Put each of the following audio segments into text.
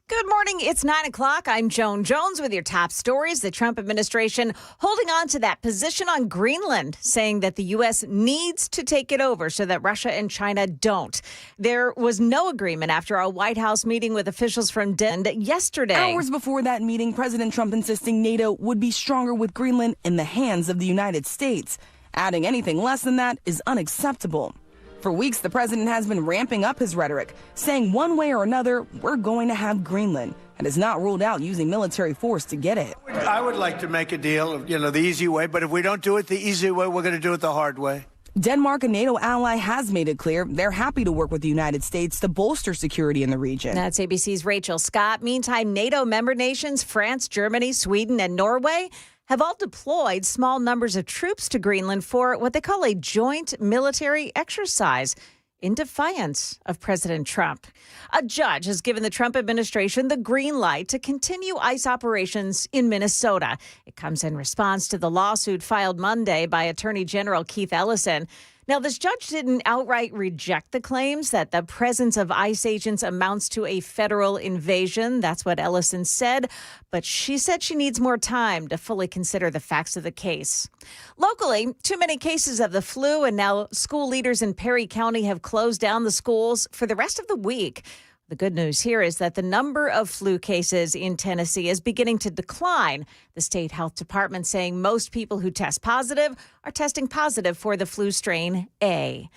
Good morning. It's 9 o'clock. I'm Joan Jones with your top stories. The Trump administration holding on to that position on Greenland, saying that the U.S. needs to take it over so that Russia and China don't. There was no agreement after a White House meeting with officials from Denmark yesterday. Hours before that meeting, President Trump insisting NATO would be stronger with Greenland in the hands of the United States. Adding anything less than that is unacceptable. For weeks, the president has been ramping up his rhetoric, saying one way or another, we're going to have Greenland, and has not ruled out using military force to get it. I would like to make a deal, the easy way, but if we don't do it the easy way, we're going to do it the hard way. Denmark, a NATO ally, has made it clear they're happy to work with the United States to bolster security in the region. That's ABC's Rachel Scott. Meantime, NATO member nations, France, Germany, Sweden, and Norway have all deployed small numbers of troops to Greenland for what they call a joint military exercise in defiance of President Trump. A judge has given the Trump administration the green light to continue ICE operations in Minnesota. It comes in response to the lawsuit filed Monday by Attorney General Keith Ellison. Now, this judge didn't outright reject the claims that the presence of ICE agents amounts to a federal invasion. That's what Ellison said. But she said she needs more time to fully consider the facts of the case. Locally, too many cases of the flu, and now school leaders in Perry County have closed down the schools for the rest of the week. The good news here is that the number of flu cases in Tennessee is beginning to decline. The state health department saying most people who test positive are testing positive for the flu strain A.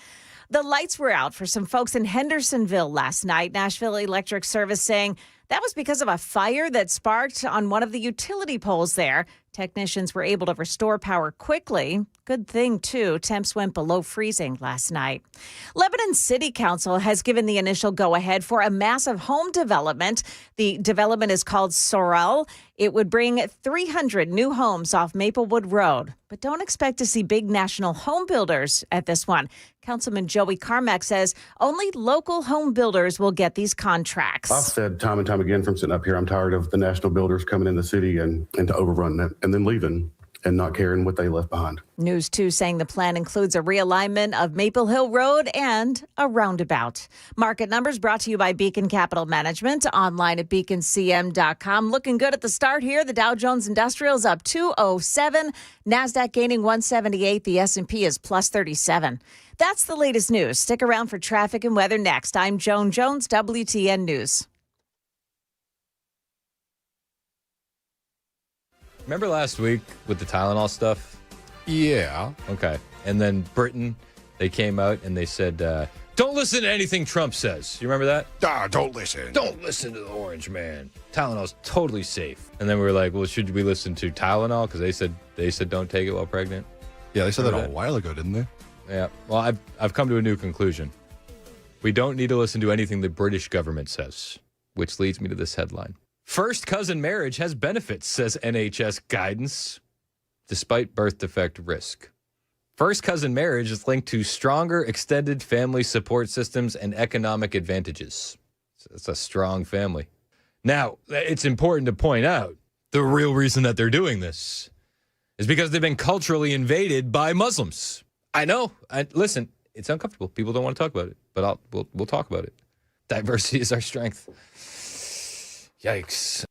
The lights were out for some folks in Hendersonville last night. Nashville Electric Service saying that was because of a fire that sparked on one of the utility poles there. Technicians were able to restore power quickly. Good thing, too. Temps went below freezing last night. Lebanon City Council has given the initial go-ahead for a massive home development. The development is called Sorel. It would bring 300 new homes off Maplewood Road. But don't expect to see big national home builders at this one. Councilman Joey Carmack says only local home builders will get these contracts. I've said time and time again from sitting up here, I'm tired of the national builders coming in the city and to overrun it and then leaving and not caring what they left behind. News 2 saying the plan includes a realignment of Maple Hill Road and a roundabout. Market numbers brought to you by Beacon Capital Management, online at beaconcm.com. Looking good at the start here. The Dow Jones Industrial is up 207, NASDAQ gaining 178, the S&P is plus 37. That's the latest news. Stick around for traffic and weather next. I'm Joan Jones, WTN News. Remember last week with the Tylenol stuff? Yeah. Okay. And then Britain, they came out and they said, don't listen to anything Trump says. You remember that? Don't listen. Don't listen to the orange man. Tylenol's totally safe. And then we were like, well, should we listen to Tylenol? Because they said don't take it while pregnant. Yeah, they said Remember that a while ago, didn't they? Yeah. Well, I've come to a new conclusion. We don't need to listen to anything the British government says, which leads me to this headline. First cousin marriage has benefits, says NHS guidance, despite birth defect risk. First cousin marriage is linked to stronger extended family support systems and economic advantages. So it's a strong family. Now, it's important to point out the real reason that they're doing this is because they've been culturally invaded by Muslims. I know. Listen, it's uncomfortable. People don't want to talk about it, but we'll talk about it. Diversity is our strength. Yikes.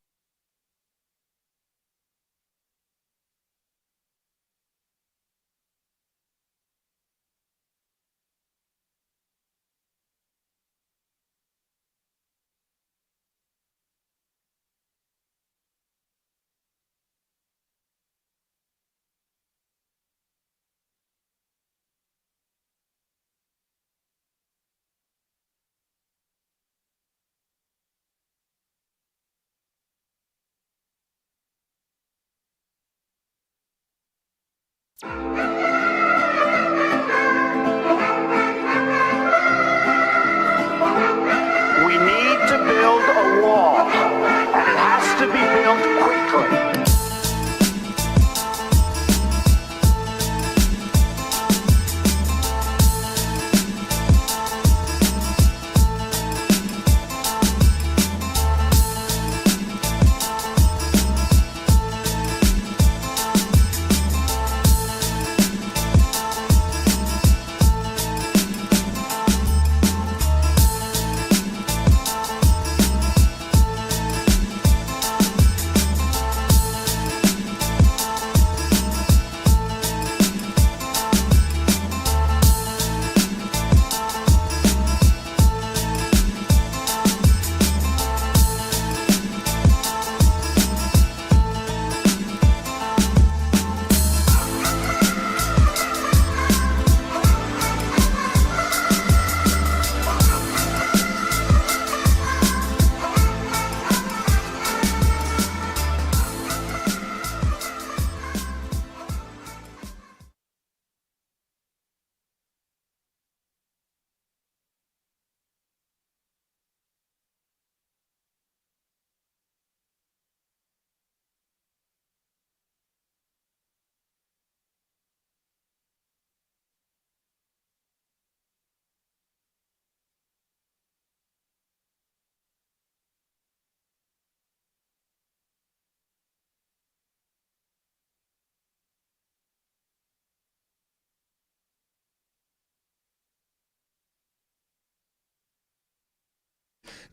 We need to build a wall, and it has to be built quickly.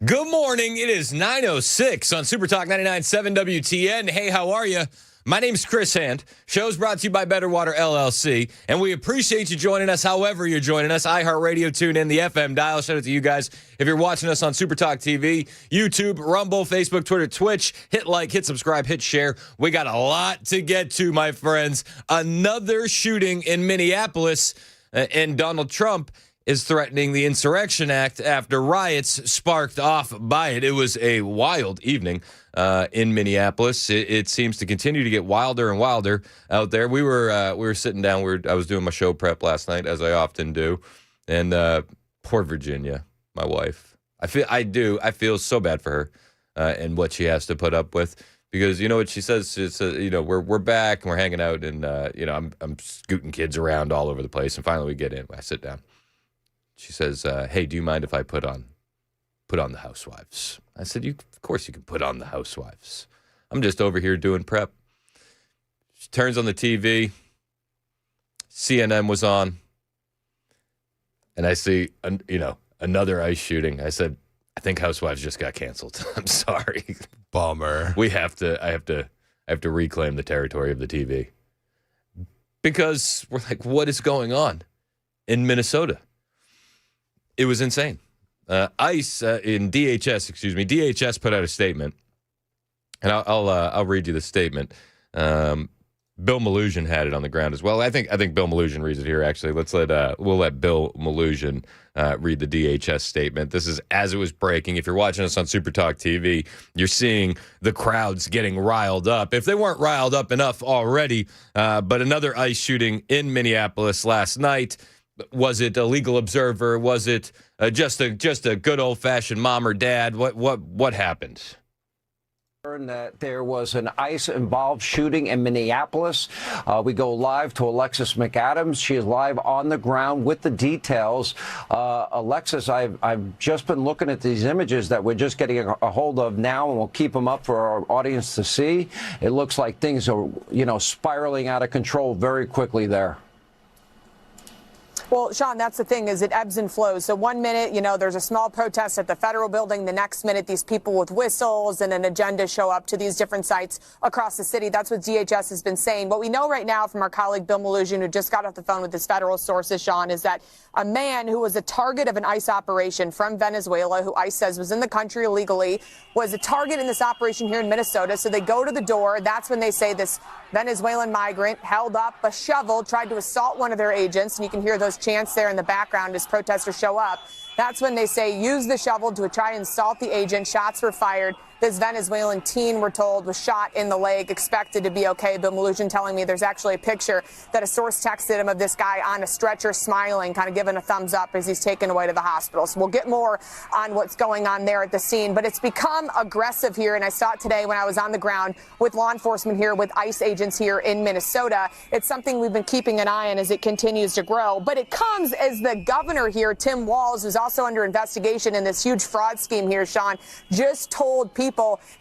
Good morning. It is 9:06 on Super Talk 99.7 WTN. Hey, how are you? My name's Chris Hand. Show's brought to you by Better Water LLC, and we appreciate you joining us however you're joining us. iHeartRadio, tune in, the FM dial. Shout out to you guys. If you're watching us on Super Talk TV, YouTube, Rumble, Facebook, Twitter, Twitch, hit like, hit subscribe, hit share. We got a lot to get to, my friends. Another shooting in Minneapolis, and Donald Trump is threatening the Insurrection Act after riots sparked off by it. It was a wild evening in Minneapolis. It seems to continue to get wilder and wilder out there. We were sitting down. I was doing my show prep last night, as I often do, and poor Virginia, my wife. I feel so bad for her and what she has to put up with. Because you know what she says, we're back and we're hanging out, and I'm scooting kids around all over the place, and finally we get in. I sit down. She says, "Hey, do you mind if I put on the Housewives?" I said, "Of course you can put on the Housewives. I'm just over here doing prep." She turns on the TV. CNN was on, and I see, another ICE shooting. I said, "I think Housewives just got canceled." I'm sorry. Bummer. I have to reclaim the territory of the TV, because we're like, what is going on in Minnesota? It was insane. ICE DHS put out a statement, and I'll read you the statement. Bill Malugin had it on the ground as well. I think Bill Malugin reads it here. Actually, we'll let Bill Malugin read the DHS statement. This is as it was breaking. If you're watching us on Super Talk TV, you're seeing the crowds getting riled up. If they weren't riled up enough already, but another ICE shooting in Minneapolis last night. Was it a legal observer? Was it just a good old-fashioned mom or dad? What happened? That there was an ICE-involved shooting in Minneapolis. We go live to Alexis McAdams. She is live on the ground with the details. Alexis, I've just been looking at these images that we're just getting a hold of now, and we'll keep them up for our audience to see. It looks like things are, spiraling out of control very quickly there. Well, Sean, that's the thing, is it ebbs and flows. So 1 minute, there's a small protest at the federal building. The next minute, these people with whistles and an agenda show up to these different sites across the city. That's what DHS has been saying. What we know right now from our colleague Bill Malugin, who just got off the phone with his federal sources, Sean, is that a man who was a target of an ICE operation from Venezuela, who ICE says was in the country illegally, was a target in this operation here in Minnesota. So they go to the door. That's when they say this Venezuelan migrant held up a shovel, tried to assault one of their agents. And you can hear those chants there in the background as protesters show up. That's when they say use the shovel to try and assault the agent. Shots were fired. This Venezuelan teen, we're told, was shot in the leg, expected to be okay. Bill Malugin telling me there's actually a picture that a source texted him of this guy on a stretcher smiling, kind of giving a thumbs up as he's taken away to the hospital. So we'll get more on what's going on there at the scene. But it's become aggressive here, and I saw it today when I was on the ground with law enforcement here, with ICE agents here in Minnesota. It's something we've been keeping an eye on as it continues to grow. But it comes as the governor here, Tim Walz, who's also under investigation in this huge fraud scheme here, Sean, just told people,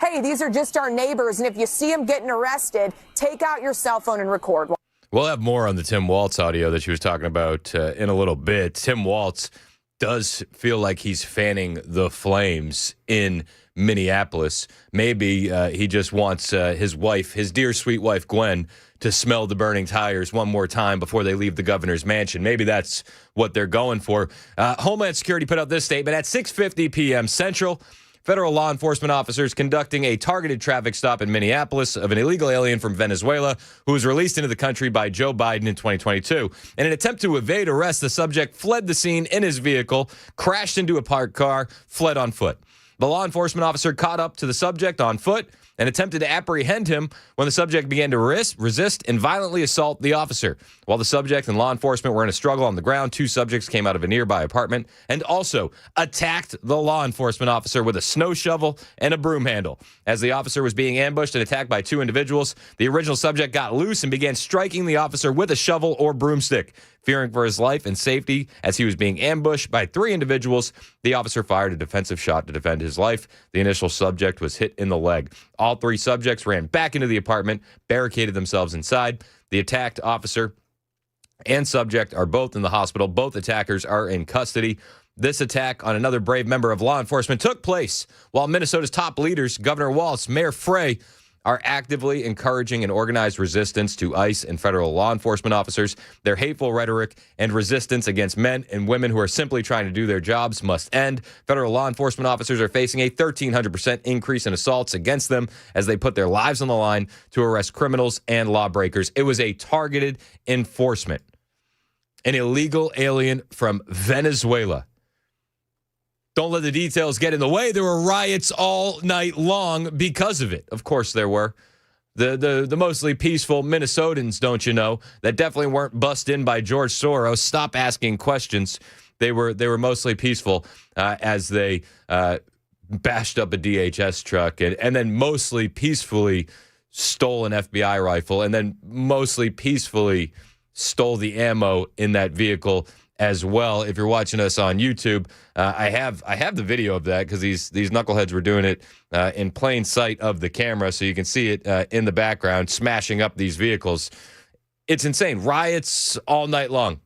hey, these are just our neighbors, and if you see them getting arrested, take out your cell phone and record. We'll have more on the Tim Waltz audio that she was talking about in a little bit. Tim Waltz does feel like he's fanning the flames in Minneapolis. Maybe he just wants his wife, his dear sweet wife Gwen, to smell the burning tires one more time before they leave the governor's mansion. Maybe that's what they're going for. Homeland Security put out this statement at 6:50 p.m. Central. Federal law enforcement officers conducting a targeted traffic stop in Minneapolis of an illegal alien from Venezuela who was released into the country by Joe Biden in 2022. In an attempt to evade arrest, the subject fled the scene in his vehicle, crashed into a parked car, fled on foot. The law enforcement officer caught up to the subject on foot and attempted to apprehend him when the subject began to resist and violently assault the officer. While the subject and law enforcement were in a struggle on the ground, two subjects came out of a nearby apartment and also attacked the law enforcement officer with a snow shovel and a broom handle. As the officer was being ambushed and attacked by two individuals, the original subject got loose and began striking the officer with a shovel or broomstick. Fearing for his life and safety as he was being ambushed by three individuals, the officer fired a defensive shot to defend his life. The initial subject was hit in the leg. All three subjects ran back into the apartment, barricaded themselves inside. The attacked officer and subject are both in the hospital. Both attackers are in custody. This attack on another brave member of law enforcement took place while Minnesota's top leaders, Governor Walz, Mayor Frey, are actively encouraging an organized resistance to ICE and federal law enforcement officers. Their hateful rhetoric and resistance against men and women who are simply trying to do their jobs must end. Federal law enforcement officers are facing a 1,300% increase in assaults against them as they put their lives on the line to arrest criminals and lawbreakers. It was a targeted enforcement. An illegal alien from Venezuela. Don't let the details get in the way. There were riots all night long because of it. Of course there were. The mostly peaceful Minnesotans, don't you know, that definitely weren't bussed in by George Soros. Stop asking questions. They were mostly peaceful as they bashed up a DHS truck and then mostly peacefully stole an FBI rifle and then mostly peacefully stole the ammo in that vehicle as well. If you're watching us on YouTube, I have the video of that because these knuckleheads were doing it in plain sight of the camera, so you can see it in the background, smashing up these vehicles. It's insane. Riots all night long.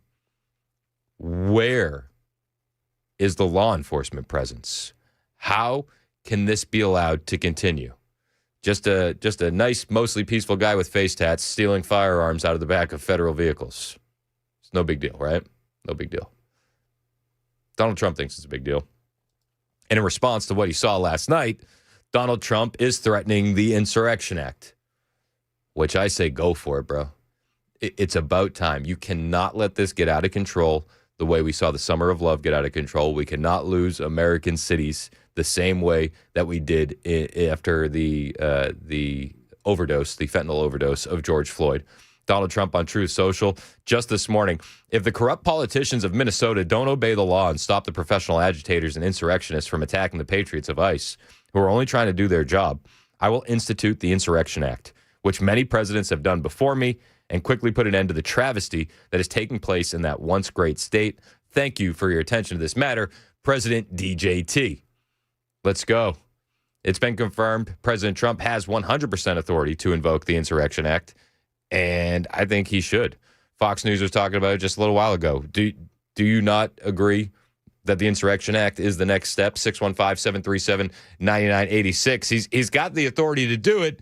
Where is the law enforcement presence? How can this be allowed to continue? Just a nice, mostly peaceful guy with face tats stealing firearms out of the back of federal vehicles. It's no big deal, right? No big deal. Donald Trump thinks it's a big deal. And in response to what he saw last night, Donald Trump is threatening the Insurrection Act, which I say go for it, bro. It's about time. You cannot let this get out of control the way we saw the Summer of Love get out of control. We cannot lose American cities the same way that we did after the overdose, the fentanyl overdose of George Floyd. Donald Trump on Truth Social just this morning. If the corrupt politicians of Minnesota don't obey the law and stop the professional agitators and insurrectionists from attacking the patriots of ICE, who are only trying to do their job, I will institute the Insurrection Act, which many presidents have done before me, and quickly put an end to the travesty that is taking place in that once great state. Thank you for your attention to this matter, President DJT. Let's go. It's been confirmed President Trump has 100% authority to invoke the Insurrection Act. And I think he should. Fox News was talking about it just a little while ago. Do you not agree that the Insurrection Act is the next step? 615-737-9986. He's got the authority to do it.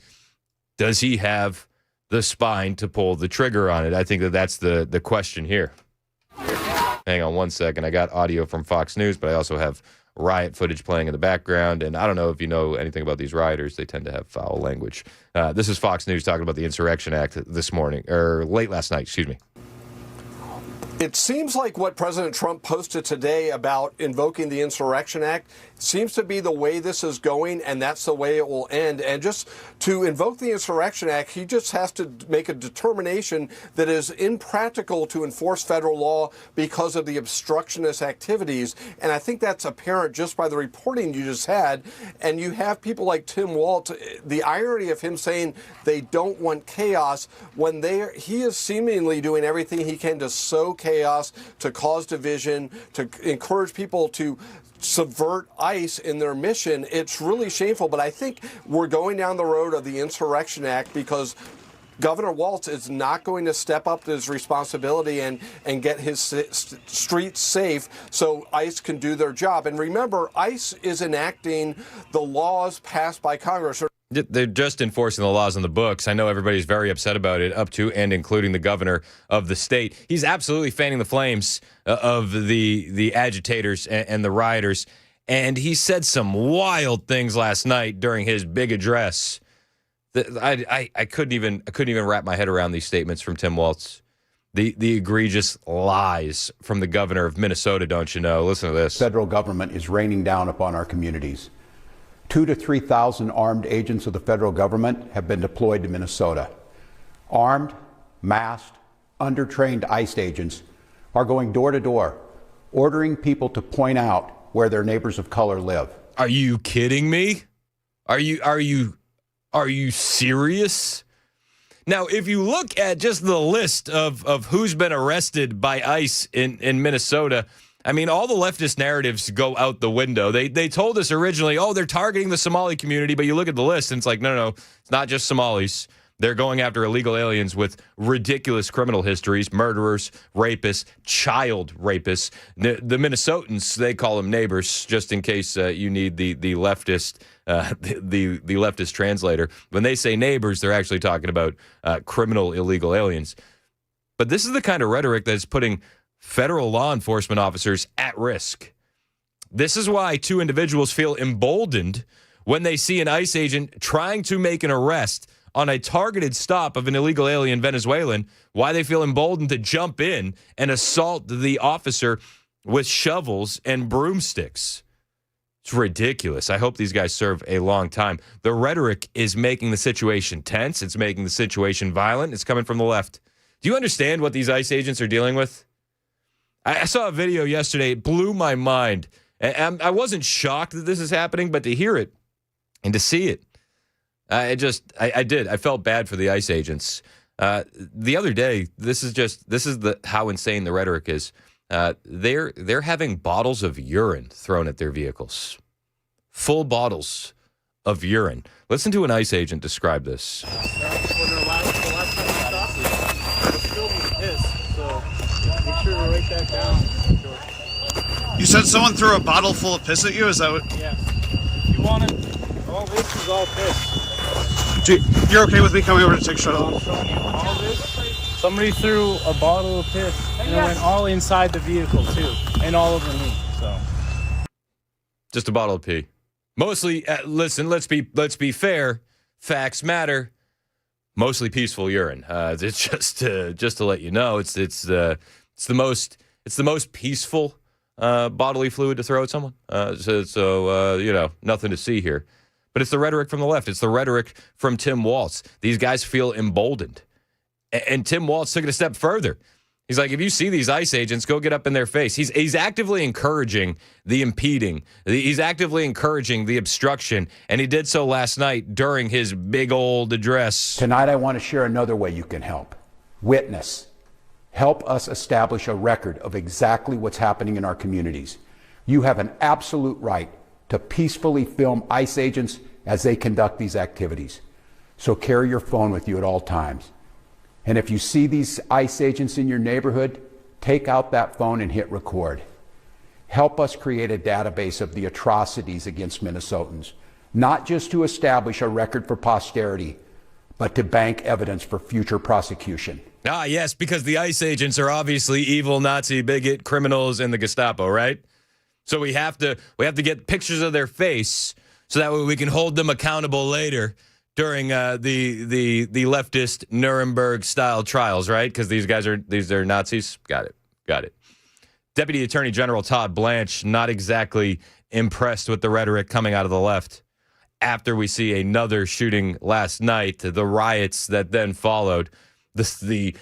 Does he have the spine to pull the trigger on it? I think that's the question here. Hang on one second. I got audio from Fox News, but I also have riot footage playing in the background. And I don't know if you know anything about these rioters. They tend to have foul language. This is Fox News talking about the Insurrection Act this morning, or late last night, excuse me. It seems like what President Trump posted today about invoking the Insurrection Act seems to be the way this is going, and that's the way it will end. And just to invoke the Insurrection Act, he just has to make a determination that is impractical to enforce federal law because of the obstructionist activities. And I think that's apparent just by the reporting you just had. And you have people like Tim Walz, the irony of him saying they don't want chaos when he is seemingly doing everything he can to sow chaos, to cause division, to encourage people to subvert ICE in their mission. It's really shameful, but I think we're going down the road of the Insurrection Act because Governor Walz is not going to step up to his responsibility and get his streets safe so ICE can do their job. And remember, ICE is enacting the laws passed by Congress. They're just enforcing the laws on the books. I know everybody's very upset about it, up to and including the governor of the state. He's absolutely fanning the flames of the agitators and the rioters. And he said some wild things last night during his big address. I couldn't even wrap my head around these statements from Tim Walz. The egregious lies from the governor of Minnesota, don't you know? Listen to this. Federal government is raining down upon our communities. 2,000 to 3,000 armed agents of the federal government have been deployed to Minnesota. Armed, masked, undertrained ICE agents are going door to door, ordering people to point out where their neighbors of color live. Are you kidding me? Are you serious? Now, if you look at just the list of who's been arrested by ICE in Minnesota, I mean, all the leftist narratives go out the window. They told us originally, they're targeting the Somali community, but you look at the list and it's like, no, it's not just Somalis. They're going after illegal aliens with ridiculous criminal histories, murderers, rapists, child rapists. The Minnesotans, they call them neighbors, just in case you need the leftist the leftist translator. When they say neighbors, they're actually talking about criminal illegal aliens. But this is the kind of rhetoric that's putting federal law enforcement officers at risk. This is why two individuals feel emboldened when they see an ICE agent trying to make an arrest on a targeted stop of an illegal alien Venezuelan, why they feel emboldened to jump in and assault the officer with shovels and broomsticks. It's ridiculous. I hope these guys serve a long time. The rhetoric is making the situation tense. It's making the situation violent. It's coming from the left. Do you understand what these ICE agents are dealing with? I saw a video yesterday. It blew my mind. I wasn't shocked that this is happening, but to hear it and to see it, I did. I felt bad for the ICE agents. The other day, this is how insane the rhetoric is. They're having bottles of urine thrown at their vehicles. Full bottles of urine. Listen to an ICE agent describe this. You said someone threw a bottle full of piss at you? Is that what? Yeah. You want it? All this is all piss. You're okay with me coming over to take a shot? I'm showing you all this. Somebody threw a bottle of piss and it went all inside the vehicle too, and all over me. So, just a bottle of pee. Mostly, listen. Let's be fair. Facts matter. Mostly peaceful urine. It's just to let you know, it's the most peaceful bodily fluid to throw at someone. So nothing to see here. But it's the rhetoric from the left. It's the rhetoric from Tim Walz. These guys feel emboldened. And Tim Walz took it a step further. He's like, if you see these ICE agents, go get up in their face. He's actively encouraging the impeding. He's actively encouraging the obstruction. And he did so last night during his big old address. Tonight, I want to share another way you can help. Witness. Help us establish a record of exactly what's happening in our communities. You have an absolute right to peacefully film ICE agents as they conduct these activities. So carry your phone with you at all times. And if you see these ICE agents in your neighborhood, take out that phone and hit record. Help us create a database of the atrocities against Minnesotans, not just to establish a record for posterity, but to bank evidence for future prosecution. Ah, yes, because the ICE agents are obviously evil, Nazi, bigot, criminals, and the Gestapo, right? So we have to get pictures of their face so that way we can hold them accountable later during the leftist Nuremberg-style trials, right? Because these are Nazis. Got it. Deputy Attorney General Todd Blanche not exactly impressed with the rhetoric coming out of the left after we see another shooting last night, the riots that then followed, the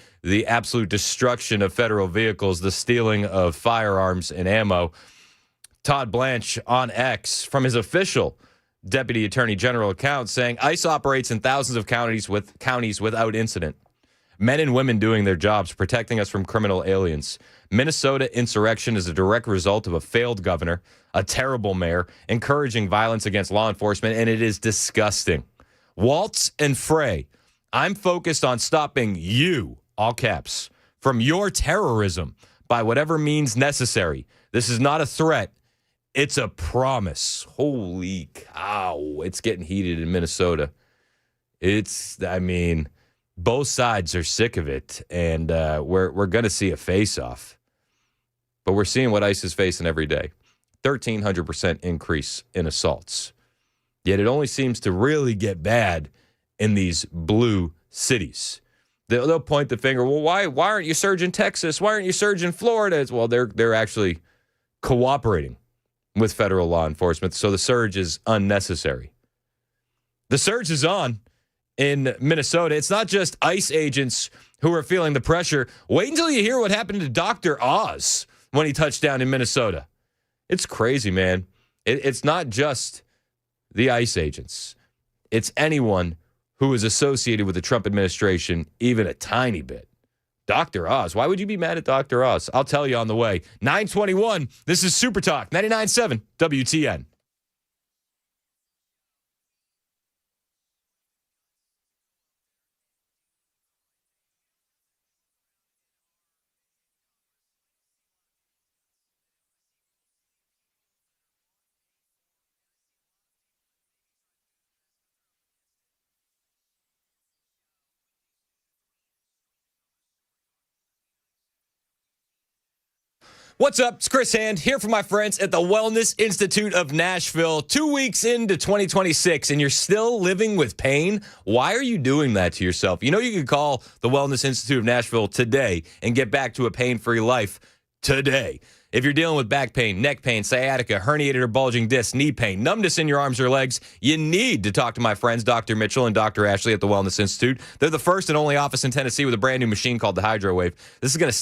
absolute destruction of federal vehicles, the stealing of firearms and ammo. Todd Blanche on X from his official Deputy Attorney General account saying ICE operates in thousands of counties without incident. Men and women doing their jobs, protecting us from criminal aliens. Minnesota insurrection is a direct result of a failed governor, a terrible mayor, encouraging violence against law enforcement, and it is disgusting. Waltz and Frey, I'm focused on stopping you, all caps, from your terrorism by whatever means necessary. This is not a threat. It's a promise. Holy cow. It's getting heated in Minnesota. Both sides are sick of it, and we're going to see a face-off. But we're seeing what ICE is facing every day. 1,300% increase in assaults. Yet it only seems to really get bad in these blue cities. They'll point the finger, well, why aren't you surging Texas? Why aren't you surging Florida? Well, they're actually cooperating with federal law enforcement, so the surge is unnecessary. The surge is on in Minnesota. It's not just ICE agents who are feeling the pressure. Wait until you hear what happened to Dr. Oz when he touched down in Minnesota. It's crazy, man. It's not just the ICE agents. It's anyone who is associated with the Trump administration, even a tiny bit. Dr. Oz. Why would you be mad at Dr. Oz? I'll tell you on the way. 9:21. This is Super Talk 99.7 WTN. What's up? It's Chris Hand here for my friends at the Wellness Institute of Nashville. 2 weeks into 2026 and you're still living with pain? Why are you doing that to yourself? You know you could call the Wellness Institute of Nashville today and get back to a pain-free life today. If you're dealing with back pain, neck pain, sciatica, herniated or bulging discs, knee pain, numbness in your arms or legs, you need to talk to my friends, Dr. Mitchell and Dr. Ashley at the Wellness Institute. They're the first and only office in Tennessee with a brand new machine called the HydroWave. This is going to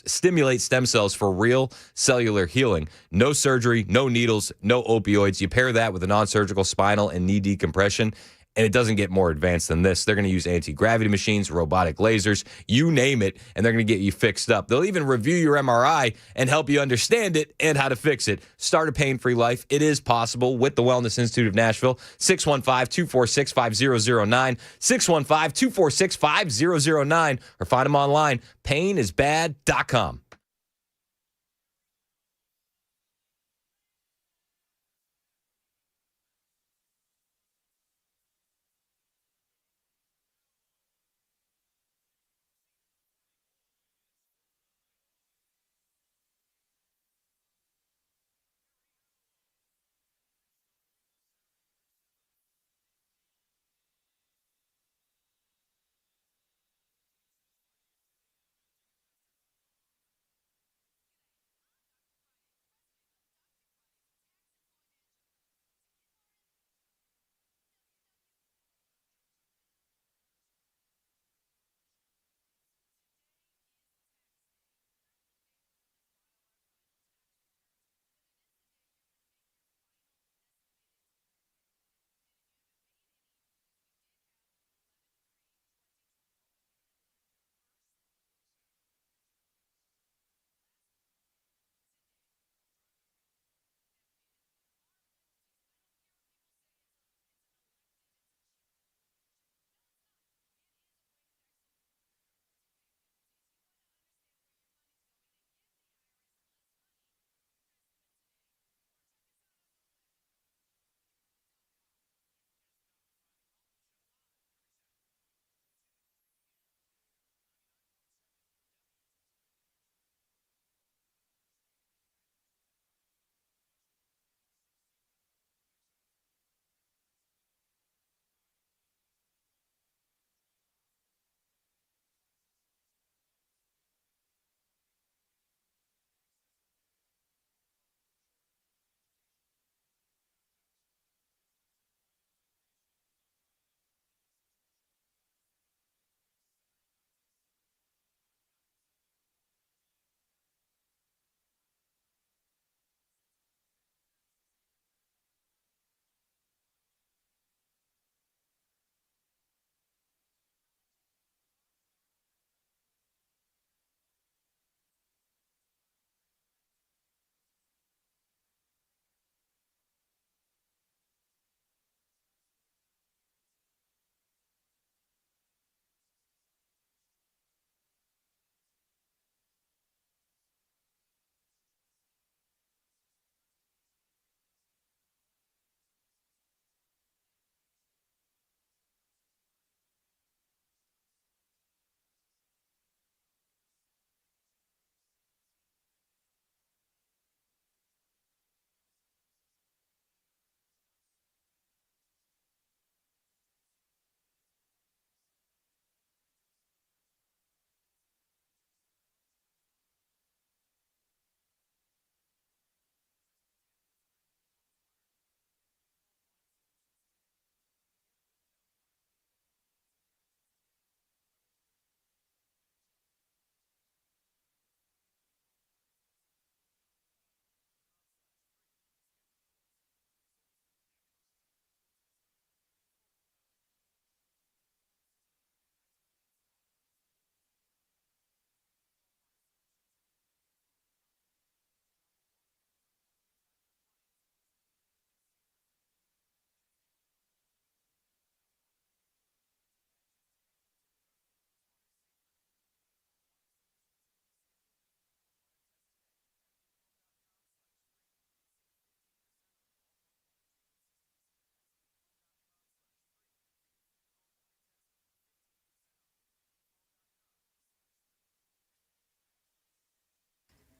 stimulate stem cells for real cellular healing. No surgery, no needles, no opioids. You pair that with a non-surgical spinal and knee decompression, and it doesn't get more advanced than this. They're going to use anti-gravity machines, robotic lasers, you name it, and they're going to get you fixed up. They'll even review your MRI and help you understand it and how to fix it. Start a pain-free life. It is possible with the Wellness Institute of Nashville. 615-246-5009, 615-246-5009, or find them online, painisbad.com.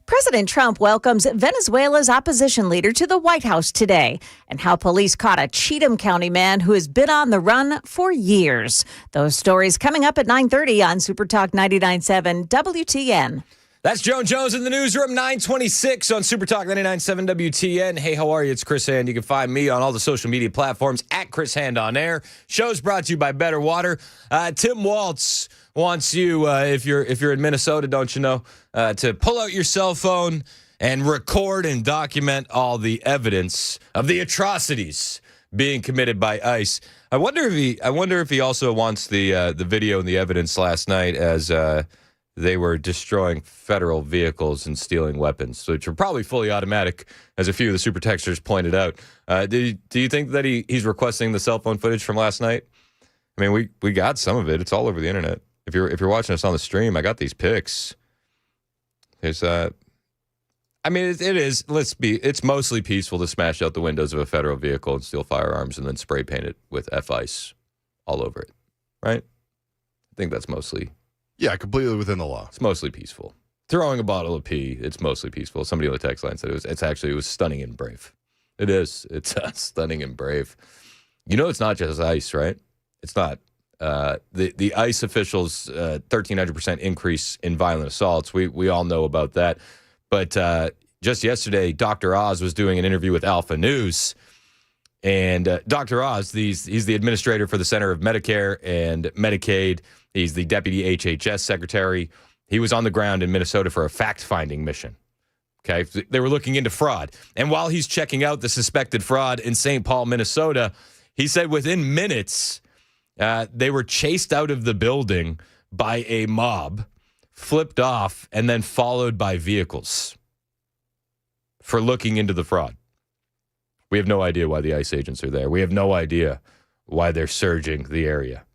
President Trump welcomes Venezuela's opposition leader to the White House today, and how police caught a Cheatham County man who has been on the run for years. Those stories coming up at 9:30 on Super Talk 99.7 WTN. That's Joan Jones in the newsroom, 926 on Super Talk 99.7 WTN. Hey, how are you? It's Chris Hand. You can find me on all the social media platforms at Chris Hand on Air. Show's brought to you by Better Water. Tim Waltz wants you, if you're in Minnesota, don't you know, to pull out your cell phone and record and document all the evidence of the atrocities being committed by ICE. I wonder if he also wants the video and the evidence last night as they were destroying federal vehicles and stealing weapons, which are probably fully automatic, as a few of the super texters pointed out. Do you think that he's requesting the cell phone footage from last night? I mean, we got some of it. It's all over the internet. If you're watching us on the stream, I got these pics. There's I mean, it is. It's mostly peaceful to smash out the windows of a federal vehicle and steal firearms and then spray paint it with F-ice all over it, right? I think that's mostly. Yeah, completely within the law. It's mostly peaceful. Throwing a bottle of pee, it's mostly peaceful. Somebody on the text line said it was stunning and brave. It is. It's stunning and brave. You know, it's not just ICE, right? It's not. The ICE officials, 1,300% increase in violent assaults. We all know about that. But just yesterday, Dr. Oz was doing an interview with Alpha News. And Dr. Oz, he's the administrator for the Center of Medicare and Medicaid. He's the deputy HHS secretary. He was on the ground in Minnesota for a fact-finding mission. Okay, they were looking into fraud. And while he's checking out the suspected fraud in St. Paul, Minnesota, he said within minutes, they were chased out of the building by a mob, flipped off, and then followed by vehicles for looking into the fraud. We have no idea why the ICE agents are there. We have no idea why they're surging the area.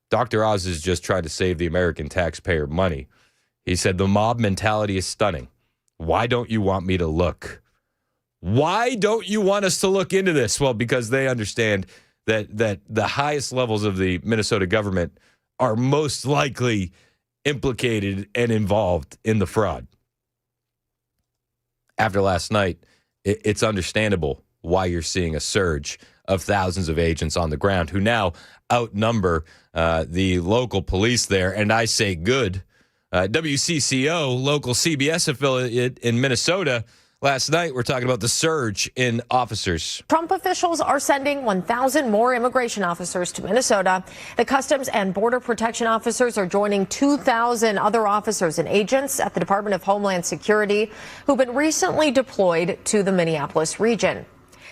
Dr. Oz is just trying to save the American taxpayer money. He said, the mob mentality is stunning. Why don't you want me to look? Why don't you want us to look into this? Well, because they understand that the highest levels of the Minnesota government are most likely implicated and involved in the fraud. After last night, it's understandable why you're seeing a surge of thousands of agents on the ground who now outnumber the local police there. And I say good. WCCO, local CBS affiliate in Minnesota, last night we're talking about the surge in officers. Trump officials are sending 1,000 more immigration officers to Minnesota. The Customs and Border Protection officers are joining 2,000 other officers and agents at the Department of Homeland Security who've been recently deployed to the Minneapolis region.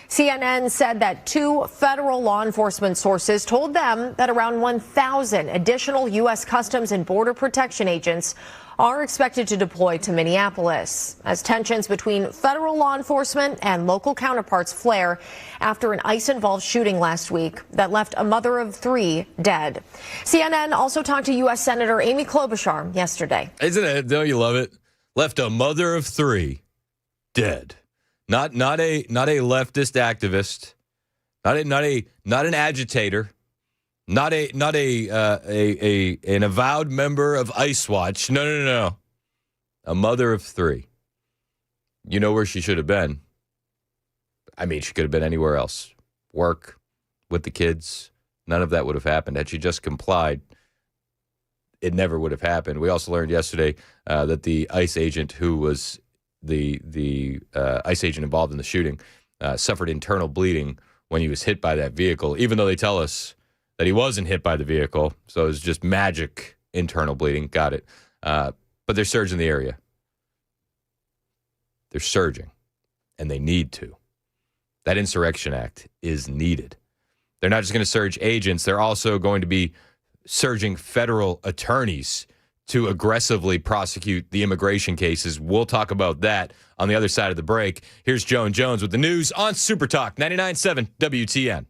CNN said that 2 federal law enforcement sources told them that around 1,000 additional U.S. Customs and Border Protection agents are expected to deploy to Minneapolis as tensions between federal law enforcement and local counterparts flare after an ICE-involved shooting last week that left a mother of 3 dead. CNN also talked to U.S. Senator Amy Klobuchar yesterday. Isn't it? Don't you love it? Left a mother of 3 dead. Not a leftist activist, not an agitator, not an avowed member of ICE Watch. No. A mother of 3. You know where she should have been. I mean, she could have been anywhere else. Work with the kids. None of that would have happened. Had she just complied, it never would have happened. We also learned yesterday that the ICE agent who was the ICE agent involved in the shooting suffered internal bleeding when he was hit by that vehicle, even though they tell us that he wasn't hit by the vehicle. So it was just magic internal bleeding. Got it. But they're surging the area. They're surging, and they need to. That Insurrection Act is needed. They're not just going to surge agents. They're also going to be surging federal attorneys to aggressively prosecute the immigration cases. We'll talk about that on the other side of the break. Here's Joan Jones with the news on Super Talk 99.7 WTN.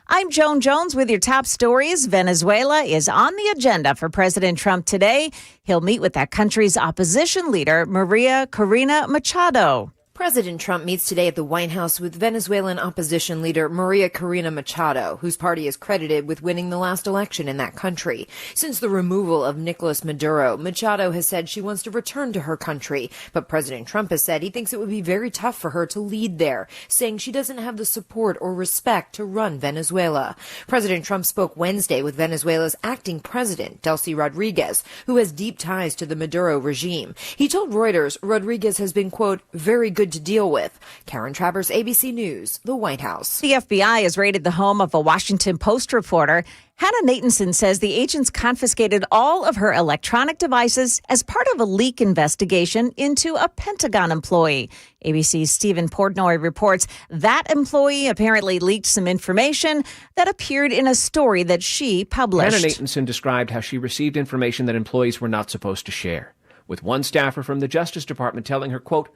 I'm Joan Jones with your top stories. Venezuela is on the agenda for President Trump today. He'll meet with that country's opposition leader, Maria Corina Machado. President Trump meets today at the White House with Venezuelan opposition leader Maria Corina Machado, whose party is credited with winning the last election in that country. Since the removal of Nicolas Maduro, Machado has said she wants to return to her country, but President Trump has said he thinks it would be very tough for her to lead there, saying she doesn't have the support or respect to run Venezuela. President Trump spoke Wednesday with Venezuela's acting president, Delcy Rodriguez, who has deep ties to the Maduro regime. He told Reuters Rodriguez has been, quote, very good to deal with. Karen Travers, ABC News, the White House. The FBI has raided the home of a Washington Post reporter. Hannah Natanson says the agents confiscated all of her electronic devices as part of a leak investigation into a Pentagon employee. ABC's Stephen Portnoy reports that employee apparently leaked some information that appeared in a story that she published. Hannah Natanson described how she received information that employees were not supposed to share, with one staffer from the Justice Department telling her, quote,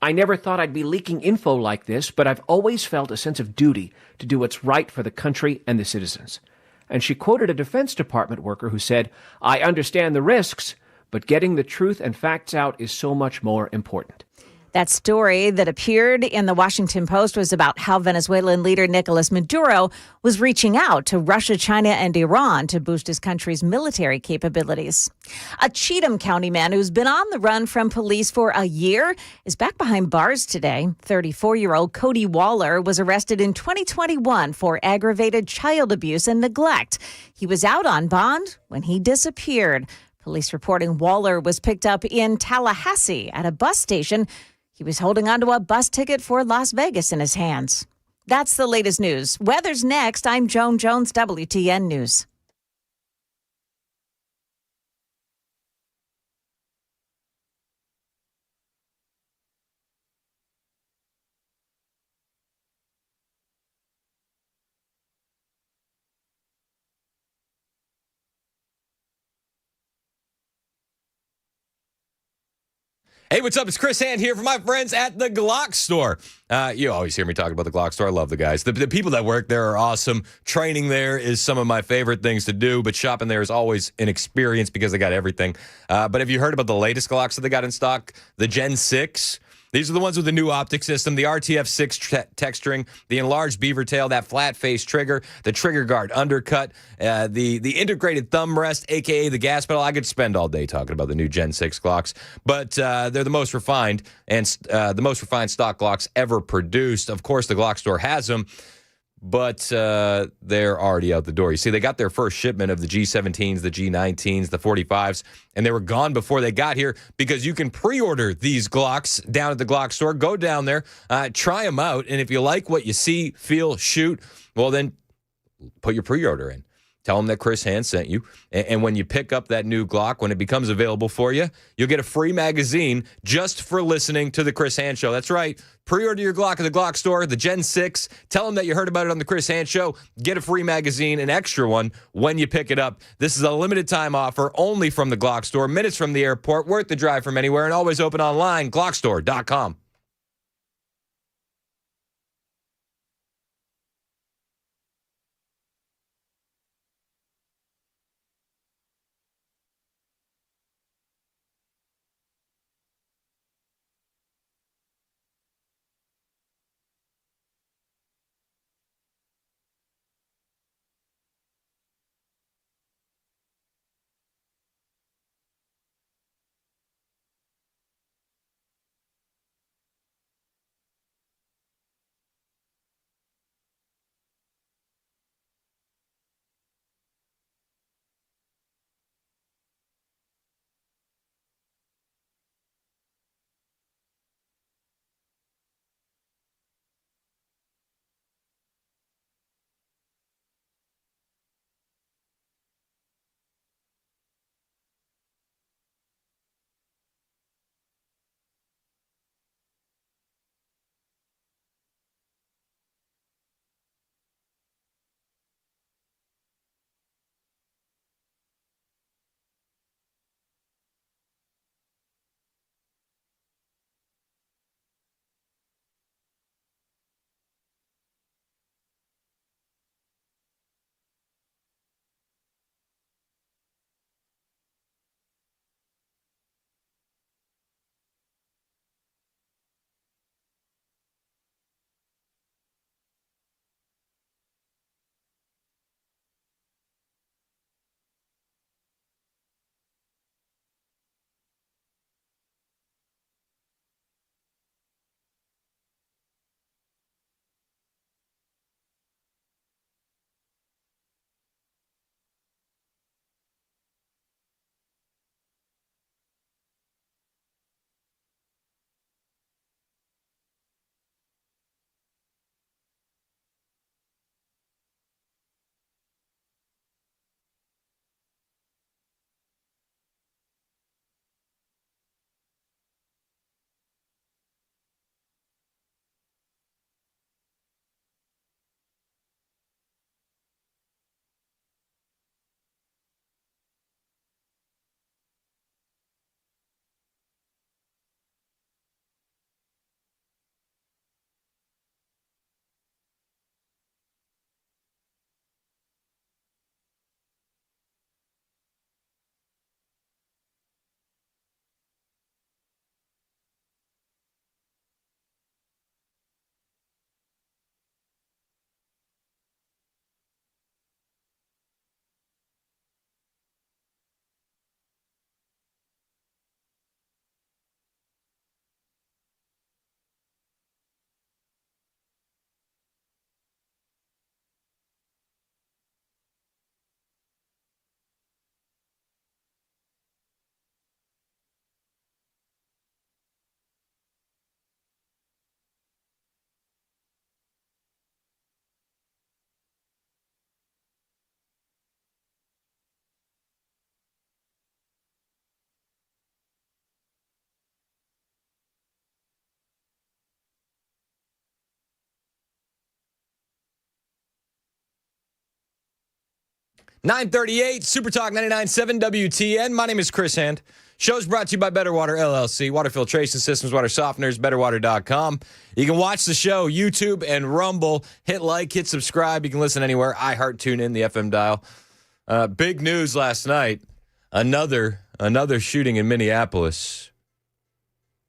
I never thought I'd be leaking info like this, but I've always felt a sense of duty to do what's right for the country and the citizens. And she quoted a Defense Department worker who said, I understand the risks, but getting the truth and facts out is so much more important. That story that appeared in the Washington Post was about how Venezuelan leader Nicolas Maduro was reaching out to Russia, China, and Iran to boost his country's military capabilities. A Cheatham County man who's been on the run from police for a year is back behind bars today. 34-year-old Cody Waller was arrested in 2021 for aggravated child abuse and neglect. He was out on bond when he disappeared. Police reporting Waller was picked up in Tallahassee at a bus station. He was holding onto a bus ticket for Las Vegas in his hands. That's the latest news. Weather's next. I'm Joan Jones, WTN News. Hey, what's up? It's Chris Hand here for my friends at the Glock Store. You always hear me talk about the Glock Store. I love the guys. The people that work there are awesome. Training there is some of my favorite things to do, but shopping there is always an experience because they got everything. But have you heard about the latest Glocks that they got in stock? The Gen 6? These are the ones with the new optic system, the RTF6 texturing, the enlarged beaver tail, that flat face trigger, the trigger guard undercut, the integrated thumb rest, a.k.a. the gas pedal. I could spend all day talking about the new Gen 6 Glocks, but they're the most refined and the most refined stock Glocks ever produced. Of course, the Glock Store has them, but they're already out the door. You see, they got their first shipment of the G17s, the G19s, the 45s, and they were gone before they got here because you can pre-order these Glocks down at the Glock Store. Go down there, try them out, and if you like what you see, feel, shoot, well, then put your pre-order in. Tell them that Chris Hand sent you. And when you pick up that new Glock, when it becomes available for you, you'll get a free magazine just for listening to the Chris Hand Show. That's right. Pre-order your Glock at the Glock Store, the Gen 6. Tell them that you heard about it on the Chris Hand Show. Get a free magazine, an extra one, when you pick it up. This is a limited time offer only from the Glock Store, minutes from the airport, worth the drive from anywhere, and always open online, glockstore.com. 938, Super Talk 99.7 WTN. My name is Chris Hand. Show's brought to you by Better Water LLC, water filtration systems, water softeners, betterwater.com. You can watch the show, YouTube and Rumble. Hit like, hit subscribe. You can listen anywhere. iHeart, tune in, the FM dial. Big news last night. Another shooting in Minneapolis.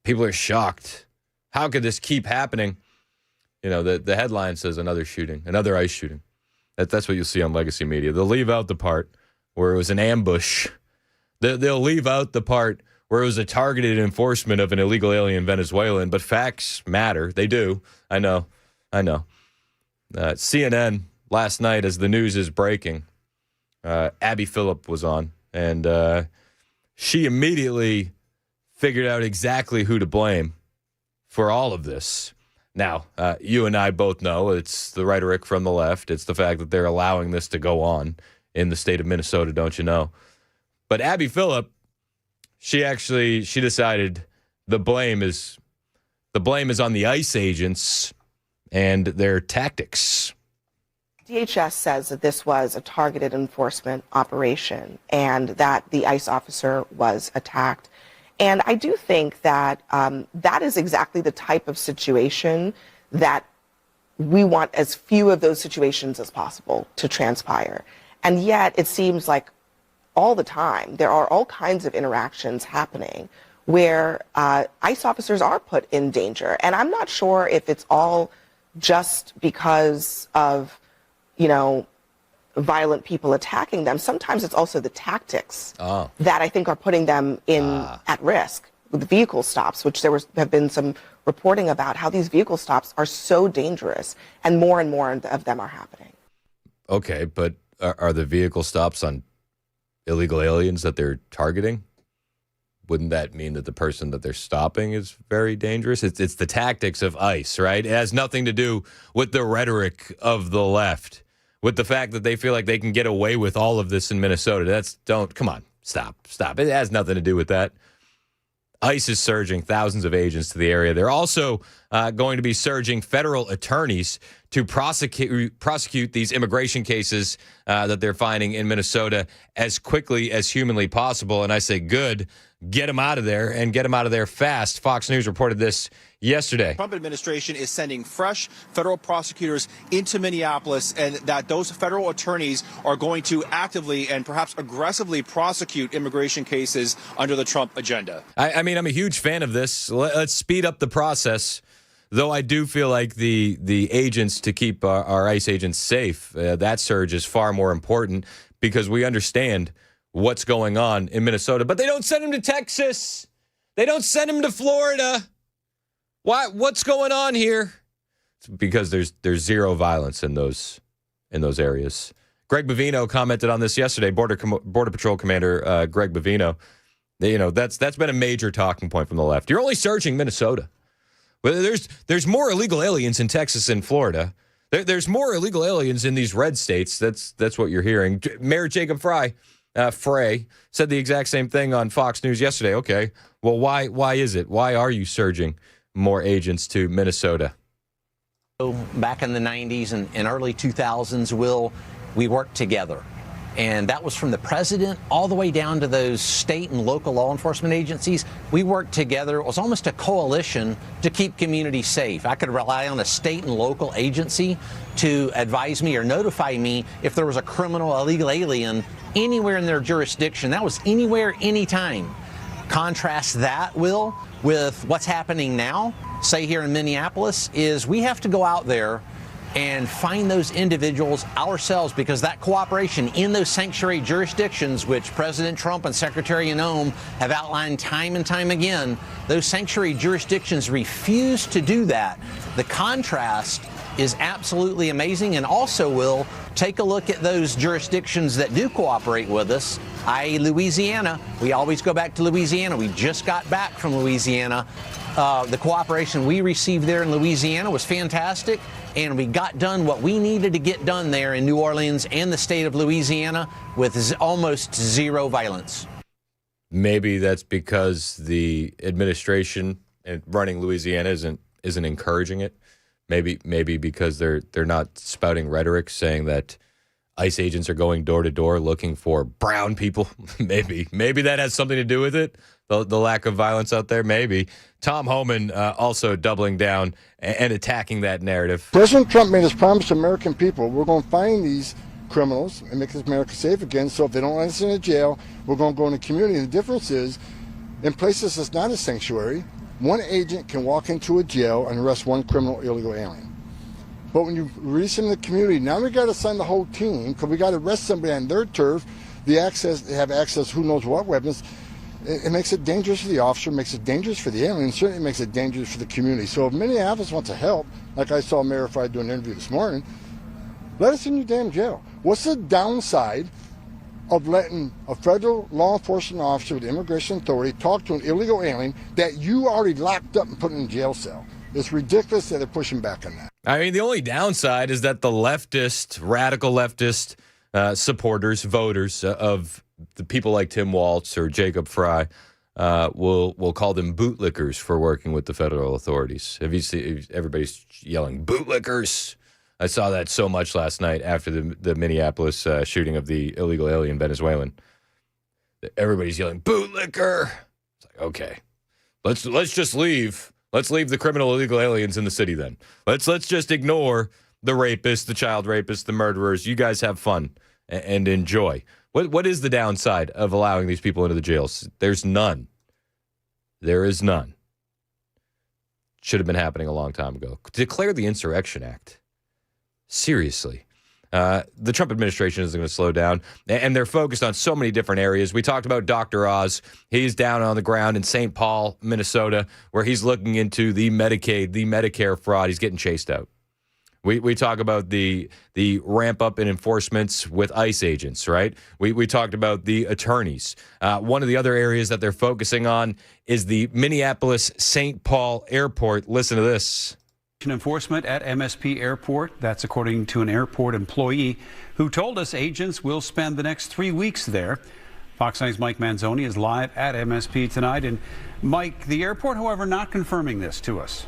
People are shocked. How could this keep happening? You know, the headline says another shooting, another ICE shooting. That's what you'll see on legacy media. They'll leave out the part where it was an ambush. They'll leave out the part where it was a targeted enforcement of an illegal alien Venezuelan, but facts matter. They do. I know. CNN last night, as the news is breaking, Abby Phillip was on, and she immediately figured out exactly who to blame for all of this. Now, you and I both know it's the rhetoric from the left. It's the fact that they're allowing this to go on in the state of Minnesota, don't you know? But Abby Phillip, she decided the blame is on the ICE agents and their tactics. DHS says that this was a targeted enforcement operation and that the ICE officer was attacked. And I do think that that is exactly the type of situation that we want as few of those situations as possible to transpire. And yet it seems like all the time there are all kinds of interactions happening where ICE officers are put in danger. And I'm not sure if it's all just because of, violent people attacking them. Sometimes it's also the tactics that I think are putting them at risk with vehicle stops, which have been some reporting about how these vehicle stops are so dangerous, and more of them are happening. Okay, but are the vehicle stops on illegal aliens that they're targeting? Wouldn't that mean that the person that they're stopping is very dangerous? It's the tactics of ICE, right? It has nothing to do with the rhetoric of the left, with the fact that they feel like they can get away with all of this in Minnesota. Come on, stop. It has nothing to do with that. ICE is surging thousands of agents to the area. They're also going to be surging federal attorneys to prosecute these immigration cases that they're finding in Minnesota as quickly as humanly possible. And I say, good, get them out of there and get them out of there fast. Fox News reported this yesterday. The Trump administration is sending fresh federal prosecutors into Minneapolis, and that those federal attorneys are going to actively and perhaps aggressively prosecute immigration cases under the Trump agenda. I mean, I'm a huge fan of this. Let's speed up the process, though I do feel like the agents to keep our ICE agents safe, that surge is far more important because we understand what's going on in Minnesota. But they don't send them to Texas. They don't send them to Florida. Why? What's going on here? It's because there's zero violence in those areas. Greg Bovino commented on this yesterday. Border Patrol Commander Greg Bovino. That's been a major talking point from the left. You're only surging Minnesota. But there's more illegal aliens in Texas and Florida. There's more illegal aliens in these red states. That's what you're hearing. Mayor Jacob Frey said the exact same thing on Fox News yesterday. Okay, well, why is it? Why are you surging more agents to Minnesota? Back in the 90s and early 2000s, we worked together. And that was from the president all the way down to those state and local law enforcement agencies. We worked together. It was almost a coalition to keep communities safe. I could rely on a state and local agency to advise me or notify me if there was a criminal, illegal alien anywhere in their jurisdiction. That was anywhere, anytime. Contrast that, Will, with what's happening now, say here in Minneapolis, is we have to go out there and find those individuals ourselves, because that cooperation in those sanctuary jurisdictions, which President Trump and Secretary Yanome have outlined time and time again, those sanctuary jurisdictions refuse to do that. The contrast is absolutely amazing. And also, Will, take a look at those jurisdictions that do cooperate with us, i.e. Louisiana. We always go back to Louisiana. We just got back from Louisiana. The cooperation we received there in Louisiana was fantastic, and we got done what we needed to get done there in New Orleans and the state of Louisiana with almost zero violence. Maybe that's because the administration running Louisiana isn't encouraging it. Maybe because they're not spouting rhetoric saying that ICE agents are going door to door looking for brown people. Maybe that has something to do with it. The lack of violence out there. Maybe. Tom Homan also doubling down and attacking that narrative. President Trump made us promise to American people we're going to find these criminals and make America safe again. So if they don't let us in a jail, we're going to go in the community. And the difference is, in places that's not a sanctuary, one agent can walk into a jail and arrest one criminal illegal alien. But when you release them in the community, now we got to send the whole team because we got to arrest somebody on their turf. They have access, who knows what weapons. It makes it dangerous for the officer, makes it dangerous for the alien, and certainly makes it dangerous for the community. So if Minneapolis wants to help, like I saw Mayor Frey do an interview this morning, let us in your damn jail. What's the downside of letting a federal law enforcement officer with the immigration authority talk to an illegal alien that you already locked up and put in a jail cell? It's ridiculous that they're pushing back on that. I mean, the only downside is that the radical leftist supporters, voters of the people like Tim Walz or Jacob Frey will call them bootlickers for working with the federal authorities. Have you seen everybody's yelling bootlickers? I saw that so much last night after the Minneapolis shooting of the illegal alien Venezuelan. Everybody's yelling bootlicker. It's like, okay, let's just leave. Let's leave the criminal illegal aliens in the city then. Let's just ignore the rapists, the child rapists, the murderers. You guys have fun and enjoy. What is the downside of allowing these people into the jails? There's none. There is none. Should have been happening a long time ago. Declare the Insurrection Act. Seriously. The Trump administration isn't going to slow down, and they're focused on so many different areas. We talked about Dr. Oz. He's down on the ground in St. Paul, Minnesota, where he's looking into the Medicaid, the Medicare fraud. He's getting chased out. We talk about the ramp up in enforcements with ICE agents, right? We talked about the attorneys. One of the other areas that they're focusing on is the Minneapolis-St. Paul airport. Listen to this. Enforcement at MSP Airport. That's according to an airport employee who told us agents will spend the next 3 weeks there. Fox 9's Mike Manzoni is live at MSP tonight. And Mike, the airport, however, not confirming this to us.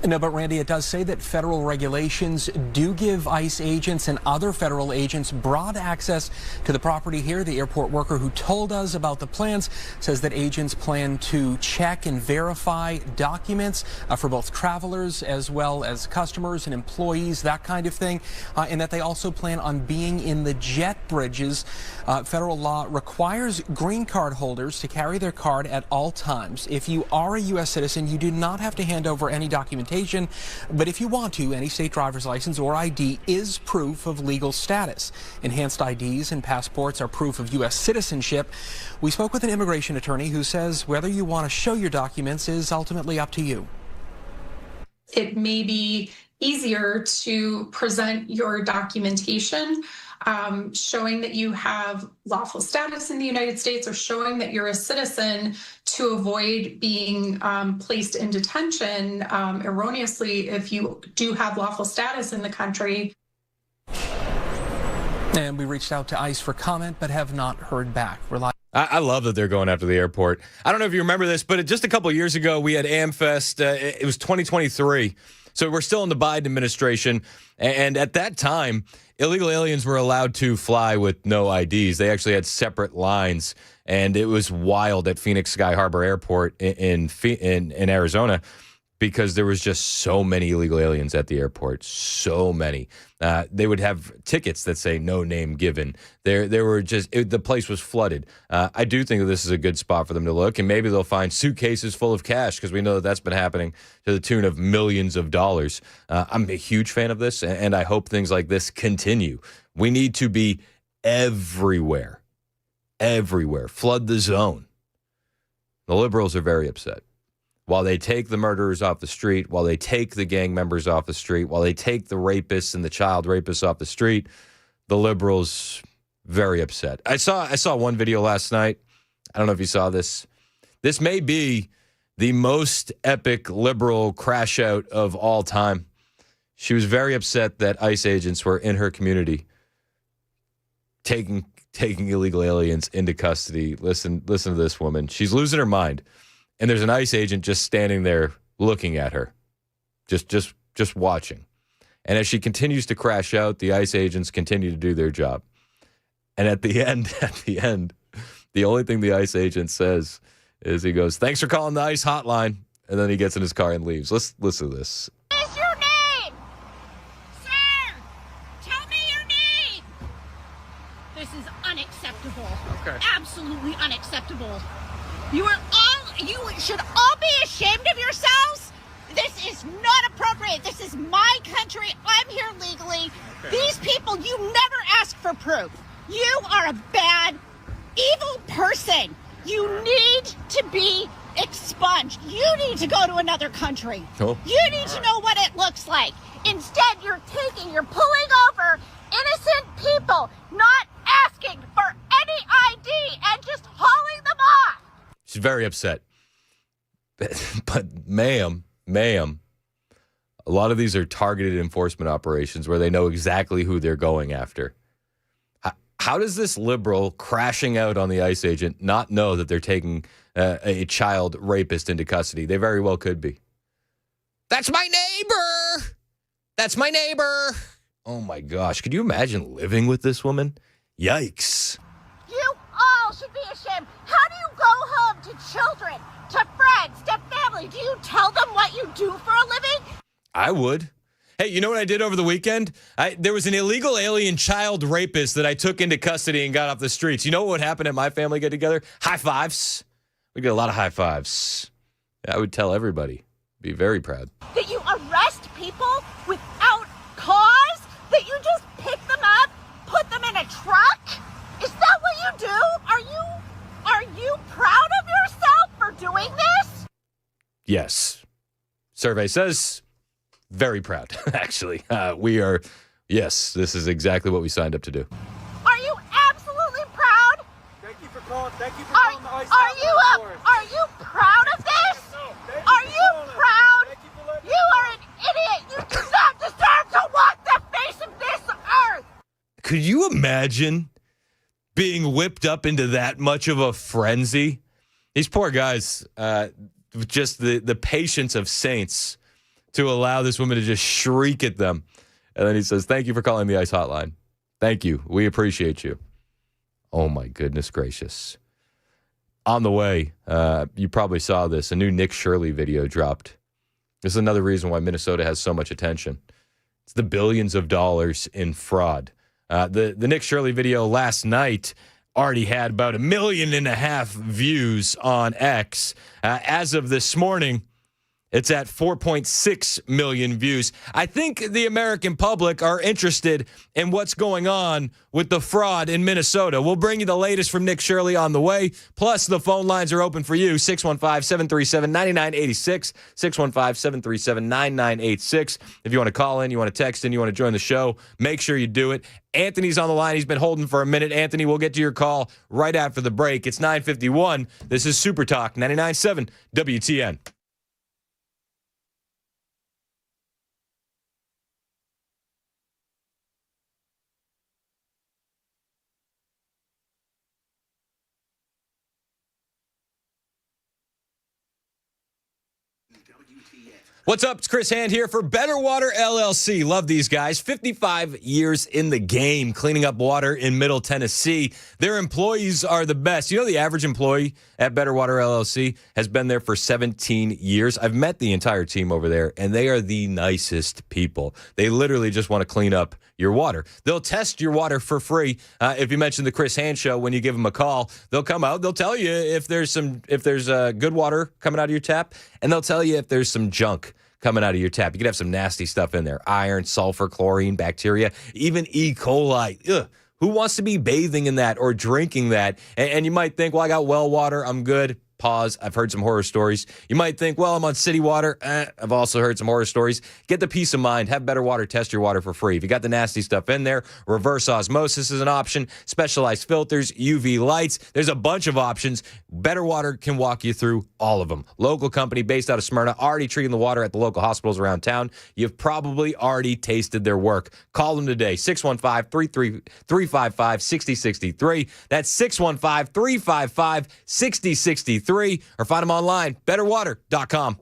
No, but Randy, it does say that federal regulations do give ICE agents and other federal agents broad access to the property here. The airport worker who told us about the plans says that agents plan to check and verify documents for both travelers as well as customers and employees, that kind of thing, and that they also plan on being in the jet bridges. Federal law requires green card holders to carry their card at all times. If you are a U.S. citizen, you do not have to hand over any documentation. But if you want to, any state driver's license or ID is proof of legal status. Enhanced IDs and passports are proof of U.S. citizenship. We spoke with an immigration attorney who says whether you want to show your documents is ultimately up to you. It may be easier to present your documentation showing that you have lawful status in the United States or showing that you're a citizen to avoid being placed in detention erroneously if you do have lawful status in the country. And we reached out to ICE for comment but have not heard back. I love that they're going after the airport. I don't know if you remember this, but just a couple of years ago, we had AmFest. It was 2023. So we're still in the Biden administration. And at that time, illegal aliens were allowed to fly with no IDs. They actually had separate lines. And it was wild at Phoenix Sky Harbor Airport in Arizona because there was just so many illegal aliens at the airport. So many. They would have tickets that say no name given. There were just, the place was flooded. I do think that this is a good spot for them to look, and maybe they'll find suitcases full of cash because we know that that's been happening to the tune of millions of dollars. I'm a huge fan of this, and I hope things like this continue. We need to be everywhere. Everywhere. Flood the zone. The liberals are very upset. While they take the murderers off the street, while they take the gang members off the street, while they take the rapists and the child rapists off the street, the liberals very upset. I saw one video last night. I don't know if you saw this. This may be the most epic liberal crash out of all time. She was very upset that ICE agents were in her community taking illegal aliens into custody. Listen to this woman. She's losing her mind. And there's an ICE agent just standing there looking at her, just watching. And as she continues to crash out, the ICE agents continue to do their job. And at the end, the only thing the ICE agent says is he goes, "Thanks for calling the ICE hotline." And then he gets in his car and leaves. Let's listen to this. What is your name? Sir, tell me your name. This is unacceptable. Okay. Absolutely unacceptable. You should all be ashamed of yourselves. This is not appropriate. This is my country. I'm here legally. Okay. These people, you never ask for proof. You are a bad, evil person. You need to be expunged. You need to go to another country. Oh. You need to know what it looks like. Instead, you're pulling over innocent people, not asking for any ID and just hauling them off. She's very upset. But ma'am, a lot of these are targeted enforcement operations where they know exactly who they're going after. How does this liberal crashing out on the ICE agent not know that they're taking a child rapist into custody? They very well could be. That's my neighbor. That's my neighbor. Oh my gosh. Could you imagine living with this woman? Yikes. You all should be ashamed. How do you go home to children, to friends, to family? Do you tell them what you do for a living? I would. Hey, you know what I did over the weekend? There was an illegal alien child rapist that I took into custody and got off the streets. You know what happened at my family get-together? High fives. We get a lot of high fives. I would tell everybody. Be very proud. That you arrest people without cause? That you just pick them up, put them in a truck? Is that what you do? Are you proud of yourself for doing this? Yes. Survey says very proud, actually. We are, yes, this is exactly what we signed up to do. Are you absolutely proud? Thank you for calling. Thank you for Are calling the ICE are you proud of this? Are you proud? You are an idiot. You do not deserve to walk the face of this earth. Could you imagine being whipped up into that much of a frenzy? These poor guys, just the patience of saints to allow this woman to just shriek at them. And then he says, "Thank you for calling the ICE hotline. Thank you. We appreciate you." Oh, my goodness gracious. On the way, you probably saw this. A new Nick Shirley video dropped. This is another reason why Minnesota has so much attention. It's the billions of dollars in fraud. The Nick Shirley video last night already had about 1.5 million views on X. As of this morning, it's at 4.6 million views. I think the American public are interested in what's going on with the fraud in Minnesota. We'll bring you the latest from Nick Shirley on the way. Plus, the phone lines are open for you. 615-737-9986. 615-737-9986. If you want to call in, you want to text in, you want to join the show, make sure you do it. Anthony's on the line. He's been holding for a minute. Anthony, we'll get to your call right after the break. It's 9:51. This is Super Talk 99.7 WTN. What's up? It's Chris Hand here for Better Water LLC. Love these guys. 55 years in the game, cleaning up water in Middle Tennessee. Their employees are the best. You know, the average employee at Better Water LLC has been there for 17 years. I've met the entire team over there, and they are the nicest people. They literally just want to clean up your water. They'll test your water for free. If you mention the Chris Hand Show when you give them a call, they'll come out. They'll tell you if there's good water coming out of your tap, and they'll tell you if there's some junk coming out of your tap. You could have some nasty stuff in there. Iron, sulfur, chlorine, bacteria, even E. coli. Ugh. Who wants to be bathing in that or drinking that? And you might think, well, I got well water. I'm good. Pause. I've heard some horror stories. You might think, well, I'm on city water. I've also heard some horror stories. Get the peace of mind. Have Better Water test your water for free. If you got the nasty stuff in there, reverse osmosis is an option. Specialized filters, UV lights. There's a bunch of options. Better Water can walk you through all of them. Local company based out of Smyrna, already treating the water at the local hospitals around town. You've probably already tasted their work. Call them today, 615-355-6063. That's 615-355-6063. Or find them online, betterwater.com.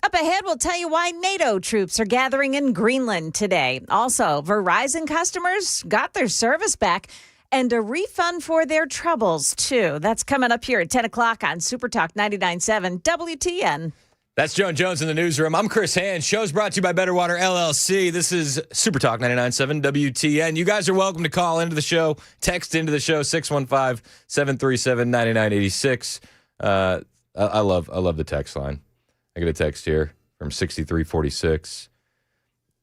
Up ahead, we'll tell you why NATO troops are gathering in Greenland today. Also, Verizon customers got their service back and a refund for their troubles, too. That's coming up here at 10 o'clock on Super Talk 99.7 WTN. That's Joan Jones in the newsroom. I'm Chris Hand. Show's brought to you by Better Water LLC. This is Super Talk 99.7 WTN. You guys are welcome to call into the show, text into the show, 615-737-9986. I love the text line. I get a text here from 6346,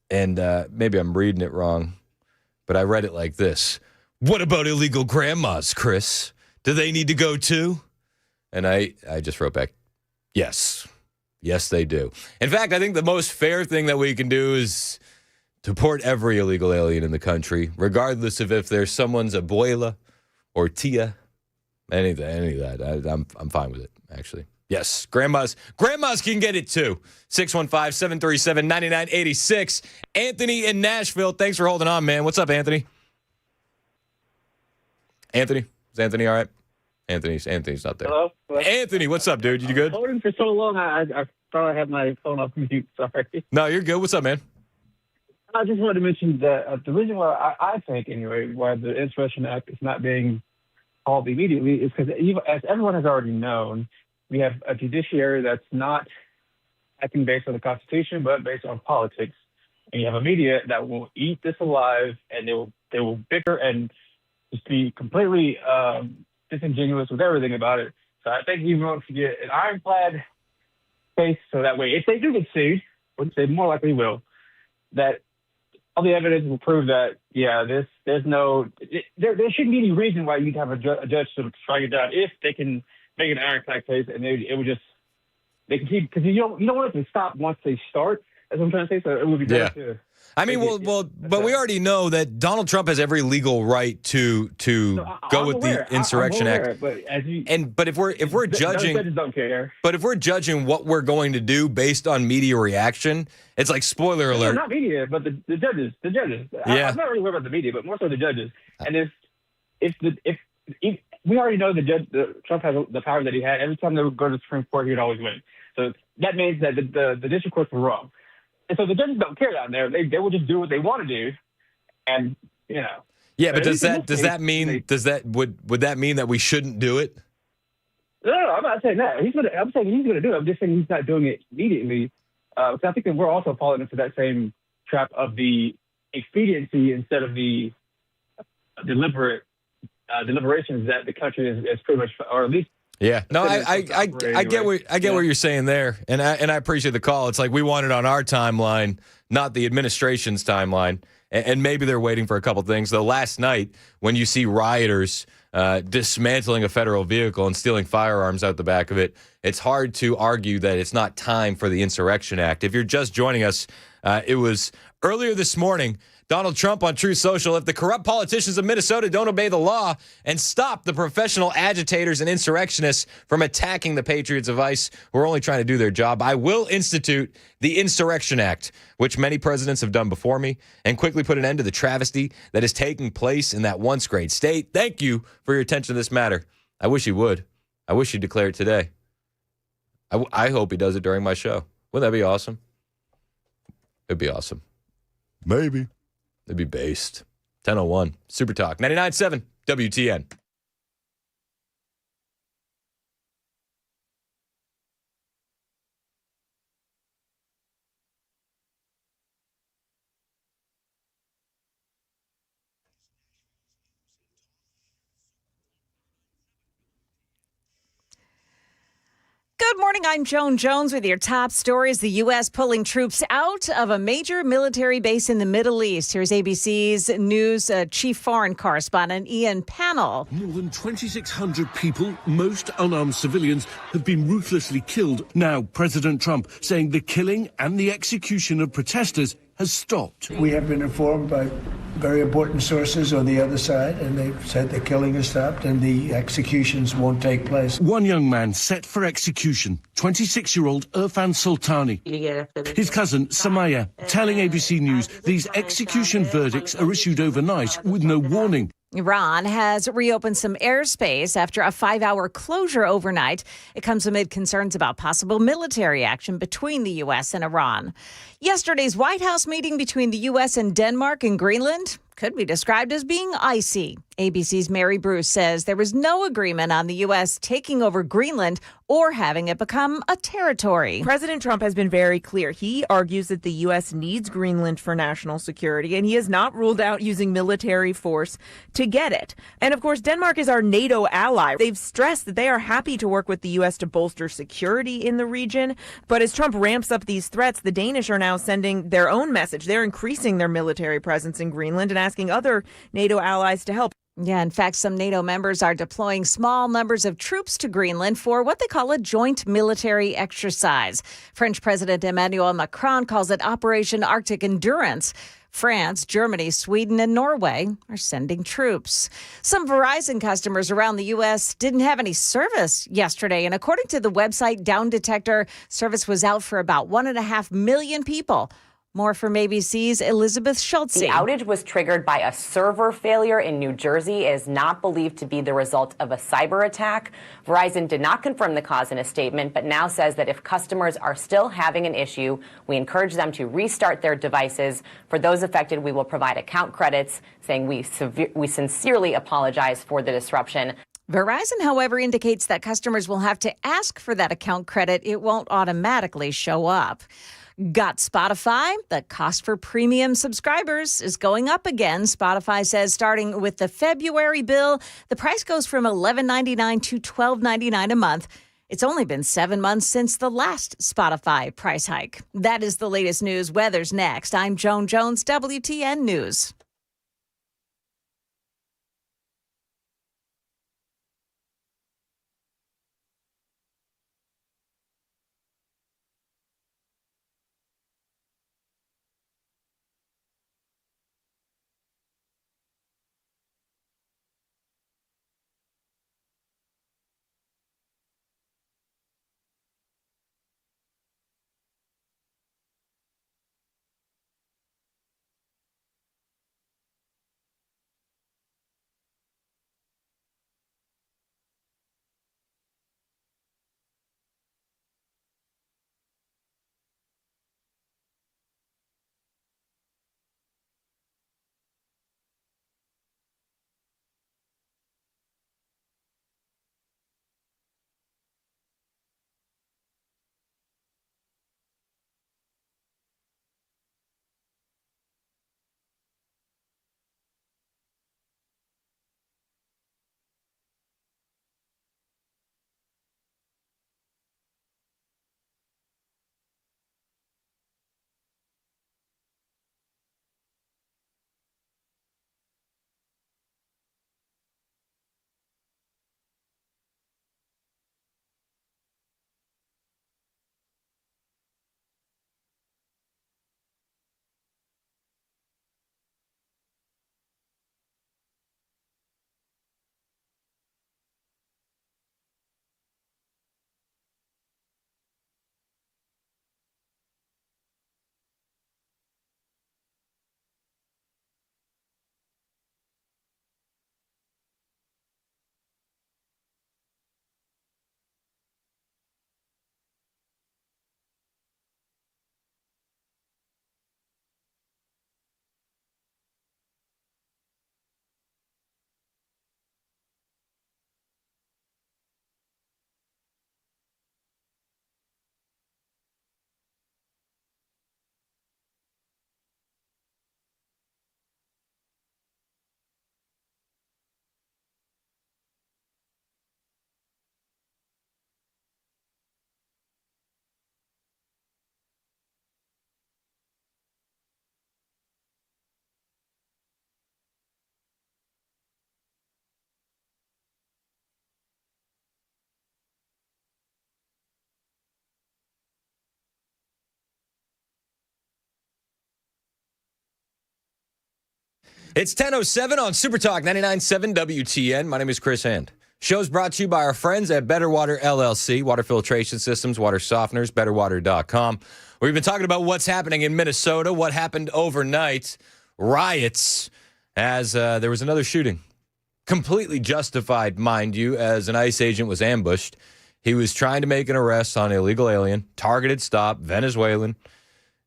and maybe I'm reading it wrong, but I read it like this. What about illegal grandmas, Chris? Do they need to go too? And I just wrote back, yes. Yes, they do. In fact, I think the most fair thing that we can do is deport every illegal alien in the country, regardless of if there's someone's abuela or tia, any of that. I'm fine with it, actually. Yes, grandmas can get it too. 615-737-9986. Anthony in Nashville, thanks for holding on, man. What's up, Anthony? Anthony? Is Anthony all right? Anthony's not there. Hello? Anthony, what's up, dude? You good? Holding for so long, I thought I had my phone off mute. Sorry. No, you're good. What's up, man? I just wanted to mention that the reason why I think, anyway, why the Insurrection Act is not being called immediately is because, as everyone has already known, we have a judiciary that's not acting based on the Constitution, but based on politics. And you have a media that will eat this alive, and they will bicker and just be completely disingenuous with everything about it. So I think you want to get an ironclad case, so that way, if they do get sued, which they more likely will, that all the evidence will prove that, there shouldn't be any reason why you'd have a judge to strike it down if they can make an ironclad case, and it would just, they can keep, because you don't want it to stop once they start. That's what I'm trying to say. So it would be better to. I mean, but we already know that Donald Trump has every legal right to go with the Insurrection Act. But if we're judging, judges don't care. But if we're judging what we're going to do based on media reaction, it's like spoiler alert. Not media, but the judges. The judges. Yeah. I'm not really worried about the media, but more so the judges. And if we already know Trump has the power that he had. Every time they would go to the Supreme Court, he would always win. So that means that the district courts were wrong. And so the judges don't care down there. They will just do what they want to do, and Yeah, but would that mean that we shouldn't do it? No, I'm not saying that. I'm saying he's going to do it. I'm just saying he's not doing it immediately. Because I think that we're also falling into that same trap of the expediency instead of the deliberations that the country is pretty much, or at least. Yeah, no, I get what you're saying there, and I appreciate the call. It's like we want it on our timeline, not the administration's timeline, and maybe they're waiting for a couple things. Though last night, when you see rioters dismantling a federal vehicle and stealing firearms out the back of it, it's hard to argue that it's not time for the Insurrection Act. If you're just joining us, it was earlier this morning. Donald Trump on Truth Social, if the corrupt politicians of Minnesota don't obey the law and stop the professional agitators and insurrectionists from attacking the patriots of ICE who are only trying to do their job, I will institute the Insurrection Act, which many presidents have done before me, and quickly put an end to the travesty that is taking place in that once great state. Thank you for your attention to this matter. I wish he would. I wish he'd declare it today. I hope he does it during my show. Wouldn't that be awesome? It'd be awesome. Maybe. It'd be based. 10:01. Super Talk. 99.7 WTN. Good morning. I'm Joan Jones with your top stories. The U.S. pulling troops out of a major military base in the Middle East. Here's ABC's News chief foreign correspondent Ian Pannell. More than 2,600 people, most unarmed civilians, have been ruthlessly killed. Now, President Trump saying the killing and the execution of protesters has stopped. We have been informed by very important sources on the other side, and they've said the killing has stopped and the executions won't take place. One young man set for execution, 26-year-old Irfan Sultani. His cousin, Samaya, telling ABC News these execution verdicts are issued overnight with no warning. Iran has reopened some airspace after a 5-hour closure overnight. It comes amid concerns about possible military action between the U.S. and Iran. Yesterday's White House meeting between the U.S. and Denmark and Greenland could be described as being icy. ABC's Mary Bruce says there was no agreement on the U.S. taking over Greenland or having it become a territory. President Trump has been very clear. He argues that the U.S. needs Greenland for national security, and he has not ruled out using military force to get it. And of course, Denmark is our NATO ally. They've stressed that they are happy to work with the U.S. to bolster security in the region. But as Trump ramps up these threats, the Danish are now sending their own message. They're increasing their military presence in Greenland and asking other NATO allies to help. Yeah, in fact, some NATO members are deploying small numbers of troops to Greenland for what they call a joint military exercise. French President Emmanuel Macron calls it Operation Arctic Endurance. France, Germany, Sweden, and Norway are sending troops. Some Verizon customers around the U.S. didn't have any service yesterday, and according to the website Down Detector, service was out for about 1.5 million people. More from ABC's Elizabeth Schultze. The outage was triggered by a server failure in New Jersey. It is not believed to be the result of a cyber attack. Verizon did not confirm the cause in a statement, but now says that if customers are still having an issue, we encourage them to restart their devices. For those affected, we will provide account credits, saying we sincerely apologize for the disruption. Verizon, however, indicates that customers will have to ask for that account credit. It won't automatically show up. Got Spotify? The cost for premium subscribers is going up again. Spotify says starting with the February bill, the price goes from $11.99 to $12.99 a month. It's only been 7 months since the last Spotify price hike. That is the latest news. Weather's next. I'm Joan Jones, WTN News. It's 10:07 on Super Talk 99.7 WTN. My name is Chris Hand. Show's brought to you by our friends at Better Water LLC, water filtration systems, water softeners, betterwater.com. We've been talking about what's happening in Minnesota, what happened overnight, riots, as there was another shooting completely justified, mind you, as an ICE agent was ambushed. He was trying to make an arrest on an illegal alien, targeted stop, Venezuelan.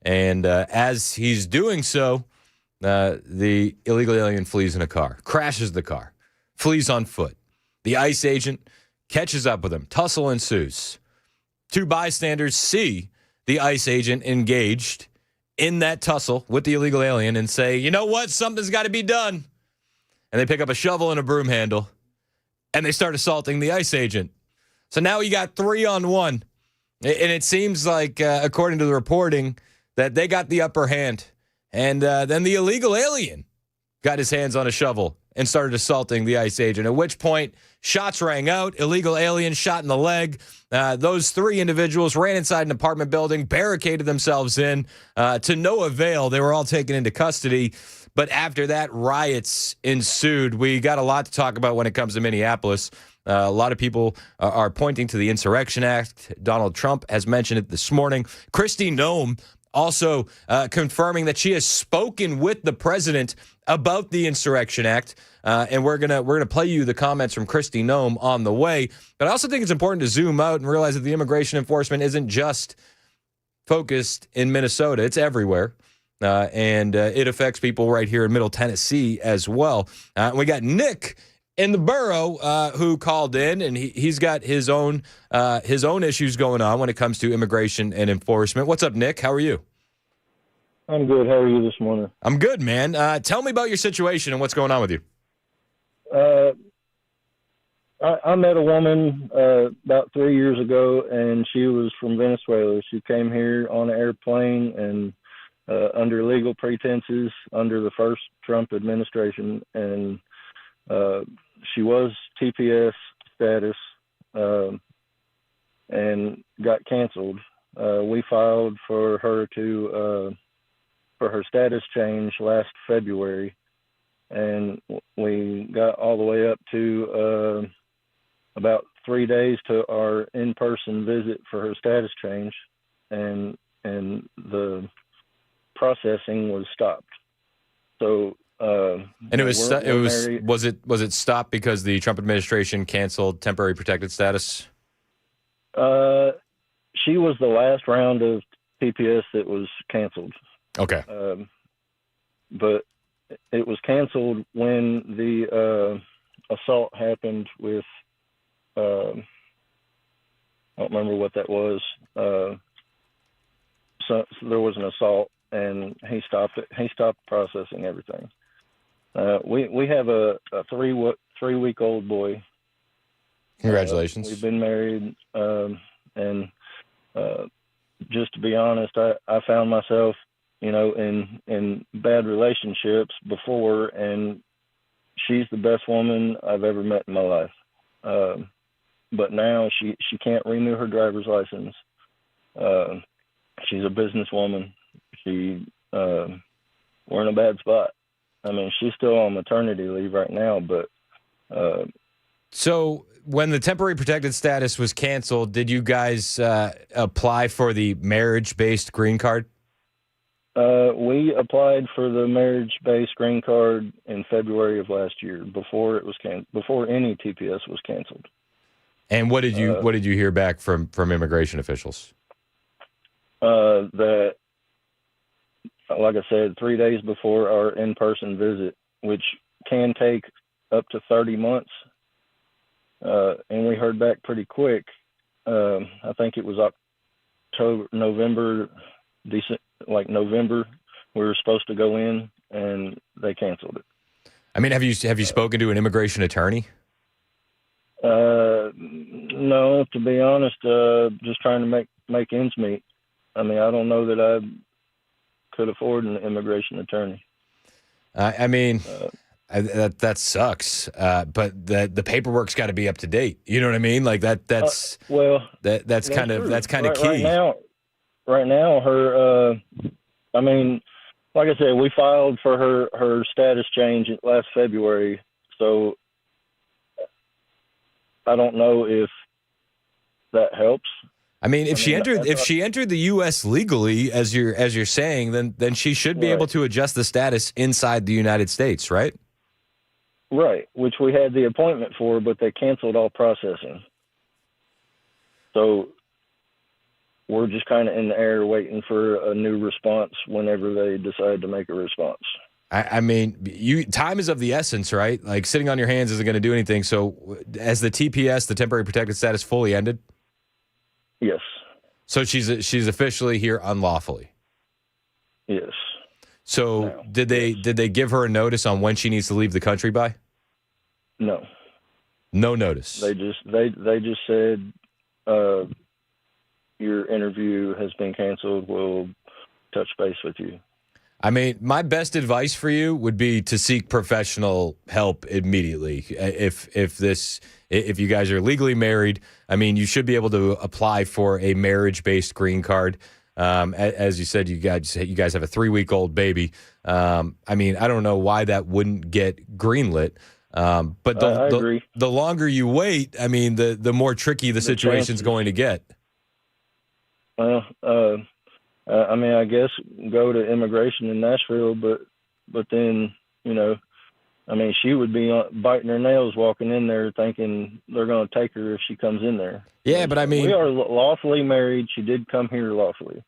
And as he's doing so, the illegal alien flees in a car, crashes the car, flees on foot. The ICE agent catches up with him. Tussle ensues. Two bystanders see the ICE agent engaged in that tussle with the illegal alien and say, you know what? Something's got to be done. And they pick up a shovel and a broom handle, and they start assaulting the ICE agent. So now you got 3-on-1. And it seems like, according to the reporting, that they got the upper hand. And then the illegal alien got his hands on a shovel and started assaulting the ICE agent, at which point shots rang out, illegal alien shot in the leg. Those three individuals ran inside an apartment building, barricaded themselves in to no avail. They were all taken into custody. But after that, riots ensued. We got a lot to talk about when it comes to Minneapolis. A lot of people are pointing to the Insurrection Act. Donald Trump has mentioned it this morning. Kristi Noem also confirming that she has spoken with the president about the Insurrection Act. And we're gonna play you the comments from Kristi Noem on the way. But I also think it's important to zoom out and realize that the immigration enforcement isn't just focused in Minnesota. It's everywhere. And it affects people right here in Middle Tennessee as well. We got Nick in the borough who called in, and he's got his own issues going on when it comes to immigration and enforcement. What's up, Nick? How are you? I'm good. How are you this morning? I'm good, man. Tell me about your situation and what's going on with you. I met a woman about 3 years ago, and she was from Venezuela. She came here on an airplane and under legal pretenses under the first Trump administration, and she was TPS status and got canceled. We filed for her for her status change last February, and we got all the way up to about 3 days to our in-person visit for her status change, and the processing was stopped. So and was it stopped because the Trump administration canceled temporary protected status? She was the last round of TPS that was canceled. Okay. But it was canceled when the assault happened with I don't remember what that was. So there was an assault, and he stopped it. He stopped processing everything. We have a 3-week-old boy. Congratulations. We've been married, and just to be honest, I found myself, in bad relationships before, and she's the best woman I've ever met in my life. But now she can't renew her driver's license. She's a businesswoman. We're in a bad spot. I mean, she's still on maternity leave right now, but. So when the temporary protected status was canceled, did you guys apply for the marriage-based green card? We applied for the marriage-based green card in February of last year, before it was before any TPS was canceled. And what did you hear back from immigration officials? That, like I said, 3 days before our in-person visit, which can take up to 30 months, and we heard back pretty quick. I think it was November, November. We were supposed to go in, and they canceled it. I mean, have you spoken to an immigration attorney? No, to be honest, just trying to make ends meet. I mean, I don't know that I could afford an immigration attorney. That sucks. But the paperwork's got to be up to date. You know what I mean? Like that's kind of key. Right now, her. Like I said, we filed for her status change last February, so I don't know if that helps. I mean, if she entered the U.S. legally, as you're saying, then she should be able to adjust the status inside the United States, right? Right, which we had the appointment for, but they canceled all processing. So we're just kind of in the air waiting for a new response whenever they decide to make a response. I mean, time is of the essence, right? Like sitting on your hands isn't going to do anything. So as the TPS, the temporary protected status, fully ended? Yes. So she's officially here unlawfully? Yes. So No. did they give her a notice on when she needs to leave the country by? No. No notice. They just said your interview has been canceled. We'll touch base with you. I mean, my best advice for you would be to seek professional help immediately. If you guys are legally married, I mean, you should be able to apply for a marriage-based green card. As you said, you guys have a 3-week-old baby. I mean, I don't know why that wouldn't get greenlit. But I agree. The longer you wait, I mean, the more tricky the situation's going to get. Well, I mean, I guess go to immigration in Nashville, but then, you know, I mean, she would be biting her nails walking in there thinking they're going to take her if she comes in there. Yeah, but I mean, we are lawfully married. She did come here lawfully.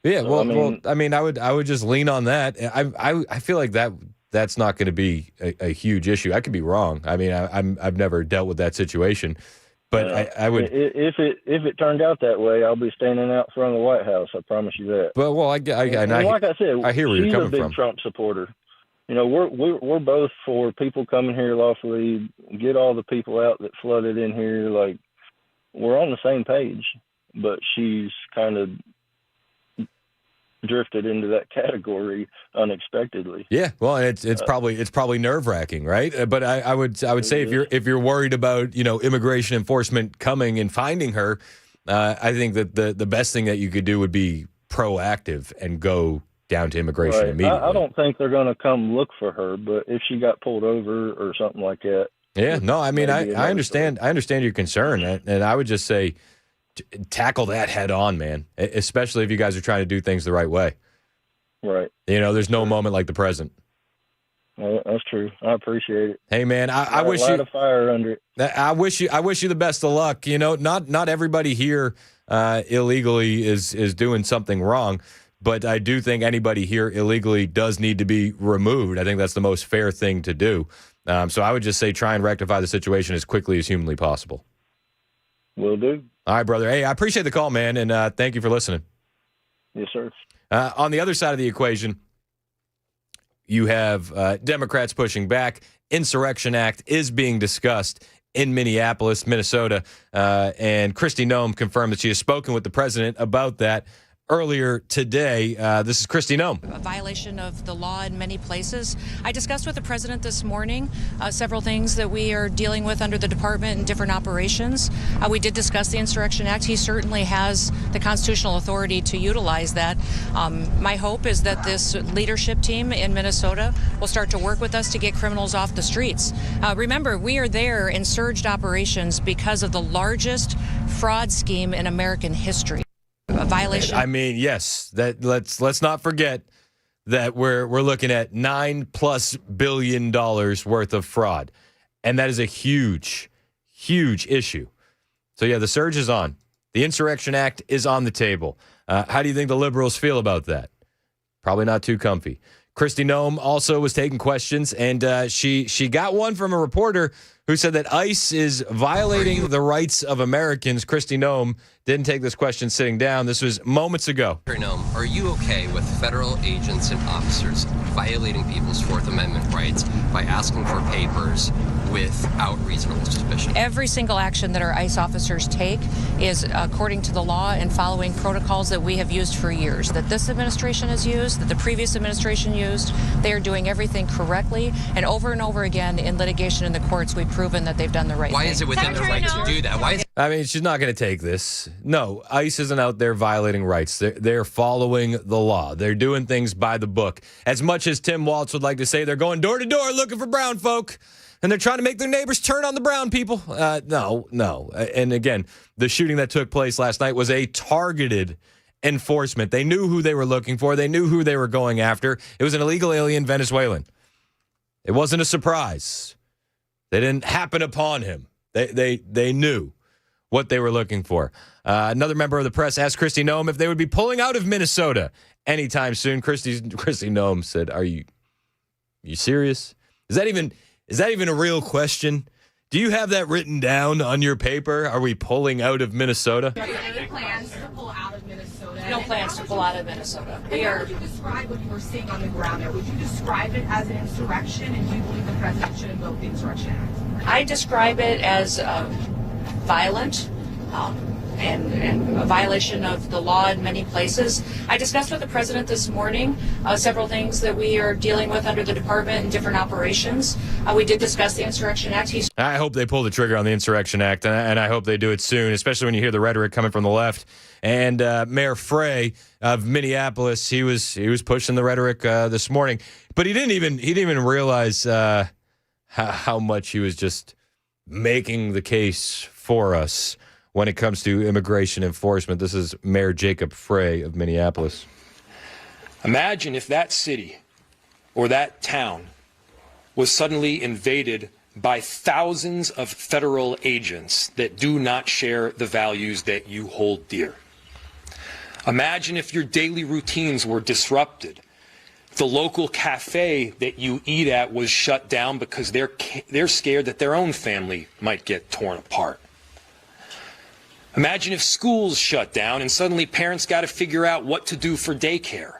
Yeah, So, I would just lean on that. I feel like that's not going to be a huge issue. I could be wrong. I mean, I've never dealt with that situation. But I would. If it turned out that way, I'll be standing out front of the White House. I promise you that. Well, like I said, I hear where you're she's coming a big from. Trump supporter. You know, we're both for people coming here lawfully. Get all the people out that flooded in here. Like, we're on the same page. But she's kind of drifted into that category unexpectedly. Yeah, well, it's probably nerve-wracking, right? But I would say if you're worried about, you know, immigration enforcement coming and finding her, I think that the best thing that you could do would be proactive and go down to immigration immediately. I don't think they're going to come look for her, but if she got pulled over or something like that. Yeah, no, I mean, I understand your concern, and I would just say tackle that head on, man, especially if you guys are trying to do things the right way. Right. You know, there's no moment like the present. Well, that's true. I appreciate it. Hey, man, I wish light you a fire under it. I wish you the best of luck. You know, not everybody here illegally is doing something wrong, but I do think anybody here illegally does need to be removed. I think that's the most fair thing to do. So I would just say try and rectify the situation as quickly as humanly possible. Will do. All right, brother. Hey, I appreciate the call, man, and thank you for listening. Yes, sir. On the other side of the equation, you have Democrats pushing back. Insurrection Act is being discussed in Minneapolis, Minnesota, and Kristi Noem confirmed that she has spoken with the president about that earlier today. This is Kristi Noem. A violation of the law in many places. I discussed with the president this morning several things that we are dealing with under the department and different operations. We did discuss the Insurrection Act. He certainly has the constitutional authority to utilize that. My hope is that this leadership team in Minnesota will start to work with us to get criminals off the streets. Remember, we are there in surged operations because of the largest fraud scheme in American history. A violation. I mean, yes. That let's not forget that we're looking at $9+ billion worth of fraud, and that is a huge, huge issue. So yeah, the surge is on. The Insurrection Act is on the table. How do you think the liberals feel about that? Probably not too comfy. Kristi Noem also was taking questions, and she got one from a reporter who said that ICE is violating the rights of Americans. Kristi Noem didn't take this question sitting down. This was moments ago. Noem, are you okay with federal agents and officers violating people's Fourth Amendment rights by asking for papers without reasonable suspicion? Every single action that our ICE officers take is according to the law and following protocols that we have used for years, that this administration has used, that the previous administration used. They are doing everything correctly, and over again in litigation in the courts, we've proven that they've done the right thing. Why is it within their right to do that? Why is I mean, she's not going to take this. No, ICE isn't out there violating rights. They're following the law. They're doing things by the book. As much as Tim Walz would like to say, they're going door to door looking for brown folk, and they're trying to make their neighbors turn on the brown people. No. And again, the shooting that took place last night was a targeted enforcement. They knew who they were looking for. They knew who they were going after. It was an illegal alien Venezuelan. It wasn't a surprise. They didn't happen upon him. They knew what they were looking for. Another member of the press asked Kristi Noem if they would be pulling out of Minnesota anytime soon. Kristi Noem said, "Are you serious? Is that even a real question? Do you have that written down on your paper? Are we pulling out of Minnesota?" Are there any plans to pull out of Minnesota? No plans to pull out of Minnesota. And how would you describe what you were seeing on the ground there? Would you describe it as an insurrection, and do you believe the president should invoke the Insurrection Act? I describe it as violent and a violation of the law in many places. I discussed with the president this morning several things that we are dealing with under the department and different operations. We did discuss the Insurrection Act. I hope they pull the trigger on the Insurrection Act, and I hope they do it soon, especially when you hear the rhetoric coming from the left. And Mayor Frey of Minneapolis, he was pushing the rhetoric this morning, but he didn't even realize how much he was just making the case for us when it comes to immigration enforcement. This is Mayor Jacob Frey of Minneapolis. Imagine if that city or that town was suddenly invaded by thousands of federal agents that do not share the values that you hold dear. Imagine if your daily routines were disrupted. The local cafe that you eat at was shut down because they're scared that their own family might get torn apart. Imagine if schools shut down and suddenly parents got to figure out what to do for daycare.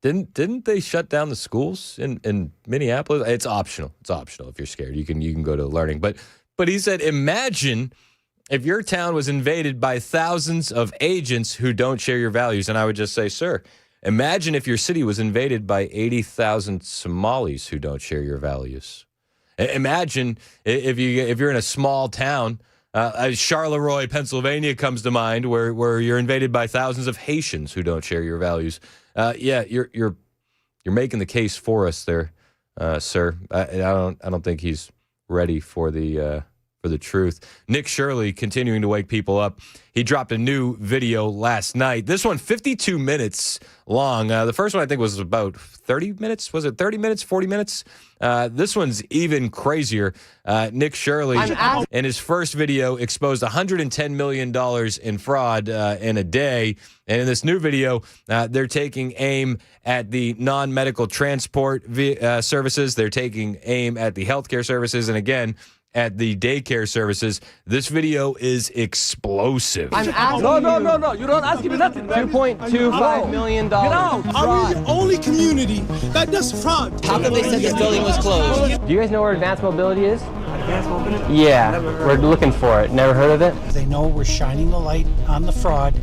Didn't they shut down the schools in Minneapolis? It's optional. It's optional if you're scared. You can go to learning. But he said, imagine if your town was invaded by thousands of agents who don't share your values. And I would just say, sir, imagine if your city was invaded by 80,000 Somalis who don't share your values. Imagine if you're in a small town. Charleroi, Pennsylvania comes to mind, where you're invaded by thousands of Haitians who don't share your values. You're making the case for us there, sir. I don't think he's ready for the truth. Nick Shirley continuing to wake people up. He dropped a new video last night. This one 52 minutes long. The first one I think was about 30 minutes. Was it 30 minutes? 40 minutes? This one's even crazier. Nick Shirley, in his first video, exposed $110 million in fraud in a day. And in this new video, they're taking aim at the non-medical transport services. They're taking aim at the healthcare services. And again, at the daycare services. This video is explosive. I'm asking No. You don't ask me nothing. $2.25 million. Get out. Are we the only community that does fraud? How come they said this building was closed? Do you guys know where advanced mobility is? Advanced mobility? Yeah, we're looking for it. Never heard of it? They know we're shining the light on the fraud,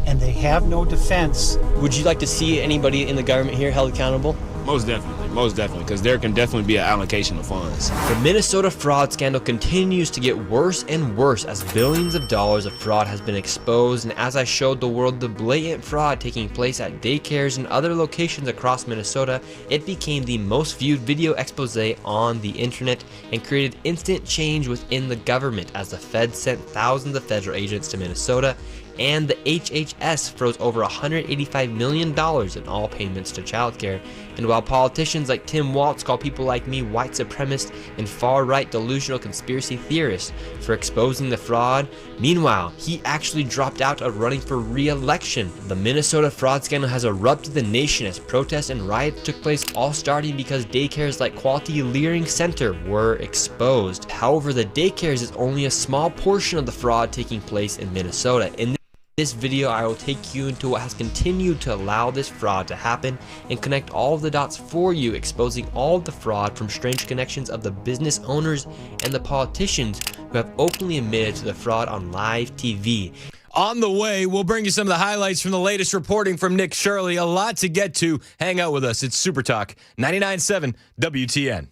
and they have no defense. Would you like to see anybody in the government here held accountable? Most definitely, because there can definitely be an allocation of funds. The Minnesota fraud scandal continues to get worse and worse as billions of dollars of fraud has been exposed, and as I showed the world the blatant fraud taking place at daycares and other locations across Minnesota, it became the most viewed video expose on the internet and created instant change within the government as the Fed sent thousands of federal agents to Minnesota, and the HHS froze over $185 million in all payments to childcare. And while politicians like Tim Walz call people like me white supremacists and far-right delusional conspiracy theorists for exposing the fraud, meanwhile, he actually dropped out of running for re-election. The Minnesota fraud scandal has erupted the nation as protests and riots took place, all starting because daycares like Quality Learning Center were exposed. However, the daycares is only a small portion of the fraud taking place in Minnesota. In this video, I will take you into what has continued to allow this fraud to happen and connect all of the dots for you, exposing all of the fraud from strange connections of the business owners and the politicians who have openly admitted to the fraud on live TV. On the way, we'll bring you some of the highlights from the latest reporting from Nick Shirley. A lot to get to. Hang out with us. It's Super Talk 99.7 WTN.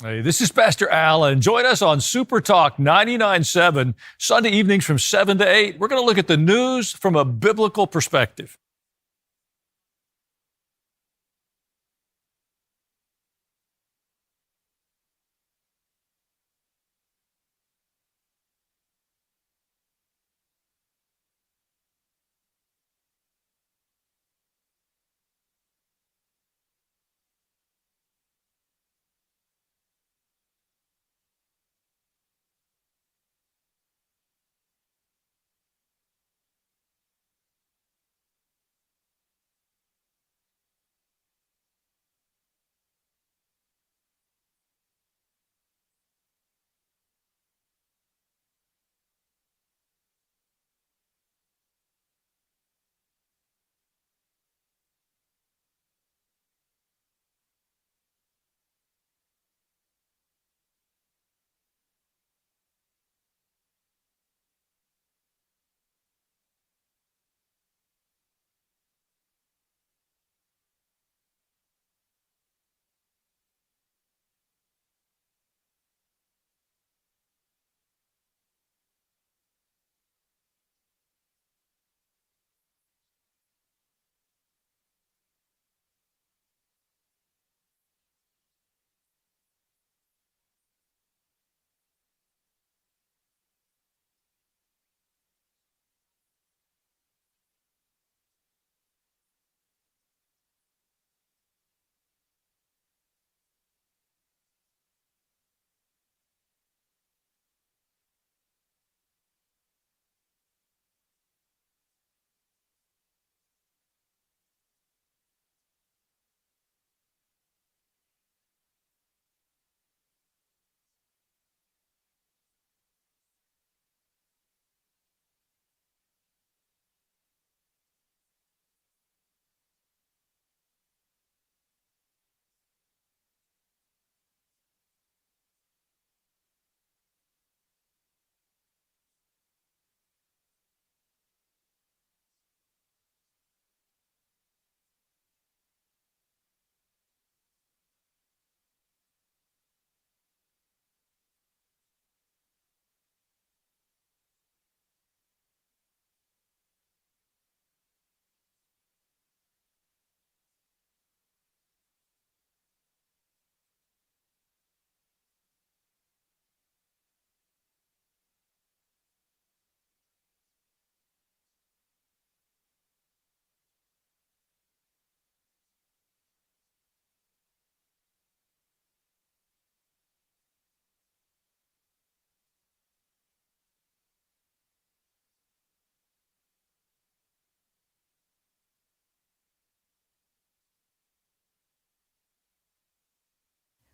Hey, this is Pastor Al, and join us on Super Talk 99.7, Sunday evenings from 7 to 8. We're going to look at the news from a biblical perspective.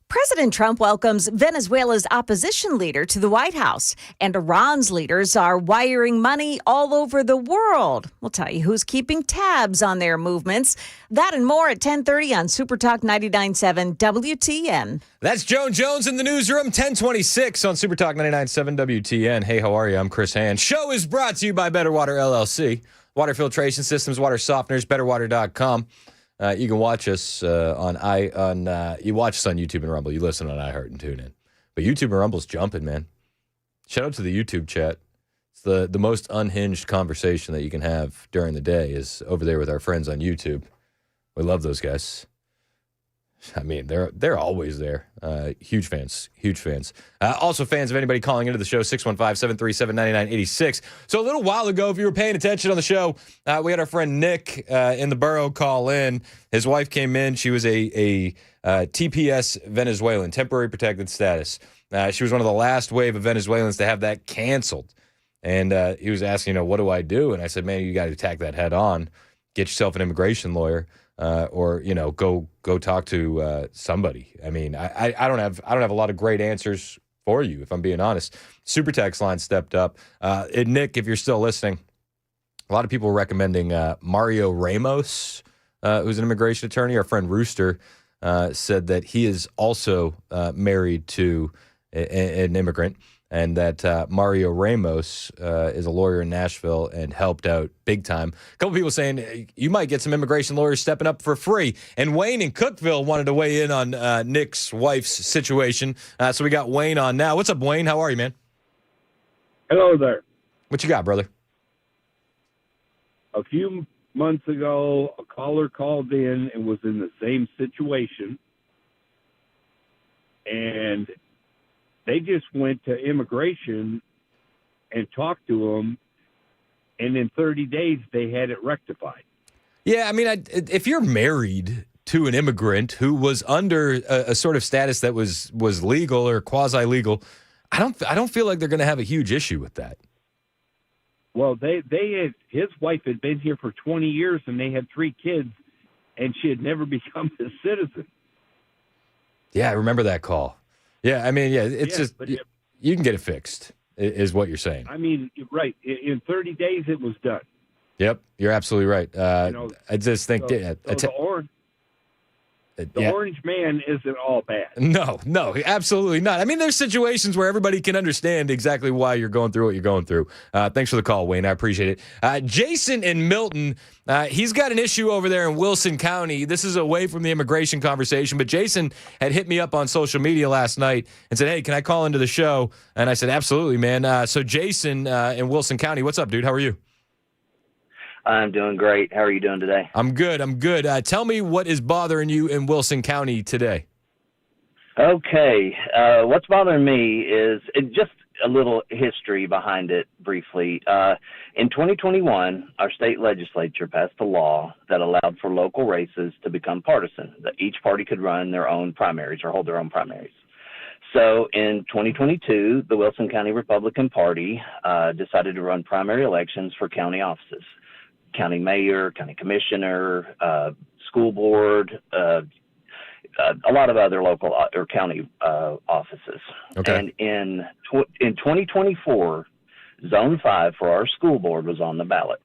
President Trump welcomes Venezuela's opposition leader to the White House, and Iran's leaders are wiring money all over the world. We'll tell you who's keeping tabs on their movements. That and more at 10:30 on Super Talk 99.7 WTN. That's Joan Jones in the newsroom, 1026 on Super Talk 99.7 WTN. Hey, how are you? I'm Chris Hand. Show is brought to you by Better Water LLC. Water filtration systems, water softeners, betterwater.com. You can watch us you watch us on YouTube and Rumble. You listen on iHeart and tune in. But YouTube and Rumble's jumping, man. Shout out to the YouTube chat. It's the most unhinged conversation that you can have during the day is over there with our friends on YouTube. We love those guys. I mean, they're always there. Huge fans. Also fans of anybody calling into the show, 615-737-9986. So a little while ago, if you were paying attention on the show, we had our friend Nick in the borough call in. His wife came in. She was a TPS Venezuelan, temporary protected status. She was one of the last wave of Venezuelans to have that canceled. And he was asking, what do I do? And I said, man, you got to attack that head on. Get yourself an immigration lawyer. Or go talk to somebody. I mean, I don't have a lot of great answers for you, if I'm being honest. Super text line stepped up. And Nick, if you're still listening, a lot of people are recommending Mario Ramos, who's an immigration attorney. Our friend Rooster said that he is also married to an immigrant. and that Mario Ramos is a lawyer in Nashville and helped out big time. A couple people saying you might get some immigration lawyers stepping up for free. And Wayne in Cookville wanted to weigh in on Nick's wife's situation. So we got Wayne on now. What's up, Wayne? How are you, man? Hello there. What you got, brother? A few months ago, a caller called in and was in the same situation. And they just went to immigration and talked to them. And in 30 days, they had it rectified. Yeah, I mean, if you're married to an immigrant who was under a sort of status that was legal or quasi-legal, I don't feel like they're going to have a huge issue with that. Well, his wife had been here for 20 years, and they had 3 kids, and she had never become a citizen. Yeah, I remember that call. Yeah, I mean, it's just you can get it fixed, is what you're saying. I mean, right. In 30 days, it was done. Yep, you're absolutely right. I just think the orange man isn't all bad. No, absolutely not. I mean, there's situations where everybody can understand exactly why you're going through what you're going through. Thanks for the call, Wayne. I appreciate it. Jason in Milton, he's got an issue over there in Wilson County. This is away from the immigration conversation, but Jason had hit me up on social media last night and said, hey, can I call into the show? And I said, absolutely, man. So Jason in Wilson County, what's up, dude? How are you? I'm doing great. How are you doing today? I'm good. Tell me what is bothering you in Wilson County today. Okay. What's bothering me is just a little history behind it briefly. In 2021, our state legislature passed a law that allowed for local races to become partisan, that each party could run their own primaries or hold their own primaries. So in 2022, the Wilson County Republican Party decided to run primary elections for county offices. County mayor, county commissioner, school board, a lot of other local or county offices. Okay. And in 2024, Zone 5 for our school board was on the ballot.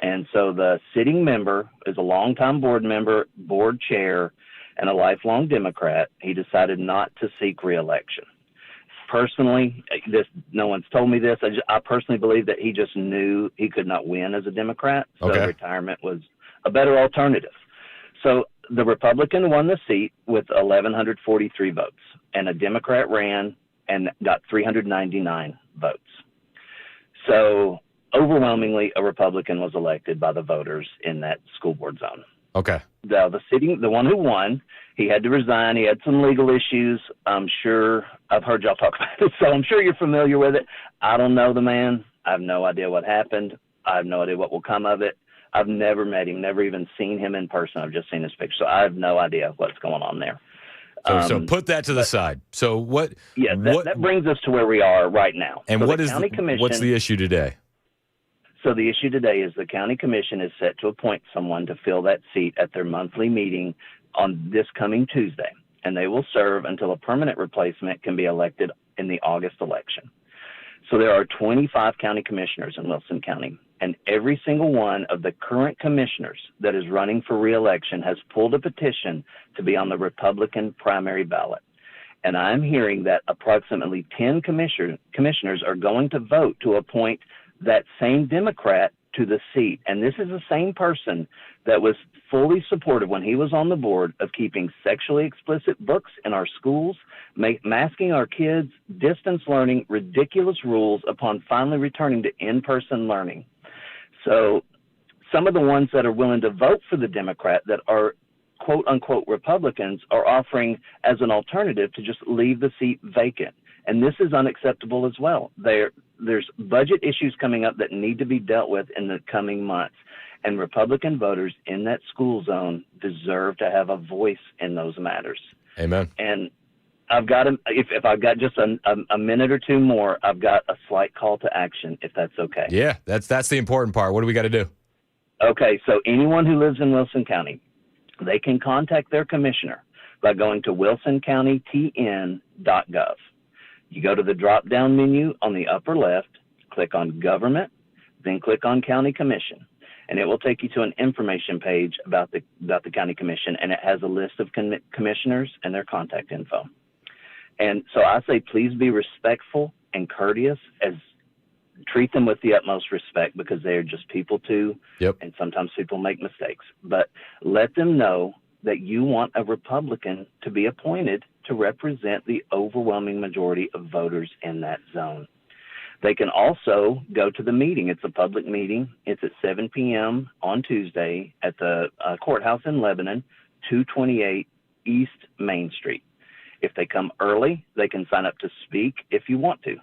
And so the sitting member is a longtime board member, board chair, and a lifelong Democrat. He decided not to seek re-election. Personally, no one's told me this. I personally believe that he just knew he could not win as a Democrat, so retirement was a better alternative. So the Republican won the seat with 1,143 votes, and a Democrat ran and got 399 votes. So overwhelmingly, a Republican was elected by the voters in that school board zone. Okay. The one who won, he had to resign. He had some legal issues. I'm sure I've heard y'all talk about it, so I'm sure you're familiar with it. I don't know the man. I have no idea what happened. I have no idea what will come of it. I've never met him, never even seen him in person. I've just seen his picture, so I have no idea what's going on there. So put that to the side. So what? Yeah, that brings us to where we are right now. And so what's the issue today? So the issue today is the county commission is set to appoint someone to fill that seat at their monthly meeting on this coming Tuesday, and they will serve until a permanent replacement can be elected in the August election. So there are 25 county commissioners in Wilson County, and every single one of the current commissioners that is running for re-election has pulled a petition to be on the Republican primary ballot. And I'm hearing that approximately 10 commissioners are going to vote to appoint that same Democrat to the seat. And this is the same person that was fully supportive when he was on the board of keeping sexually explicit books in our schools, masking our kids, distance learning, ridiculous rules upon finally returning to in-person learning. So some of the ones that are willing to vote for the Democrat that are quote unquote Republicans are offering as an alternative to just leave the seat vacant. And this is unacceptable as well. There's budget issues coming up that need to be dealt with in the coming months. And Republican voters in that school zone deserve to have a voice in those matters. Amen. And I've got if I've got just a minute or two more, I've got a slight call to action, if that's okay. Yeah, that's the important part. What do we got to do? Okay, so anyone who lives in Wilson County, they can contact their commissioner by going to wilsoncountytn.gov. You go to the drop-down menu on the upper left, click on Government, then click on County Commission, and it will take you to an information page about the County Commission, and it has a list of commissioners and their contact info. And so I say please be respectful and courteous as treat them with the utmost respect because they are just people too. Yep. And sometimes people make mistakes. But let them know that you want a Republican to be appointed to represent the overwhelming majority of voters in that zone. They can also go to the meeting. It's a public meeting. It's at 7 p.m. on Tuesday at the courthouse in Lebanon, 228 East Main Street. If they come early, they can sign up to speak if you want to.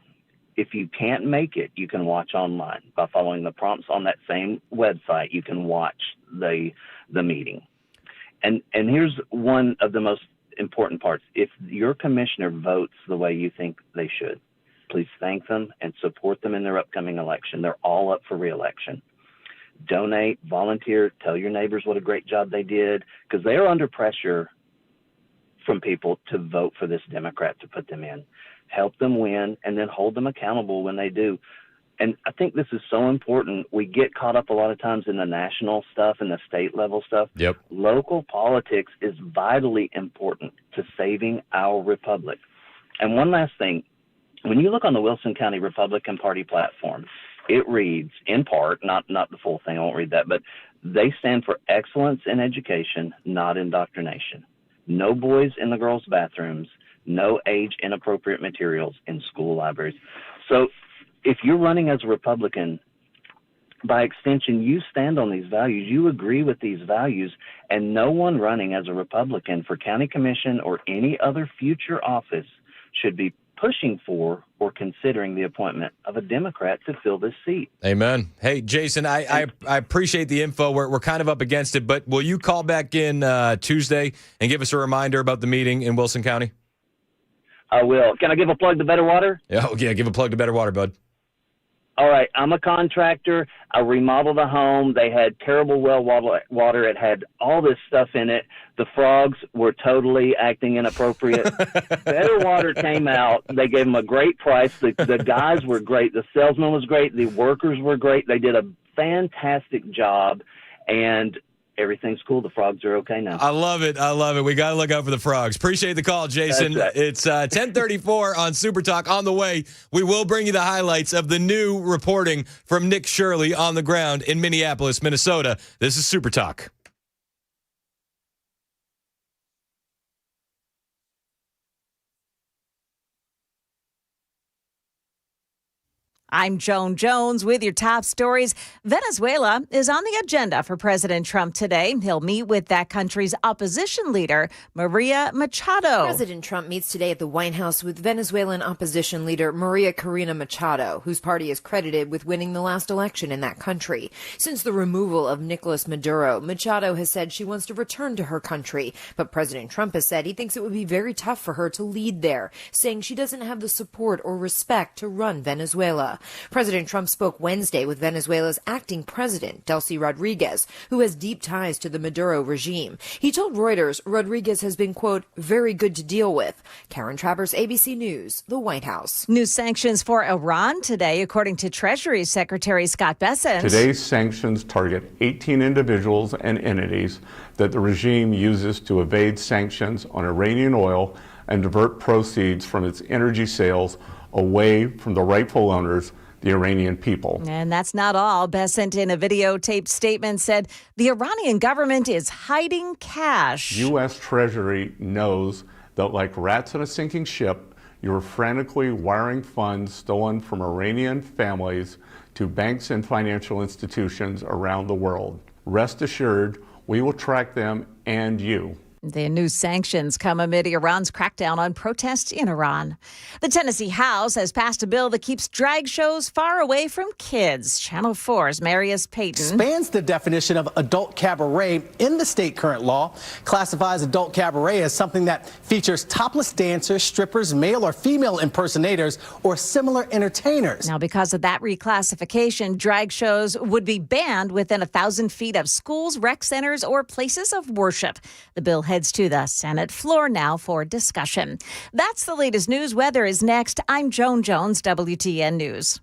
If you can't make it, you can watch online. By following the prompts on that same website, you can watch the meeting. And here's one of the most important parts. If your commissioner votes the way you think they should, please thank them and support them in their upcoming election. They're all up for re-election. Donate, volunteer, tell your neighbors what a great job they did, because they are under pressure from people to vote for this Democrat to put them in. Help them win, and then hold them accountable when they do. And I think this is so important. We get caught up a lot of times in the national stuff and the state level stuff. Yep. Local politics is vitally important to saving our republic. And one last thing, when you look on the Wilson County Republican Party platform, it reads, in part, not the full thing, I won't read that, but they stand for excellence in education, not indoctrination. No boys in the girls' bathrooms, no age inappropriate materials in school libraries. So if you're running as a Republican, by extension, you stand on these values, you agree with these values, and no one running as a Republican for county commission or any other future office should be pushing for or considering the appointment of a Democrat to fill this seat. Amen. Hey, Jason, I appreciate the info. We're kind of up against it, but will you call back in Tuesday and give us a reminder about the meeting in Wilson County? I will. Can I give a plug to Better Water? Yeah, give a plug to Better Water, bud. All right, I'm a contractor. I remodeled a home. They had terrible well water. It had all this stuff in it. The frogs were totally acting inappropriate. Better Water came out. They gave them a great price. The guys were great. The salesman was great. The workers were great. They did a fantastic job, and everything's cool. The frogs are okay now. I love it. We got to look out for the frogs. Appreciate the call, Jason. That's right. It's 10:34 on Super Talk. On the way, we will bring you the highlights of the new reporting from Nick Shirley on the ground in Minneapolis, Minnesota. This is Super Talk. I'm Joan Jones with your top stories. Venezuela is on the agenda for President Trump today. He'll meet with that country's opposition leader, Maria Machado. President Trump meets today at the White House with Venezuelan opposition leader Maria Corina Machado, whose party is credited with winning the last election in that country. Since the removal of Nicolas Maduro, Machado has said she wants to return to her country. But President Trump has said he thinks it would be very tough for her to lead there, saying she doesn't have the support or respect to run Venezuela. President Trump spoke Wednesday with Venezuela's acting president, Delcy Rodriguez, who has deep ties to the Maduro regime. He told Reuters Rodriguez has been, quote, very good to deal with. Karen Travers, ABC News, the White House. New sanctions for Iran today, according to Treasury Secretary Scott Bessent. Today's sanctions target 18 individuals and entities that the regime uses to evade sanctions on Iranian oil and divert proceeds from its energy sales away from the rightful owners, the Iranian people. And that's not all. Bessent, in a videotaped statement, said the Iranian government is hiding cash. U.S. Treasury knows that like rats in a sinking ship, you're frantically wiring funds stolen from Iranian families to banks and financial institutions around the world. Rest assured, we will track them and you. The new sanctions come amid Iran's crackdown on protests in Iran. The Tennessee House has passed a bill that keeps drag shows far away from kids. Channel 4's Marius Payton expands the definition of adult cabaret in the state current law, classifies adult cabaret as something that features topless dancers, strippers, male or female impersonators, or similar entertainers. Now, because of that reclassification, drag shows would be banned within 1,000 feet of schools, rec centers, or places of worship. The bill heads to the Senate floor now for discussion. That's the latest news. Weather is next. I'm Joan Jones, WTN News.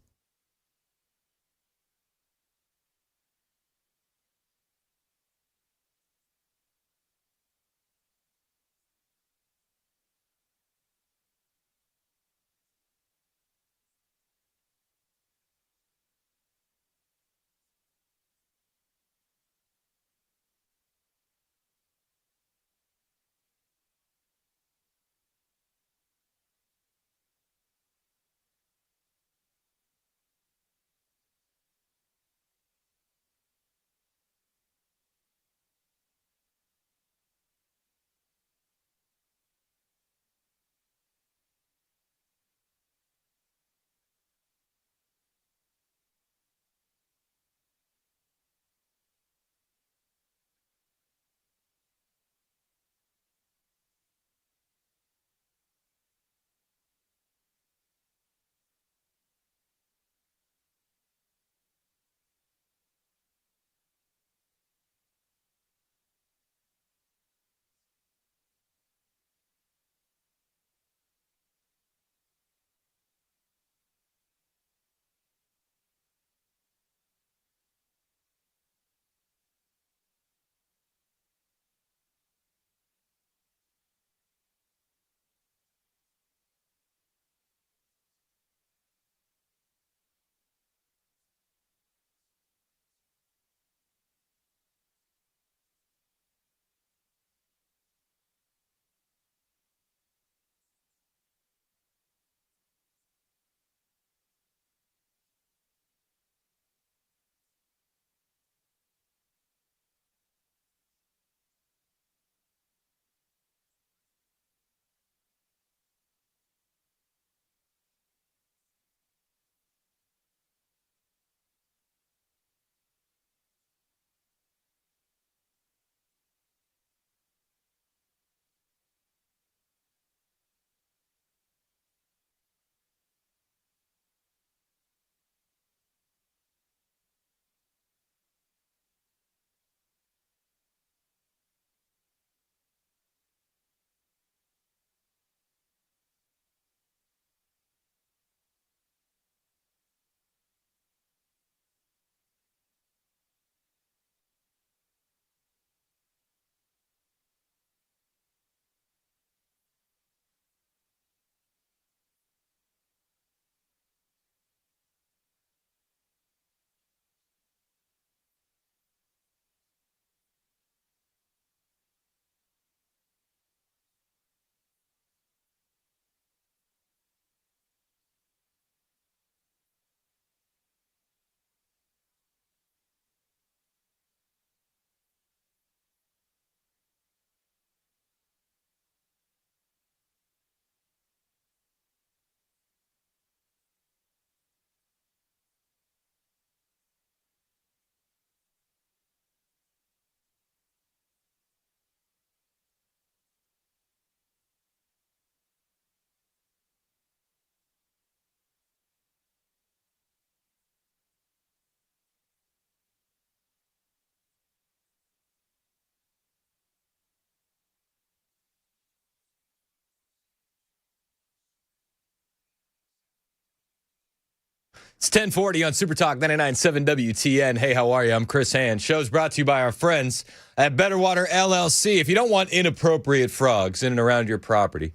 It's 1040 on Super Talk 99.7 WTN. Hey, how are you? I'm Chris Hand. Show's brought to you by our friends at Better Water LLC. If you don't want inappropriate frogs in and around your property,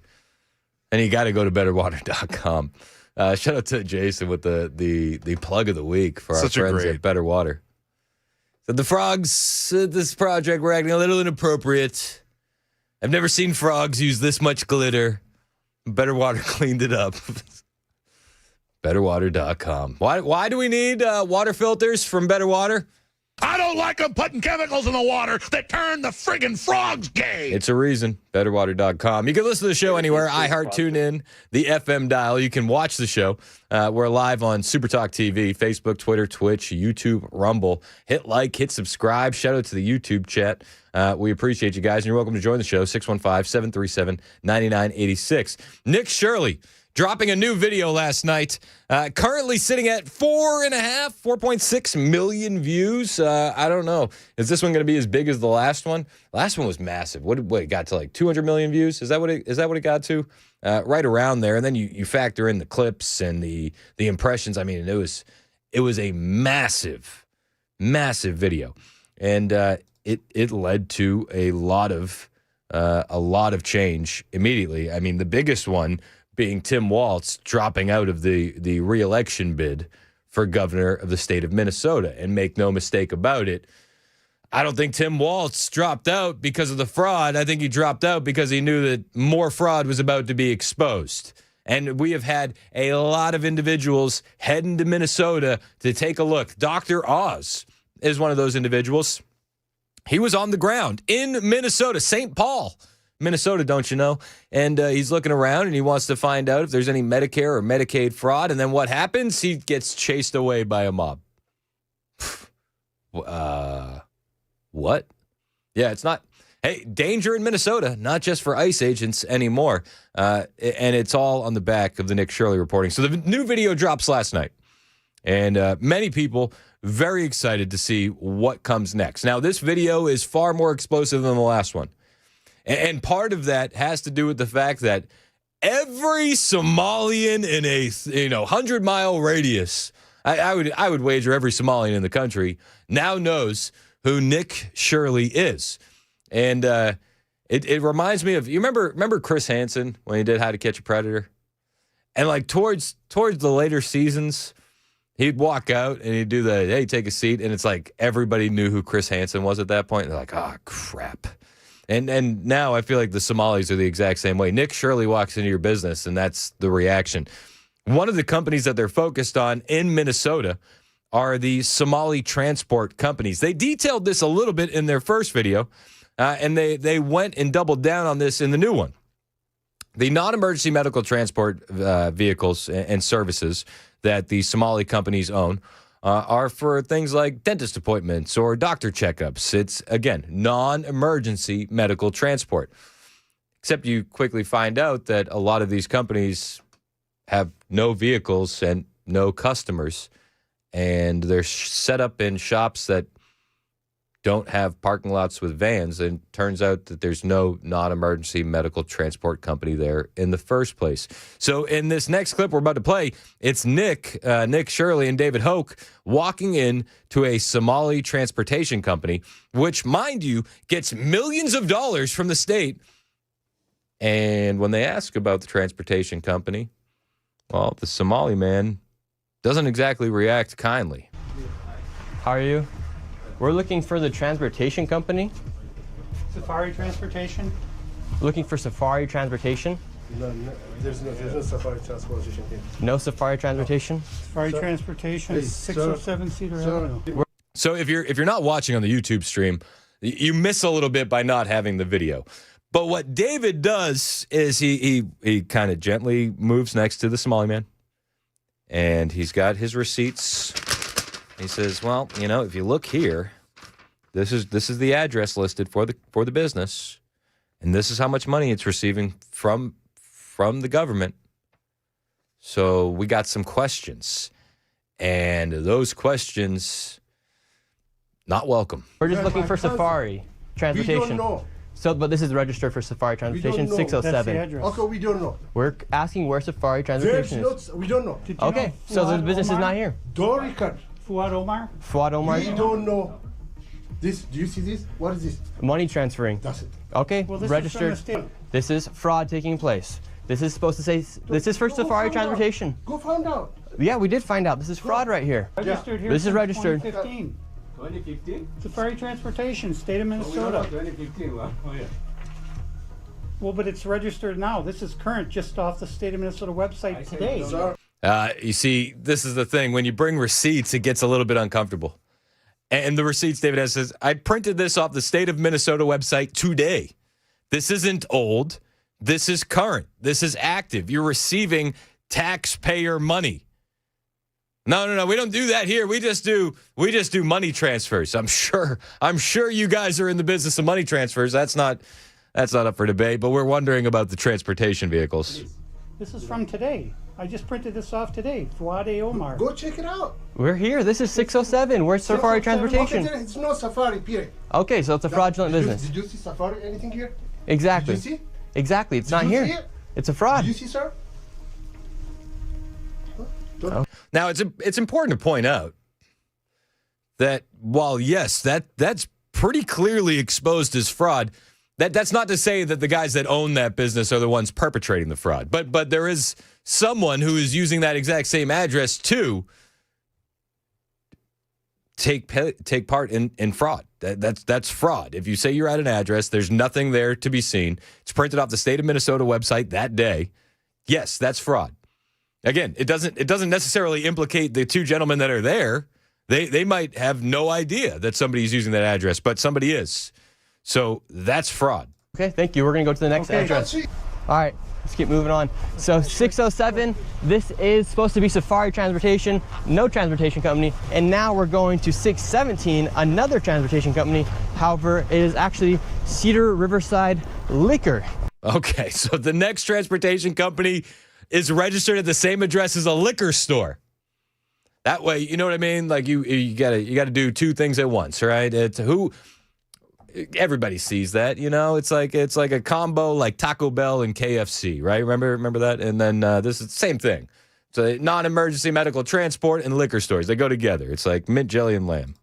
then you got to go to betterwater.com. Shout out to Jason with the plug of the week for our friends at Better Water. So the frogs at this project were acting a little inappropriate. I've never seen frogs use this much glitter. Better Water cleaned it up. Betterwater.com. Why do we need water filters from Better Water? I don't like them putting chemicals in the water that turn the friggin' frogs gay. It's a reason. Betterwater.com. You can listen to the show anywhere. iHeart, TuneIn, the FM dial. You can watch the show. We're live on Super Talk TV, Facebook, Twitter, Twitch, YouTube, Rumble. Hit like, hit subscribe. Shout out to the YouTube chat. We appreciate you guys, and you're welcome to join the show, 615-737-9986. Nick Shirley dropping a new video last night, currently sitting at 4.6 million views. I don't know. Is this one going to be as big as the last one? Last one was massive. What it got to, like 200 million views? Is that what it got to? Right around there. And then you factor in the clips and the impressions. I mean, it was a massive, massive video. And it led to a lot of change immediately. I mean, the biggest one being Tim Walz dropping out of the re-election bid for governor of the state of Minnesota. And make no mistake about it, I don't think Tim Walz dropped out because of the fraud. I think he dropped out because he knew that more fraud was about to be exposed. And we have had a lot of individuals heading to Minnesota to take a look. Dr. Oz is one of those individuals. He was on the ground in Minnesota, St. Paul, Minnesota, don't you know? And he's looking around and he wants to find out if there's any Medicare or Medicaid fraud. And then what happens? He gets chased away by a mob. What? Yeah, it's not. Hey, danger in Minnesota, not just for ICE agents anymore. And it's all on the back of the Nick Shirley reporting. So the new video drops last night. And many people very excited to see what comes next. Now, this video is far more explosive than the last one. And part of that has to do with the fact that every Somalian in a 100-mile radius, I would wager every Somalian in the country now knows who Nick Shirley is. And it reminds me of, you remember Chris Hansen when he did How to Catch a Predator? And like towards the later seasons, he'd walk out and he'd do the, hey, take a seat. And it's like everybody knew who Chris Hansen was at that point. And they're like, oh, crap. And now I feel like the Somalis are the exact same way. Nick Shirley walks into your business, and that's the reaction. One of the companies that they're focused on in Minnesota are the Somali transport companies. They detailed this a little bit in their first video, and they went and doubled down on this in the new one. The non-emergency medical transport vehicles and services that the Somali companies own are for things like dentist appointments or doctor checkups. It's, again, non-emergency medical transport. Except you quickly find out that a lot of these companies have no vehicles and no customers, and they're set up in shops that don't have parking lots with vans, and turns out that there's no non-emergency medical transport company there in the first place. So in this next clip we're about to play, it's Nick Shirley and David Hoke walking in to a Somali transportation company, which, mind you, gets millions of dollars from the state. And when they ask about the transportation company, well, the Somali man doesn't exactly react kindly. How are you? We're looking for the transportation company. Safari Transportation? Looking for Safari Transportation? No, there's no Safari Transportation here. No Safari Transportation? Safari Transportation is 607 Cedar Avenue. So if you're not watching on the YouTube stream, you miss a little bit by not having the video. But what David does is he kind of gently moves next to the Somali man, and he's got his receipts. He says, well, if you look here, this is the address listed for the business, and this is how much money it's receiving from the government. So we got some questions, and those questions not welcome. We're just looking for Safari Transportation. We don't know. but this is registered for Safari Transportation, know. 607. Okay, we don't know. We're asking where Safari Transportation is. We don't know. Okay, so the business is not here. Don't record. Fuad Omar? Fuad Omar? We don't know. This, do you see this? What is this? Money transferring. That's it. Okay, Well, this registered. is from the state. This is fraud taking place. This is supposed to say, this is for Safari Transportation. Go find out. Yeah, we did find out. This is fraud right here. Registered here This is since registered. 2015. 2015? Safari Transportation, state of Minnesota. 2015, well, oh yeah. Well, but it's registered now. This is current, just off the state of Minnesota website today. You see, this is the thing. When you bring receipts, it gets a little bit uncomfortable. And the receipts, David S. says, I printed this off the state of Minnesota website today. This isn't old. This is current. This is active. You're receiving taxpayer money. No. We don't do that here. We just do money transfers. I'm sure you guys are in the business of money transfers. That's not up for debate, but we're wondering about the transportation vehicles. This is from today. I just printed this off today. Fuad Omar. Go check it out. We're here. This is 607. Where's Safari Transportation? Okay, it's no Safari, period. Okay, so it's a fraudulent business. Did you see Safari, anything here? Exactly. Did you see? Exactly. It's Did not you here. see it? It's a fraud. Did you see, sir? Now, it's important to point out that while, yes, that's pretty clearly exposed as fraud, that's not to say that the guys that own that business are the ones perpetrating the fraud. But there is someone who is using that exact same address to take part in fraud. That's fraud. If you say you're at an address, there's nothing there to be seen. It's printed off the state of Minnesota website that day. Yes, that's fraud. Again, it doesn't necessarily implicate the two gentlemen that are there. They might have no idea that somebody's using that address, but somebody is. So that's fraud. Okay, thank you. We're going to go to the next address. All right, let's keep moving on. So 607, this is supposed to be Safari Transportation, no transportation company. And now we're going to 617, another transportation company. However, it is actually Cedar Riverside Liquor. Okay, so the next transportation company is registered at the same address as a liquor store. That way, you know what I mean? Like you gotta do two things at once, right? Everybody sees that, you know. It's like a combo like Taco Bell and KFC, right? Remember that? And then this is the same thing. It's a non-emergency medical transport and liquor stores. They go together. It's like mint jelly and lamb.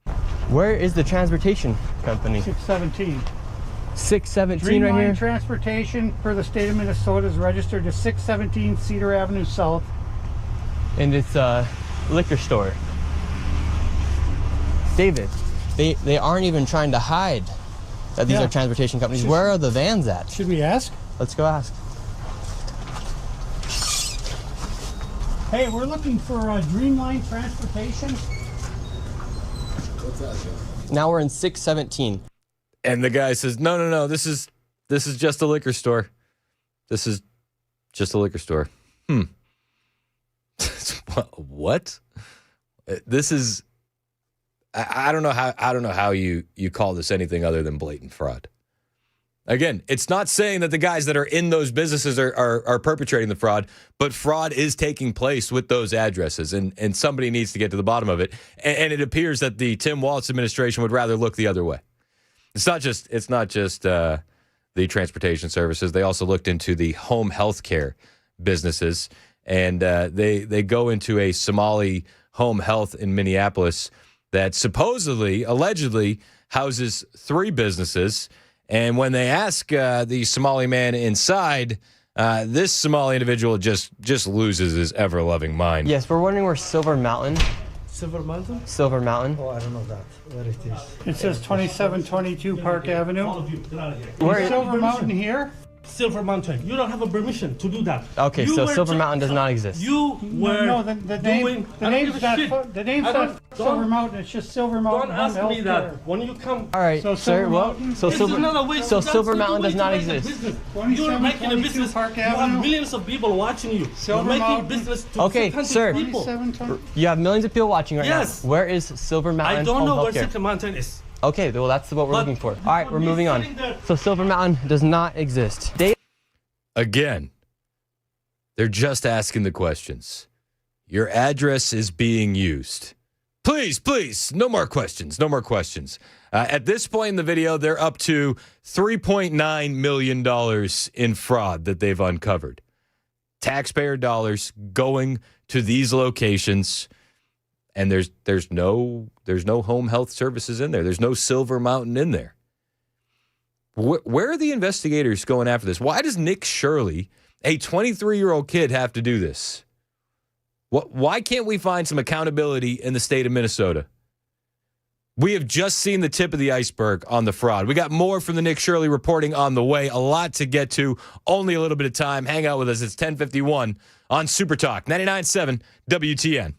Where is the transportation company? 617. 617 right here? Dreamline Transportation for the state of Minnesota is registered to 617 Cedar Avenue South. And it's a liquor store. David, they aren't even trying to hide that these are transportation companies. Where are the vans at? Should we ask? Let's go ask. Hey, we're looking for Dreamline Transportation. What's that? Now we're in 617. And the guy says, no, this is just a liquor store. This is just a liquor store. What? This is I don't know how you call this anything other than blatant fraud. Again, it's not saying that the guys that are in those businesses are perpetrating the fraud, but fraud is taking place with those addresses, and somebody needs to get to the bottom of it. And it appears that the Tim Walz administration would rather look the other way. It's not just the transportation services. They also looked into the home health care businesses, and they go into a Somali home health in Minneapolis that supposedly, allegedly, houses 3 businesses. And when they ask the Somali man inside, this Somali individual just loses his ever-loving mind. Yes, we're wondering where Silver Mountain. Silver Mountain? Silver Mountain. Oh, I don't know that. Where it is. It says 2722 Park Avenue. All of you, get out of here. Where Is Silver Mountain here? Silver Mountain. You don't have a permission to do that. Okay, so Silver Mountain does not exist. You were No, the name's not Silver Mountain. It's just Silver Mountain. Don't ask me Healthcare. that. When you come... All right, So sir. Silver Well, Mountain? so It's another way so to- Silver that's Mountain the does way not to make a exist. business. You're making a business. Park You have Avenue. millions of people watching you. Silver You're making Mountain. business to Okay, certain sir. people. 2720. You have millions of people watching right Yes. now. Where is Silver Mountain? I don't Home know where Healthcare? Silver Mountain is. Okay, well that's what we're But looking for. All right, we're he's moving on. sitting there- So Silver Mountain does not exist. Again, they're just asking the questions. Your address is being used Please, no more questions. No more questions. At this point in the video, they're up to $3.9 million in fraud that they've uncovered. Taxpayer dollars going to these locations, and there's no home health services in there. There's no Silver Mountain in there. Where are the investigators going after this? Why does Nick Shirley, a 23-year-old kid, have to do this? Why can't we find some accountability in the state of Minnesota? We have just seen the tip of the iceberg on the fraud. We got more from the Nick Shirley reporting on the way. A lot to get to. Only a little bit of time. Hang out with us. It's 10:51 on Super Talk 99.7 WTN.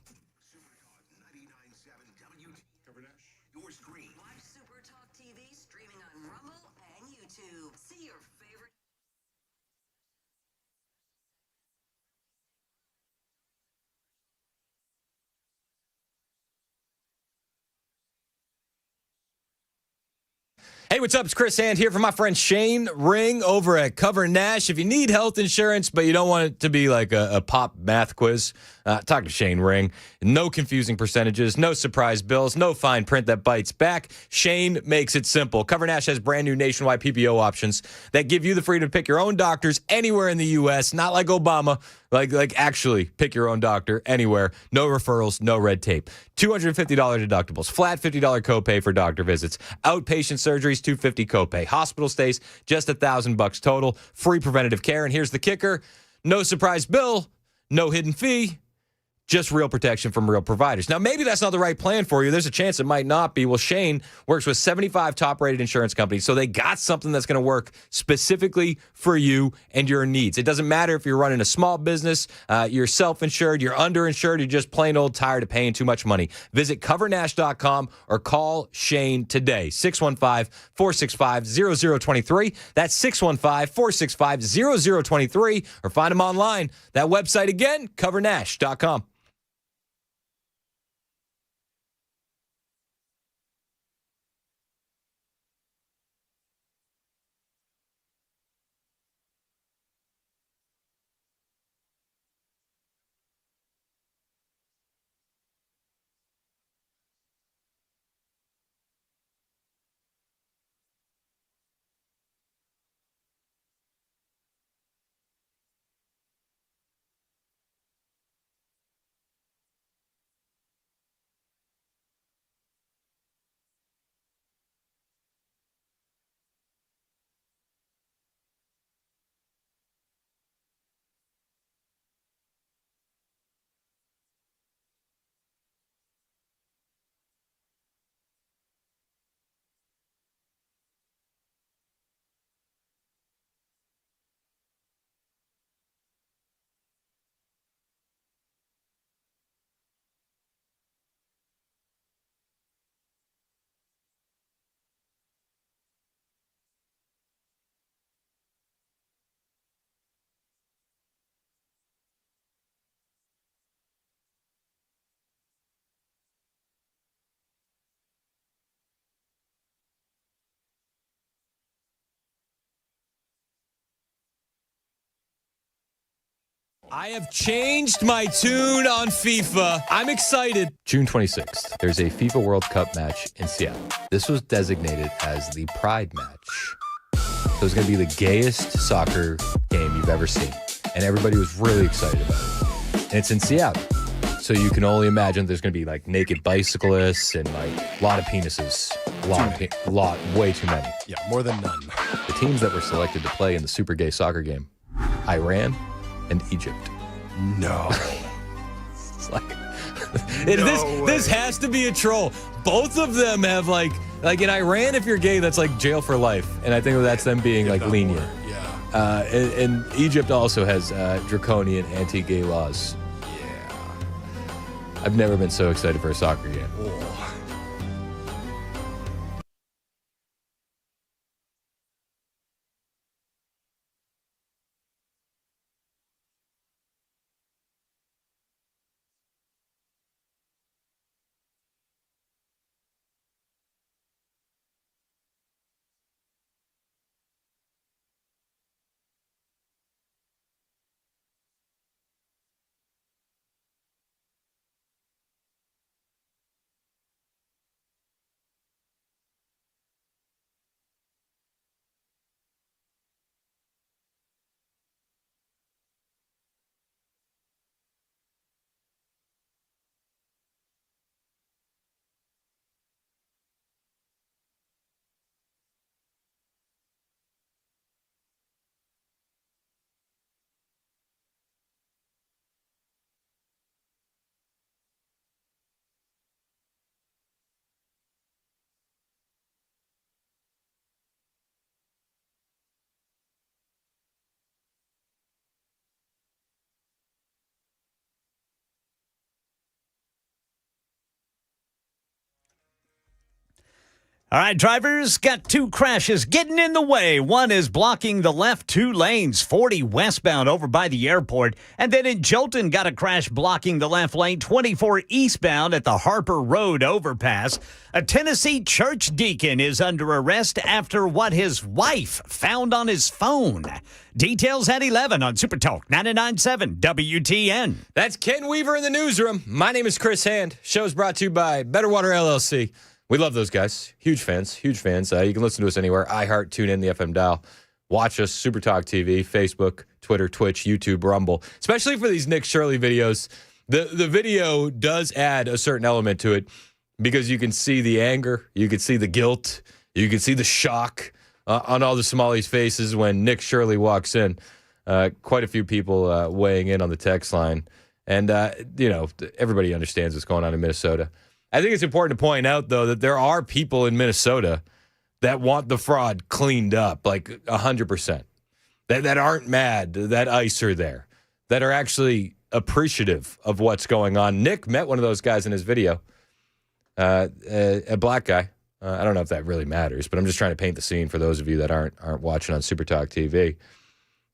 Hey, what's up? It's Chris Hand here for my friend Shane Ring over at Cover Nash. If you need health insurance, but you don't want it to be like a pop math quiz, talk to Shane Ring. No confusing percentages, no surprise bills, no fine print that bites back. Shane makes it simple. Cover Nash has brand new nationwide PPO options that give you the freedom to pick your own doctors anywhere in the U.S., not like Obama. Like actually pick your own doctor anywhere. No referrals, no red tape. $250 deductibles, flat $50 copay for doctor visits, outpatient surgeries, $250 copay, hospital stays, just $1,000 total, free preventative care. And here's the kicker: no surprise bill, no hidden fee. Just real protection from real providers. Now, maybe that's not the right plan for you. There's a chance it might not be. Well, Shane works with 75 top-rated insurance companies, so they got something that's going to work specifically for you and your needs. It doesn't matter if you're running a small business, you're self-insured, you're underinsured, you're just plain old tired of paying too much money. Visit covernash.com or call Shane today, 615-465-0023. That's 615-465-0023, or find him online. That website again, covernash.com. I have changed my tune on FIFA. I'm excited. June 26th, there's a FIFA World Cup match in Seattle. This was designated as the Pride match. So it's going to be the gayest soccer game you've ever seen. And everybody was really excited about it. And it's in Seattle. So you can only imagine there's going to be like naked bicyclists and like a lot of penises. Way too many. Yeah, more than none. The teams that were selected to play in the super gay soccer game: Iran and Egypt. No. It's like this has to be a troll. Both of them have like in Iran, if you're gay, that's like jail for life, and I think that's them being like lenient. Yeah. And Egypt also has draconian anti-gay laws. Yeah. I've never been so excited for a soccer game. Oh. All right, drivers, got two crashes getting in the way. One is blocking the left 2 lanes, 40 westbound over by the airport. And then in Jolton, got a crash blocking the left lane, 24 eastbound at the Harper Road overpass. A Tennessee church deacon is under arrest after what his wife found on his phone. Details at 11 on Super Talk 99.7 WTN. That's Ken Weaver in the newsroom. My name is Chris Hand. Show's brought to you by Better Water LLC. We love those guys. Huge fans. You can listen to us anywhere. iHeart, tune in, the FM dial. Watch us, Super Talk TV, Facebook, Twitter, Twitch, YouTube, Rumble. Especially for these Nick Shirley videos. The video does add a certain element to it because you can see the anger, you can see the guilt, you can see the shock on all the Somalis' faces when Nick Shirley walks in. Quite a few people weighing in on the text line. And, everybody understands what's going on in Minnesota. I think it's important to point out, though, that there are people in Minnesota that want the fraud cleaned up, like 100%, that aren't mad that ICE are there, that are actually appreciative of what's going on. Nick met one of those guys in his video, a black guy. I don't know if that really matters, but I'm just trying to paint the scene for those of you that aren't watching on Super Talk TV.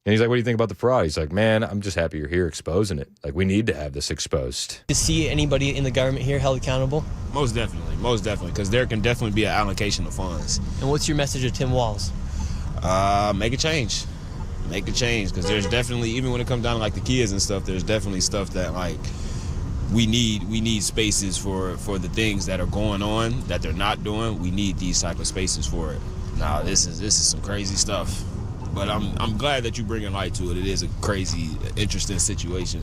And he's like, what do you think about the fraud? He's like, man, I'm just happy you're here exposing it. Like, we need to have this exposed. To see anybody in the government here held accountable? Most definitely, because there can definitely be an allocation of funds. And what's your message to Tim Walz? Make a change, because there's definitely, even when it comes down to like the kids and stuff, there's definitely stuff that like we need spaces for the things that are going on that they're not doing. We need these type of spaces for it. Now this is some crazy stuff. But I'm glad that you bring a light to it. It is a crazy, interesting situation.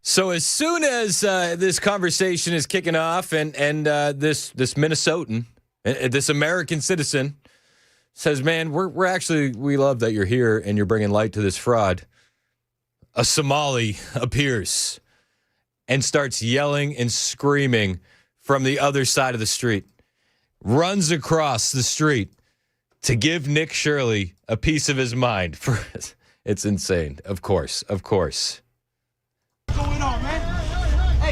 So as soon as this conversation is kicking off and this Minnesotan, this American citizen says, man, we love that you're here and you're bringing light to this fraud, a Somali appears and starts yelling and screaming from the other side of the street, runs across the street to give Nick Shirley a piece of his mind. It's insane. Of course. What's going on, man?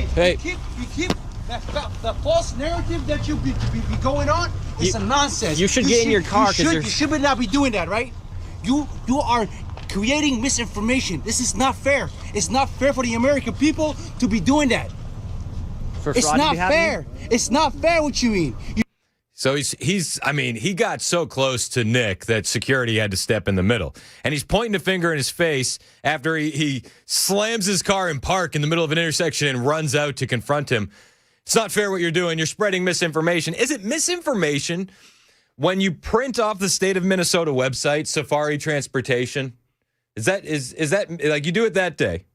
Hey. You keep the false narrative that you be going on. It's a nonsense. You should get in your car because you should not be doing that, right? You are creating misinformation. This is not fair. It's not fair for the American people to be doing that. It's not fair. It's not fair what you mean. So he got so close to Nick that security had to step in the middle. And he's pointing a finger in his face after he slams his car in park in the middle of an intersection and runs out to confront him. It's not fair what you're doing. You're spreading misinformation. Is it misinformation when you print off the state of Minnesota website, Safari Transportation? Is that like you do it that day?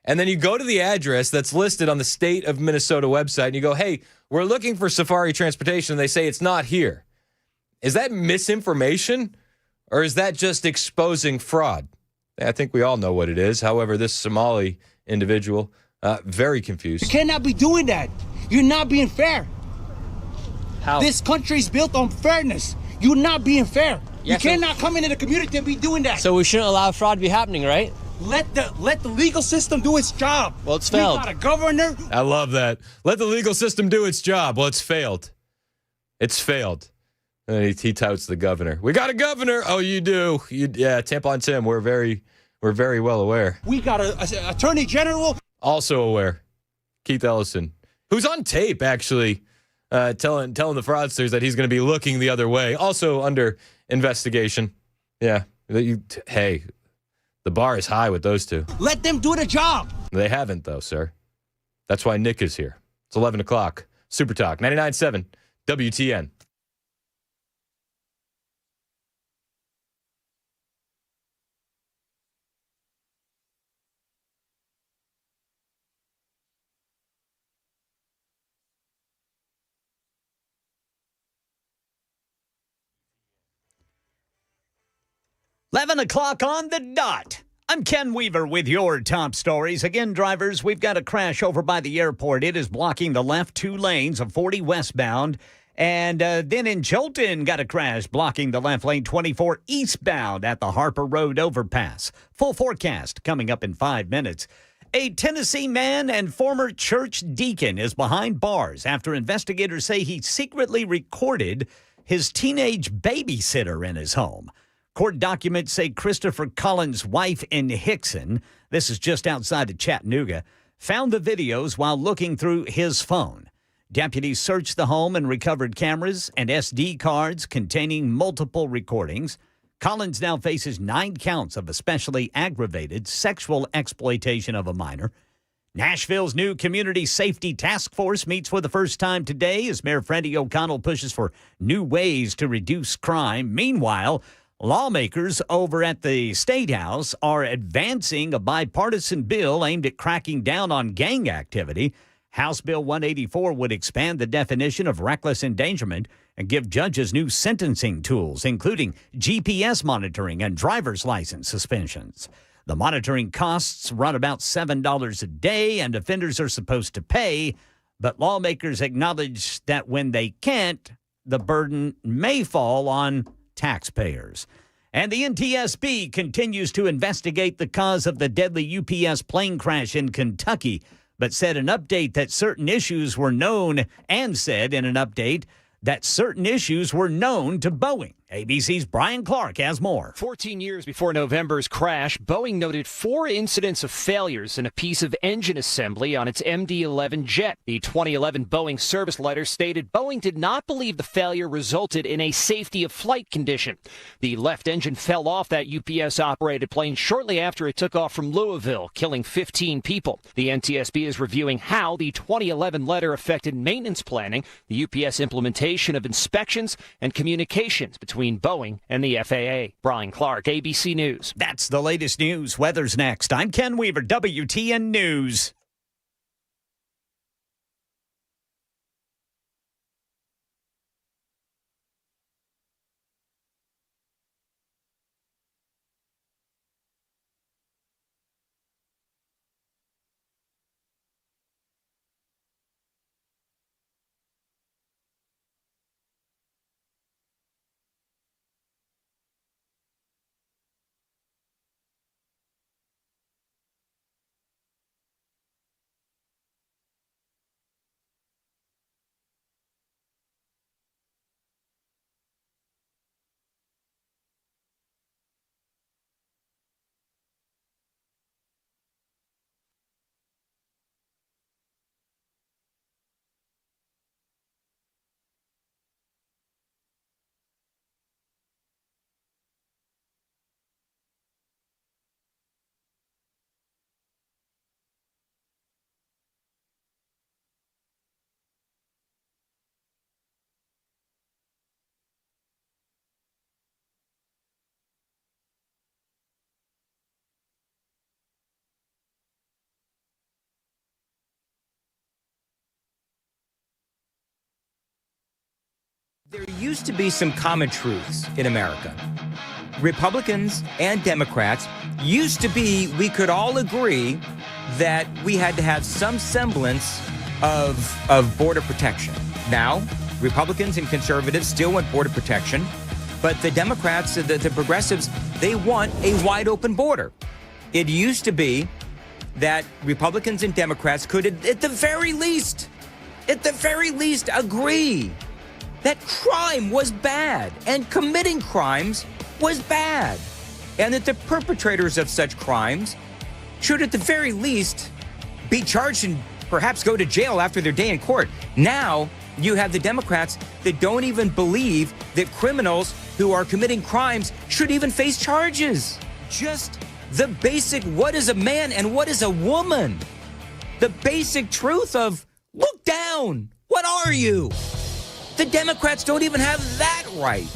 And then you go to the address that's listed on the state of Minnesota website and you go, hey, we're looking for Safari Transportation. And they say it's not here. Is that misinformation or is that just exposing fraud? I think we all know what it is. However, this Somali individual, very confused. You cannot be doing that. You're not being fair. How? This country is built on fairness. You're not being fair. Yeah, you cannot come into the community and be doing that. So we shouldn't allow fraud to be happening, right? Let the legal system do its job. Well, it's failed. We got a governor. I love that. Let the legal system do its job. Well, it's failed. It's failed. And he touts the governor. We got a governor. Oh, you do. Yeah, Tampon Tim. We're very well aware. We got a attorney general. Also aware. Keith Ellison, who's on tape actually, telling the fraudsters that he's going to be looking the other way. Also under investigation. Yeah. Hey. The bar is high with those two. Let them do the job. They haven't, though, sir. That's why Nick is here. It's 11 o'clock. Super Talk, 99.7 WTN. Eleven o'clock on the dot. I'm Ken Weaver with your top stories. Again, drivers, we've got a crash over by the airport. It is blocking the left 2 lanes of 40 westbound. And then in Jolton, got a crash blocking the left lane 24 eastbound at the Harper Road overpass. Full forecast coming up in 5 minutes. A Tennessee man and former church deacon is behind bars after investigators say he secretly recorded his teenage babysitter in his home. Court documents say Christopher Collins' wife in Hickson, this is just outside of Chattanooga, found the videos while looking through his phone. Deputies searched the home and recovered cameras and SD cards containing multiple recordings. Collins now faces 9 counts of especially aggravated sexual exploitation of a minor. Nashville's new Community Safety Task Force meets for the first time today as Mayor Freddie O'Connell pushes for new ways to reduce crime. Meanwhile, lawmakers over at the State House are advancing a bipartisan bill aimed at cracking down on gang activity. House Bill 184 would expand the definition of reckless endangerment and give judges new sentencing tools, including GPS monitoring and driver's license suspensions. The monitoring costs run about $7 a day, and offenders are supposed to pay, but lawmakers acknowledge that when they can't, the burden may fall on taxpayers. And the NTSB continues to investigate the cause of the deadly UPS plane crash in Kentucky, but said in an update that certain issues were known to Boeing. ABC's Brian Clark has more. 14 years before November's crash, Boeing noted 4 incidents of failures in a piece of engine assembly on its MD-11 jet. The 2011 Boeing service letter stated Boeing did not believe the failure resulted in a safety of flight condition. The left engine fell off that UPS-operated plane shortly after it took off from Louisville, killing 15 people. The NTSB is reviewing how the 2011 letter affected maintenance planning, the UPS implementation of inspections, and communications between Boeing and the FAA. Brian Clark, ABC News. That's the latest news. Weather's next. I'm Ken Weaver, WTN News. There used to be some common truths in America. Republicans and Democrats used to be, we could all agree that we had to have some semblance of border protection. Now, Republicans and conservatives still want border protection, but the Democrats, the progressives, they want a wide open border. It used to be that Republicans and Democrats could, at the very least, agree that crime was bad and committing crimes was bad, and that the perpetrators of such crimes should at the very least be charged and perhaps go to jail after their day in court. Now you have the Democrats that don't even believe that criminals who are committing crimes should even face charges. Just the basic, what is a man and what is a woman? The basic truth of, look down, what are you? The Democrats don't even have that right.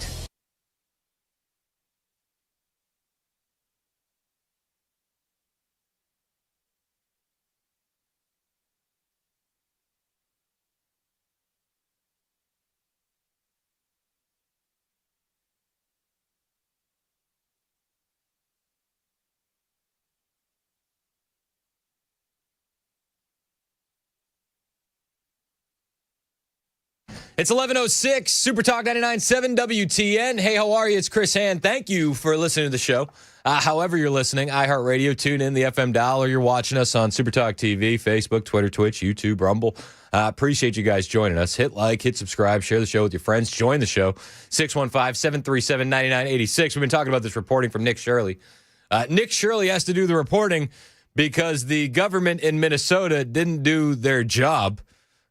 It's 11:06, Super Talk 99.7 WTN. Hey, how are you? It's Chris Hand. Thank you for listening to the show. However you're listening, iHeartRadio, tune in, the FM dial, or you're watching us on Super Talk TV, Facebook, Twitter, Twitch, YouTube, Rumble. Appreciate you guys joining us. Hit like, hit subscribe, share the show with your friends. Join the show, 615-737-9986. We've been talking about this reporting from Nick Shirley. Nick Shirley has to do the reporting because the government in Minnesota didn't do their job.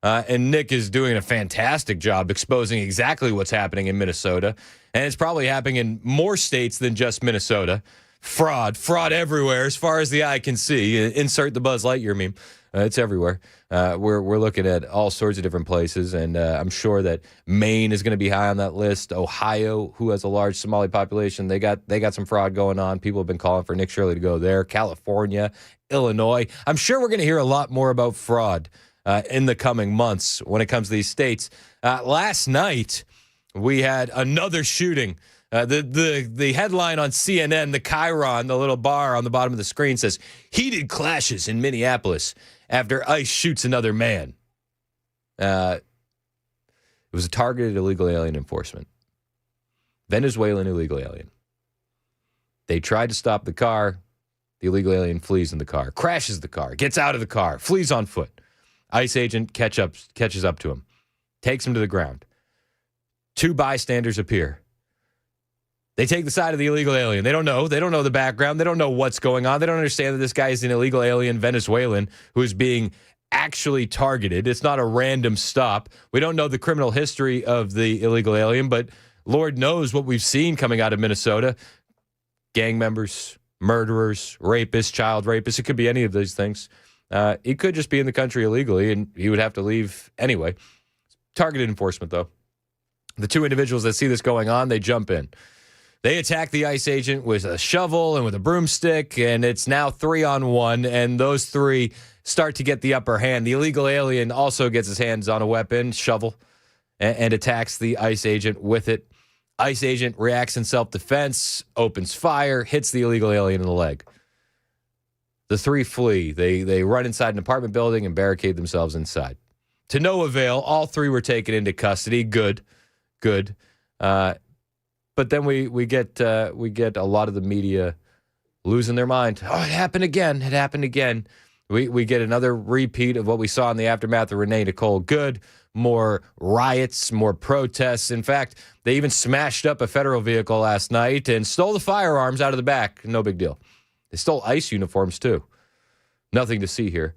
And Nick is doing a fantastic job exposing exactly what's happening in Minnesota. And it's probably happening in more states than just Minnesota. Fraud everywhere as far as the eye can see. Insert the Buzz Lightyear meme. It's everywhere. We're looking at all sorts of different places. And I'm sure that Maine is going to be high on that list. Ohio, who has a large Somali population, they got some fraud going on. People have been calling for Nick Shirley to go there. California, Illinois. I'm sure we're going to hear a lot more about fraud in the coming months when it comes to these states. Last night, we had another shooting. The headline on CNN, the Chiron, the little bar on the bottom of the screen says, heated clashes in Minneapolis after ICE shoots another man. It was a targeted illegal alien enforcement. Venezuelan illegal alien. They tried to stop the car. The illegal alien flees in the car, crashes the car, gets out of the car, flees on foot. ICE agent catches up to him, takes him to the ground. Two bystanders appear. They take the side of the illegal alien. They don't know the background. They don't know what's going on. They don't understand that this guy is an illegal alien Venezuelan who is being actually targeted. It's not a random stop. We don't know the criminal history of the illegal alien, but Lord knows what we've seen coming out of Minnesota. Gang members, murderers, rapists, child rapists. It could be any of these things. He could just be in the country illegally, and he would have to leave anyway. Targeted enforcement, though. The two individuals that see this going on, they jump in. They attack the ICE agent with a shovel and with a broomstick, and it's now 3-on-1, and those three start to get the upper hand. The illegal alien also gets his hands on a weapon, shovel, and attacks the ICE agent with it. ICE agent reacts in self-defense, opens fire, hits the illegal alien in the leg. The three flee. They run inside an apartment building and barricade themselves inside. To no avail, all three were taken into custody. Good. But then we get a lot of the media losing their mind. Oh, it happened again. We get another repeat of what we saw in the aftermath of Renee Nicole Good. More riots, more protests. In fact, they even smashed up a federal vehicle last night and stole the firearms out of the back. No big deal. They stole ICE uniforms, too. Nothing to see here.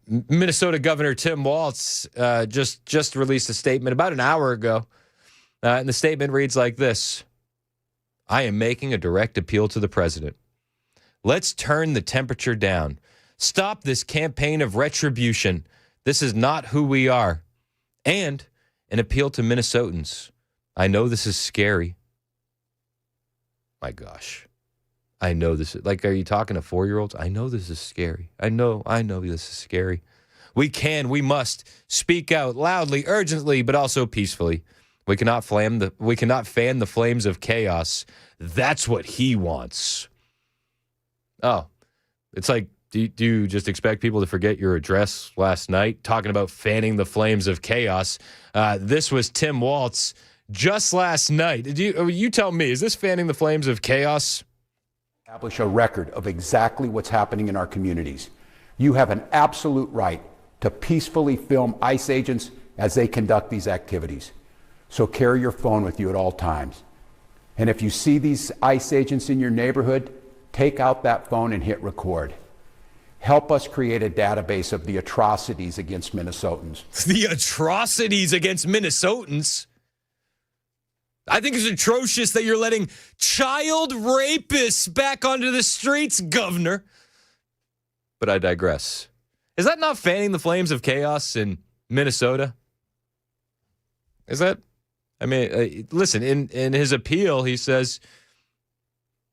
Minnesota Governor Tim Walz just released a statement about an hour ago. And the statement reads like this. I am making a direct appeal to the president. Let's turn the temperature down. Stop this campaign of retribution. This is not who we are. And an appeal to Minnesotans. I know this is scary. My gosh. I know this. Like, are you talking to 4-year-olds? I know this is scary. I know this is scary. We must speak out loudly, urgently, but also peacefully. We cannot fan the flames of chaos. That's what he wants. Oh, it's like, do you just expect people to forget your address last night talking about fanning the flames of chaos? This was Tim Walz just last night. You tell me, is this fanning the flames of chaos? Establish a record of exactly what's happening in our communities. You have an absolute right to peacefully film ICE agents as they conduct these activities. So carry your phone with you at all times. And if you see these ICE agents in your neighborhood, take out that phone and hit record. Help us create a database of the atrocities against Minnesotans. The atrocities against Minnesotans? I think it's atrocious that you're letting child rapists back onto the streets, Governor. But I digress. Is that not fanning the flames of chaos in Minnesota? Is that? I mean, listen, in his appeal, he says,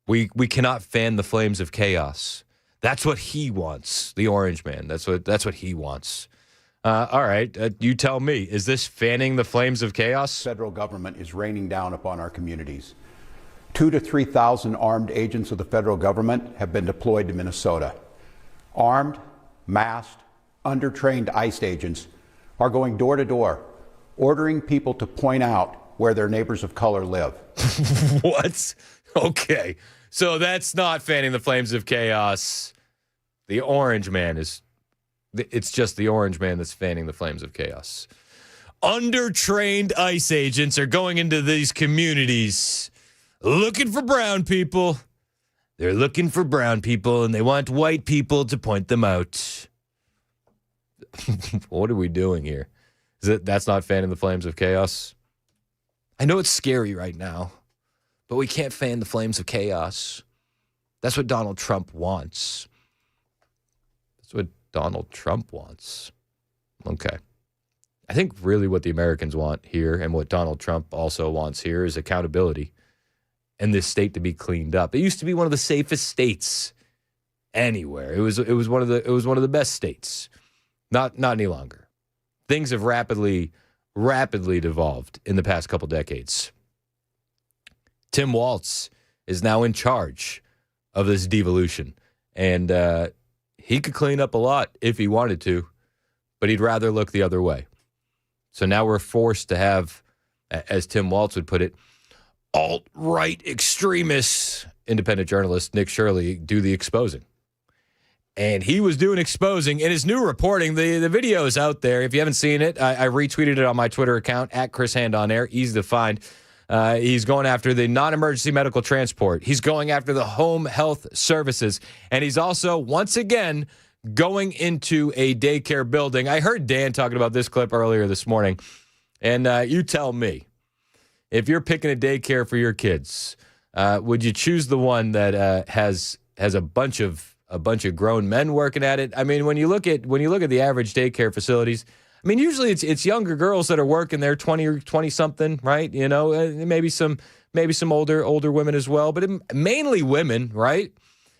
we cannot fan the flames of chaos. That's what he wants, the orange man. That's what he wants. All right, you tell me, is this fanning the flames of chaos? Federal government is raining down upon our communities. 2,000 to 3,000 armed agents of the federal government have been deployed to Minnesota. Armed, masked, undertrained ICE agents are going door to door, ordering people to point out where their neighbors of color live. What? Okay. So that's not fanning the flames of chaos. The orange man it's just the orange man that's fanning the flames of chaos. Undertrained ICE agents are going into these communities looking for brown people. They're looking for brown people, and they want white people to point them out. What are we doing here? That's not fanning the flames of chaos? I know it's scary right now, but we can't fan the flames of chaos. That's what Donald Trump wants. That's what Donald Trump wants. Okay. I think really what the Americans want here and what Donald Trump also wants here is accountability and this state to be cleaned up. It used to be one of the safest states anywhere. It was one of the best states. Not any longer. Things have rapidly devolved in the past couple decades. Tim Walz is now in charge of this devolution, and he could clean up a lot if he wanted to, but he'd rather look the other way. So now we're forced to have, as Tim Walz would put it, alt-right extremists, independent journalist Nick Shirley, do the exposing. And he was doing exposing in his new reporting. The video is out there. If you haven't seen it, I retweeted it on my Twitter account, @ChrisHandOnAir, easy to find. He's going after the non-emergency medical transport. He's going after the home health services. And he's also, once again, going into a daycare building. I heard Dan talking about this clip earlier this morning. And you tell me, if you're picking a daycare for your kids, would you choose the one that has a bunch of grown men working at it? I mean, when you look at the average daycare facilities, I mean, usually it's younger girls that are working there, 20 or 20 something, right? You know, maybe some older women as well, but mainly women, right?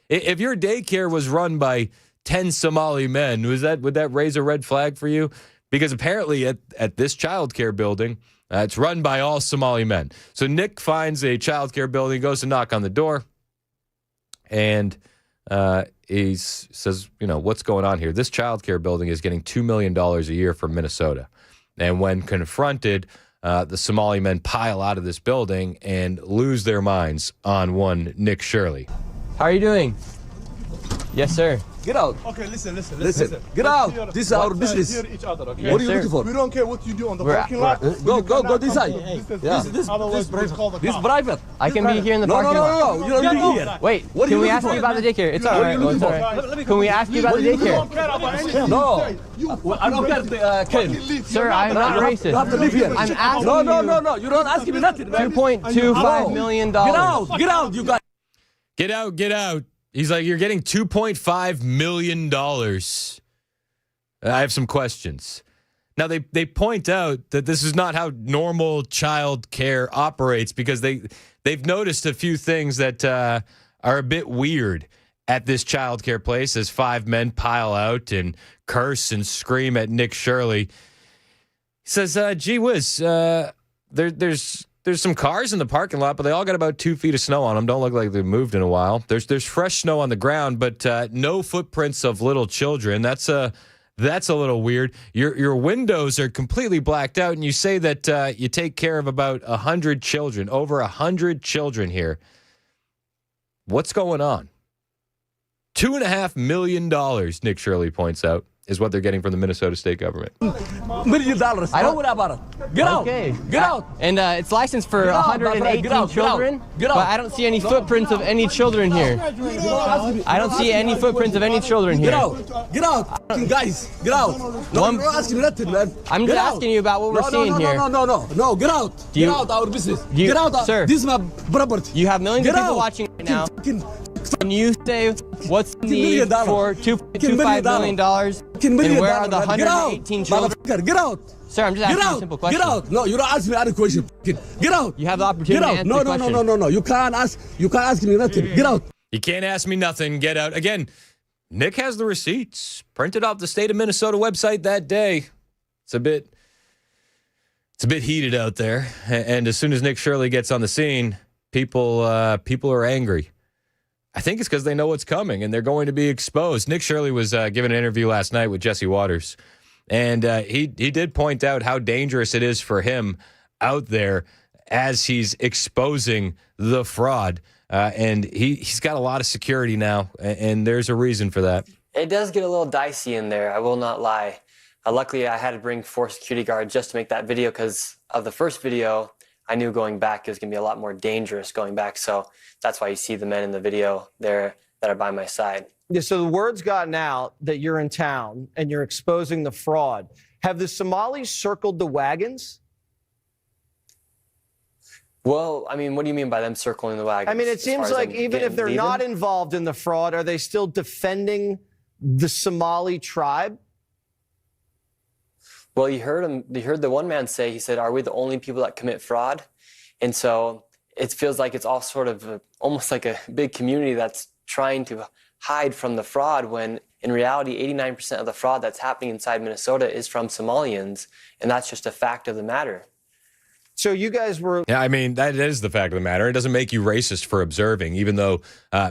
If your daycare was run by 10 Somali men, would that raise a red flag for you? Because apparently at this childcare building, it's run by all Somali men. So Nick finds a childcare building, goes to knock on the door, and he says, you know, what's going on here? This childcare building is getting $2 million a year from Minnesota. And when confronted, the Somali men pile out of this building and lose their minds on one Nick Shirley. How are you doing? Yes, sir. Get out. Okay, listen. Get out. This is our business. What are you looking for? We don't care what you do on the parking lot. Go this side. This private. I can be here in the parking lot. No. You don't be here. Wait, can we ask you about the daycare? It's all right. Can we ask you about the daycare? No. I don't care, Ken. Sir, I'm not racist. You have to live here. I'm asking you. No. You don't ask me nothing. $2.25 million. Get out, you guys. Get out. He's like, you're getting $2.5 million. I have some questions. Now, they point out that this is not how normal child care operates because they've noticed a few things that are a bit weird at this child care place as 5 men pile out and curse and scream at Nick Shirley. He says, gee whiz, there's some cars in the parking lot, but they all got about 2 feet of snow on them. Don't look like they've moved in a while. There's fresh snow on the ground, but no footprints of little children. That's a little weird. Your windows are completely blacked out, and you say that you take care of about 100 children, over 100 children here. What's going on? $2.5 million, Nick Shirley points out, is what they're getting from the Minnesota state government. $1 million. Don't worry about it. Get out. Okay. Get out. And it's licensed for 118 children. Get out. But I don't see any footprints of any children here. I don't see any footprints of any children here. Get out. Get out. Guys, get out. No, you're not asking me nothing, man. I'm just asking you about what we're seeing here. No, get out. Get out our business. Get out. Sir, this is my property. You have millions of people watching right now. Can you say what's the need for $2.25 million? And where are the 118 children? Get out. Sir, I'm just asking you a simple question. Get out. No, you don't ask me any question. Get out. You have the opportunity to answer the question. No. You can't ask me nothing. Get out. You can't ask me nothing. Get out. Again, Nick has the receipts printed off the state of Minnesota website that day. It's a bit heated out there. And as soon as Nick Shirley gets on the scene, people are angry. I think it's because they know what's coming and they're going to be exposed. Nick Shirley was giving an interview last night with Jesse Waters, And he did point out how dangerous it is for him out there as he's exposing the fraud. And he's got a lot of security now, and there's a reason for that. It does get a little dicey in there, I will not lie. Luckily, I had to bring 4 security guards just to make that video because of the first video. I knew going back it was going to be a lot more dangerous going back. So that's why you see the men in the video there that are by my side. Yeah, so the word's gotten out that you're in town and you're exposing the fraud. Have the Somalis circled the wagons? Well, I mean, what do you mean by them circling the wagons? I mean, it seems like even if they're not involved in the fraud, are they still defending the Somali tribe? Well, you heard the one man say, he said, are we the only people that commit fraud? And so it feels like it's all sort of almost like a big community that's trying to hide from the fraud when in reality, 89% of the fraud that's happening inside Minnesota is from Somalians. And that's just a fact of the matter. So you guys were... Yeah, I mean, that is the fact of the matter. It doesn't make you racist for observing, even though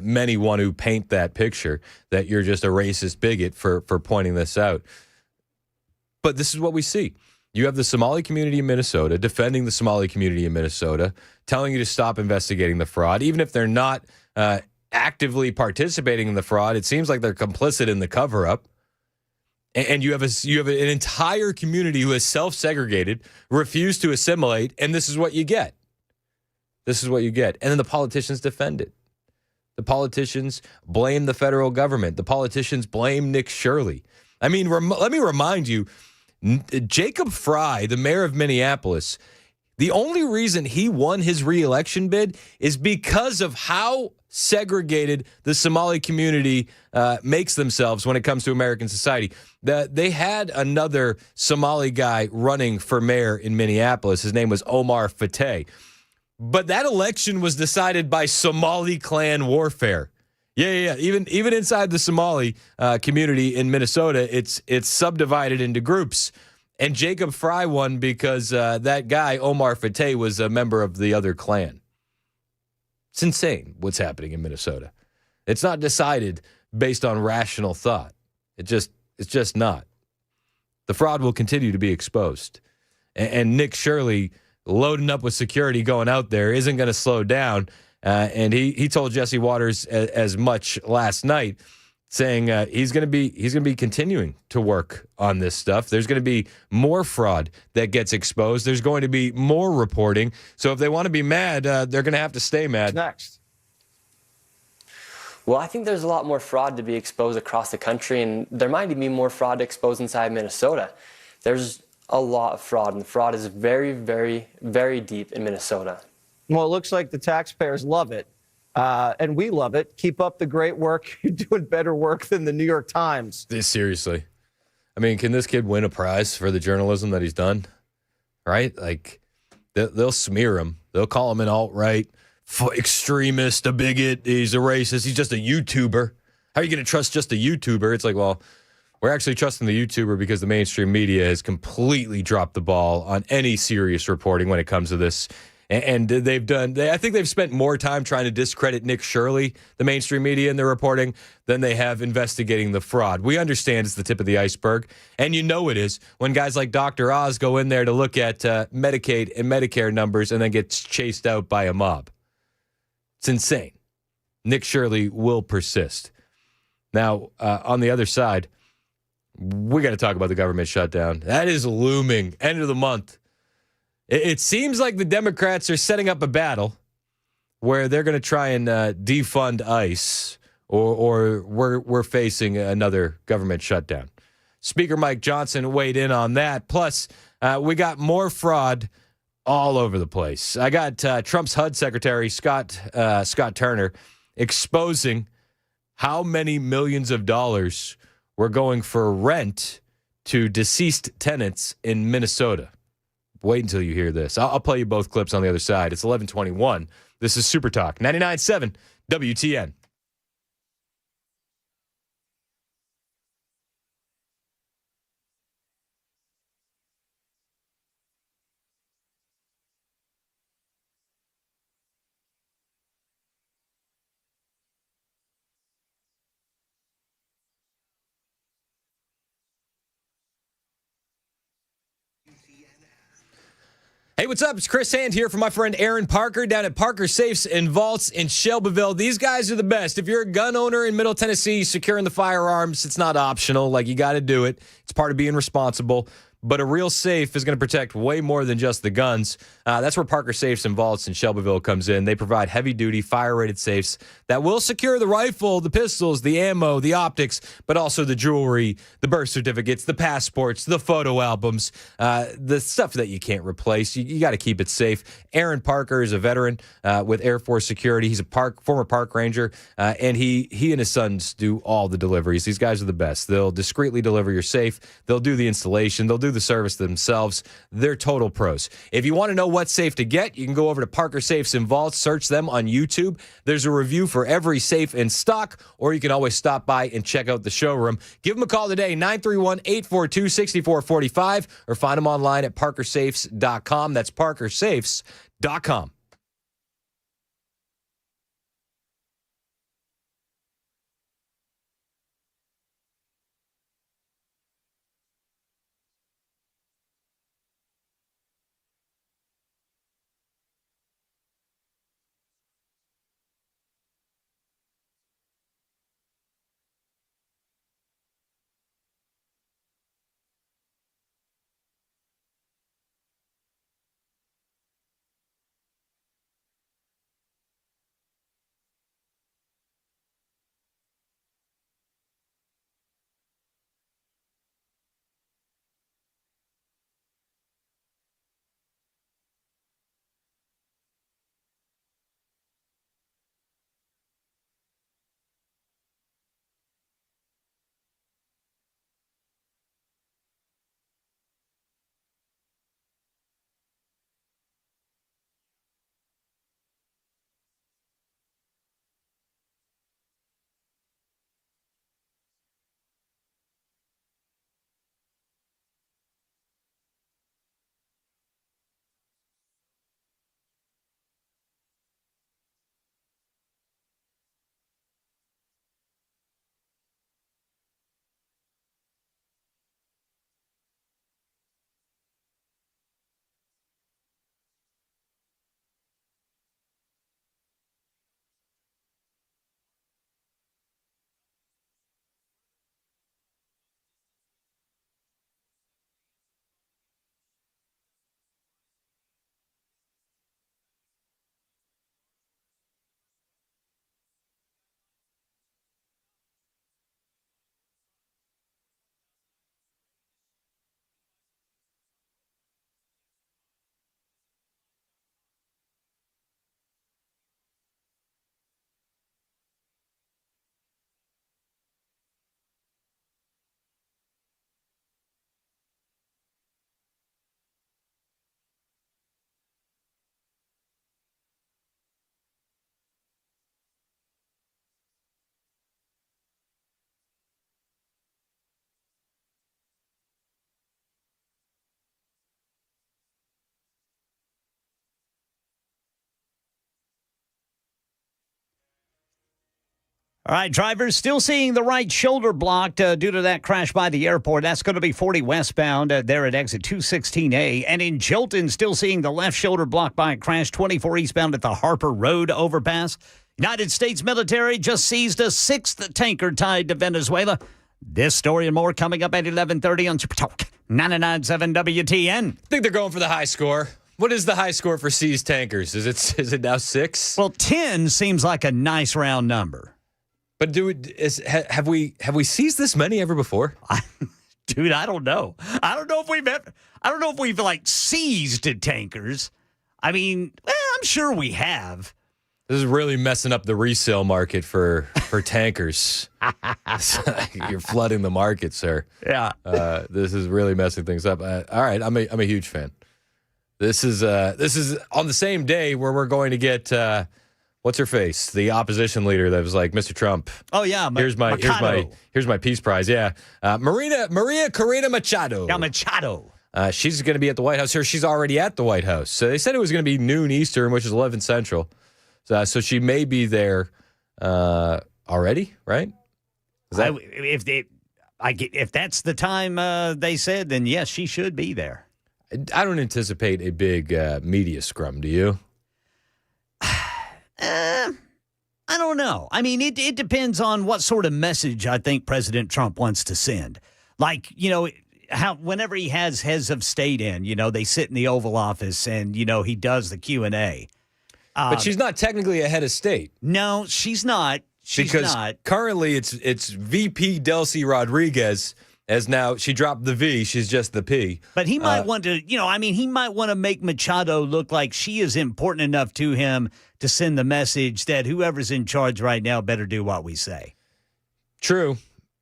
many want to paint that picture that you're just a racist bigot for pointing this out. But this is what we see. You have the Somali community in Minnesota defending the Somali community in Minnesota, telling you to stop investigating the fraud. Even if they're not actively participating in the fraud, it seems like they're complicit in the cover-up. And you have an entire community who is self-segregated, refused to assimilate, and this is what you get. This is what you get. And then the politicians defend it. The politicians blame the federal government. The politicians blame Nick Shirley. I mean, let me remind you, Jacob Fry, the mayor of Minneapolis, the only reason he won his re-election bid is because of how segregated the Somali community makes themselves when it comes to American society. They had another Somali guy running for mayor in Minneapolis. His name was Omar Fateh. But that election was decided by Somali clan warfare. Yeah. Even inside the Somali community in Minnesota, it's subdivided into groups. And Jacob Fry won because that guy, Omar Fateh, was a member of the other clan. It's insane what's happening in Minnesota. It's not decided based on rational thought. It's just not. The fraud will continue to be exposed. And Nick Shirley, loading up with security going out there, isn't going to slow down. And he told Jesse Waters as much last night, saying he's going to be continuing to work on this stuff. There's going to be more fraud that gets exposed. There's going to be more reporting. So if they want to be mad, they're going to have to stay mad. Next. Well, I think there's a lot more fraud to be exposed across the country, and there might even be more fraud exposed inside Minnesota. There's a lot of fraud, and the fraud is very, very, very deep in Minnesota. Well, it looks like the taxpayers love it, and we love it. Keep up the great work. You're doing better work than the New York Times. Seriously. I mean, can this kid win a prize for the journalism that he's done? Right? Like, they'll smear him. They'll call him an alt-right extremist, a bigot. He's a racist. He's just a YouTuber. How are you going to trust just a YouTuber? It's like, well, we're actually trusting the YouTuber because the mainstream media has completely dropped the ball on any serious reporting when it comes to this. And I think they've spent more time trying to discredit Nick Shirley, the mainstream media, in their reporting than they have investigating the fraud. We understand it's the tip of the iceberg, and you know it is when guys like Dr. Oz go in there to look at Medicaid and Medicare numbers and then gets chased out by a mob. It's insane. Nick Shirley will persist. Now, on the other side, we got to talk about the government shutdown. That is looming. End of the month. It seems like the Democrats are setting up a battle where they're going to try and defund ICE, or we're facing another government shutdown. Speaker Mike Johnson weighed in on that. Plus, we got more fraud all over the place. I got Trump's HUD Secretary, Scott Turner, exposing how many millions of dollars were going for rent to deceased tenants in Minnesota. Wait until you hear this. I'll play you both clips on the other side. It's 11:21. This is Super Talk 99.7 WTN. Hey, what's up? It's Chris Hand here from my friend Aaron Parker down at Parker Safes and Vaults in Shelbyville. These guys are the best. If you're a gun owner in Middle Tennessee, securing the firearms, it's not optional. Like, you got to do it. It's part of being responsible. But a real safe is going to protect way more than just the guns. That's where Parker Safes and Vaults in Shelbyville comes in. They provide heavy-duty, fire-rated safes that will secure the rifle, the pistols, the ammo, the optics, but also the jewelry, the birth certificates, the passports, the photo albums, the stuff that you can't replace. You got to keep it safe. Aaron Parker is a veteran with Air Force Security. He's a former park ranger, and he and his sons do all the deliveries. These guys are the best. They'll discreetly deliver your safe. They'll do the installation. They'll do the service themselves. They're total pros. If you want to know what safe to get, you can go over to Parker Safes and Vaults, search them on YouTube. There's a review for every safe in stock, or you can always stop by and check out the showroom. Give them a call today, 931-842-6445, or find them online at parkersafes.com. That's parkersafes.com. All right, drivers still seeing the right shoulder blocked due to that crash by the airport. That's going to be 40 westbound there at exit 216A. And in Jolton, still seeing the left shoulder blocked by a crash 24 eastbound at the Harper Road overpass. United States military just seized a sixth tanker tied to Venezuela. This story and more coming up at 11:30 on Super Talk 99.7 WTN. I think they're going for the high score. What is the high score for seized tankers? Is it now 6? Well, 10 seems like a nice round number. But have we seized this many ever before? Dude, I don't know. I don't know if we've like seized tankers. I mean, I'm sure we have. This is really messing up the resale market for tankers. You're flooding the market, sir. Yeah. This is really messing things up. All right, I'm a huge fan. This is on the same day where we're going to get what's her face, the opposition leader that was like, Mr. Trump. Oh yeah, here's my peace prize. Yeah, Maria Corina Machado. Yeah, Machado. She's going to be at the White House. She's already at the White House. So they said it was going to be noon Eastern, which is 11 Central. So she may be there already, right? If that's the time they said, then yes, she should be there. I don't anticipate a big media scrum, do you? I don't know. I mean, it depends on what sort of message I think President Trump wants to send. Like, whenever he has heads of state in, they sit in the Oval Office and, he does the Q&A. But she's not technically a head of state. No, she's not. Because currently it's VP Delcy Rodriguez. As now she dropped the V, she's just the P. But he might want to, he might want to make Machado look like she is important enough to him to send the message that whoever's in charge right now better do what we say. True.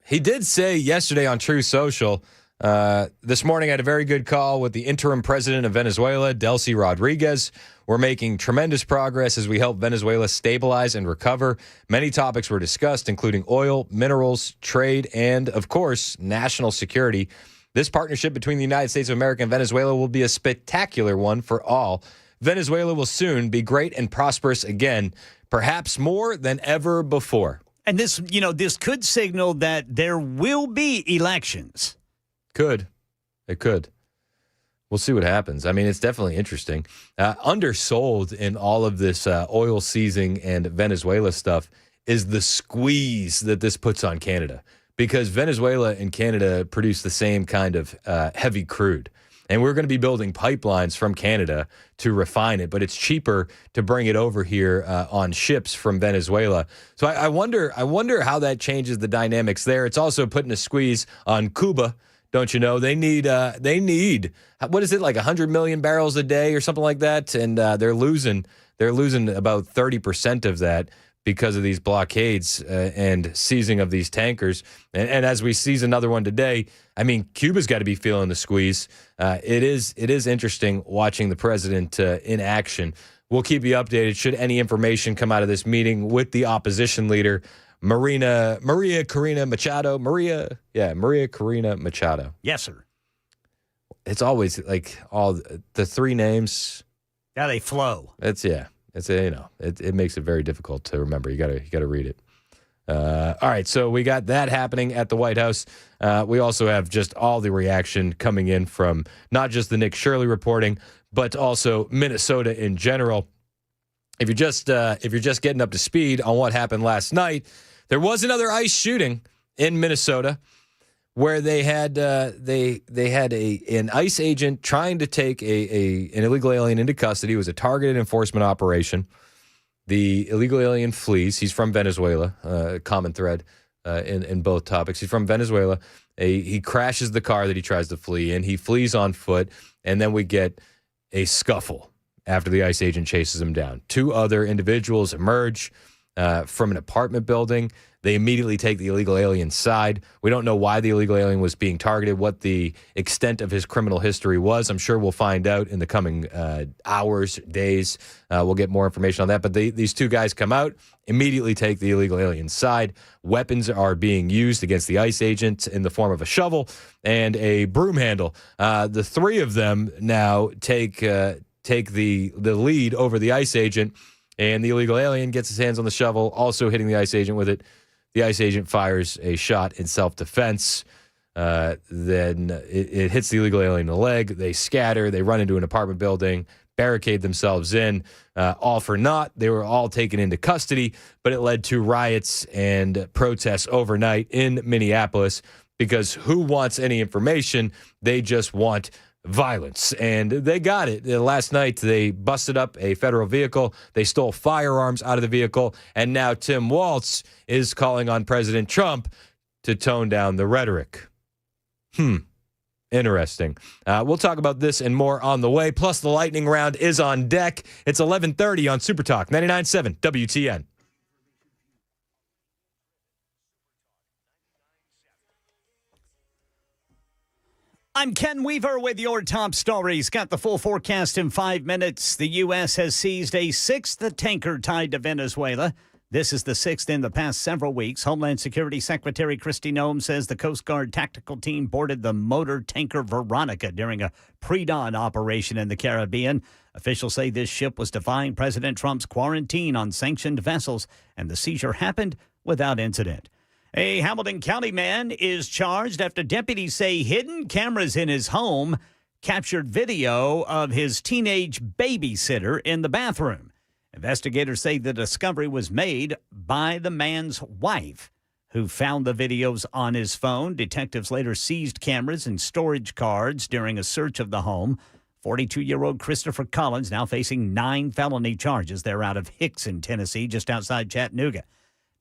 He did say yesterday on True Social, this morning I had a very good call with the interim president of Venezuela, Delcy Rodriguez. We're making tremendous progress as we help Venezuela stabilize and recover. Many topics were discussed, including oil, minerals, trade, and, of course, national security. This partnership between the United States of America and Venezuela will be a spectacular one for all. Venezuela will soon be great and prosperous again, perhaps more than ever before. And this could signal that there will be elections. Could. It could. We'll see what happens. I mean, it's definitely interesting. Undersold in all of this oil seizing and Venezuela stuff is the squeeze that this puts on Canada. Because Venezuela and Canada produce the same kind of heavy crude. And we're going to be building pipelines from Canada to refine it. But it's cheaper to bring it over here on ships from Venezuela. So I wonder how that changes the dynamics there. It's also putting a squeeze on Cuba. Don't you know? They need what is it, like 100 million barrels a day or something like that? And they're losing about 30% of that because of these blockades and seizing of these tankers. And as we seize another one today, I mean, Cuba's got to be feeling the squeeze. It is interesting watching the president in action. We'll keep you updated should any information come out of this meeting with the opposition leader, Maria Corina Machado. Maria Corina Machado. Yes, sir. It's always like all the three names. Yeah, they flow. It makes it very difficult to remember. You gotta read it. All right, so we got that happening at the White House. We also have just all the reaction coming in from not just the Nick Shirley reporting, but also Minnesota in general. If you're just getting up to speed on what happened last night, there was another ICE shooting in Minnesota where they had an ICE agent trying to take an illegal alien into custody. It was a targeted enforcement operation. The illegal alien flees. He's from Venezuela, common thread in both topics. He's from Venezuela. He crashes the car that he tries to flee in. He flees on foot, and then we get a scuffle after the ICE agent chases him down. Two other individuals emerge from an apartment building. They immediately take the illegal alien's side. We don't know why the illegal alien was being targeted, what the extent of his criminal history was. I'm sure we'll find out in the coming hours, days. We'll get more information on that. But these two guys come out, immediately take the illegal alien's side. Weapons are being used against the ICE agent in the form of a shovel and a broom handle. The three of them now take the lead over the ICE agent, and the illegal alien gets his hands on the shovel, also hitting the ICE agent with it. The ICE agent fires a shot in self-defense. Then it hits the illegal alien in the leg. They scatter. They run into an apartment building, barricade themselves in. All for naught. They were all taken into custody, but it led to riots and protests overnight in Minneapolis because who wants any information? They just want violence, and they got it. Last night, they busted up a federal vehicle. They stole firearms out of the vehicle, and now Tim Walz is calling on President Trump to tone down the rhetoric. Interesting. We'll talk about this and more on the way, plus the lightning round is on deck. It's 11:30 on Super Talk 99.7 WTN. I'm Ken Weaver with your top stories. Got the full forecast in 5 minutes. The U.S. has seized a sixth tanker tied to Venezuela. This is the sixth in the past several weeks. Homeland Security Secretary Kristi Noem says the Coast Guard tactical team boarded the motor tanker Veronica during a pre-dawn operation in the Caribbean. Officials say this ship was defying President Trump's quarantine on sanctioned vessels, and the seizure happened without incident. A Hamilton County man is charged after deputies say hidden cameras in his home captured video of his teenage babysitter in the bathroom. Investigators say the discovery was made by the man's wife, who found the videos on his phone. Detectives later seized cameras and storage cards during a search of the home. 42-year-old Christopher Collins now facing 9 felony charges. They're out of Hickson, Tennessee, just outside Chattanooga.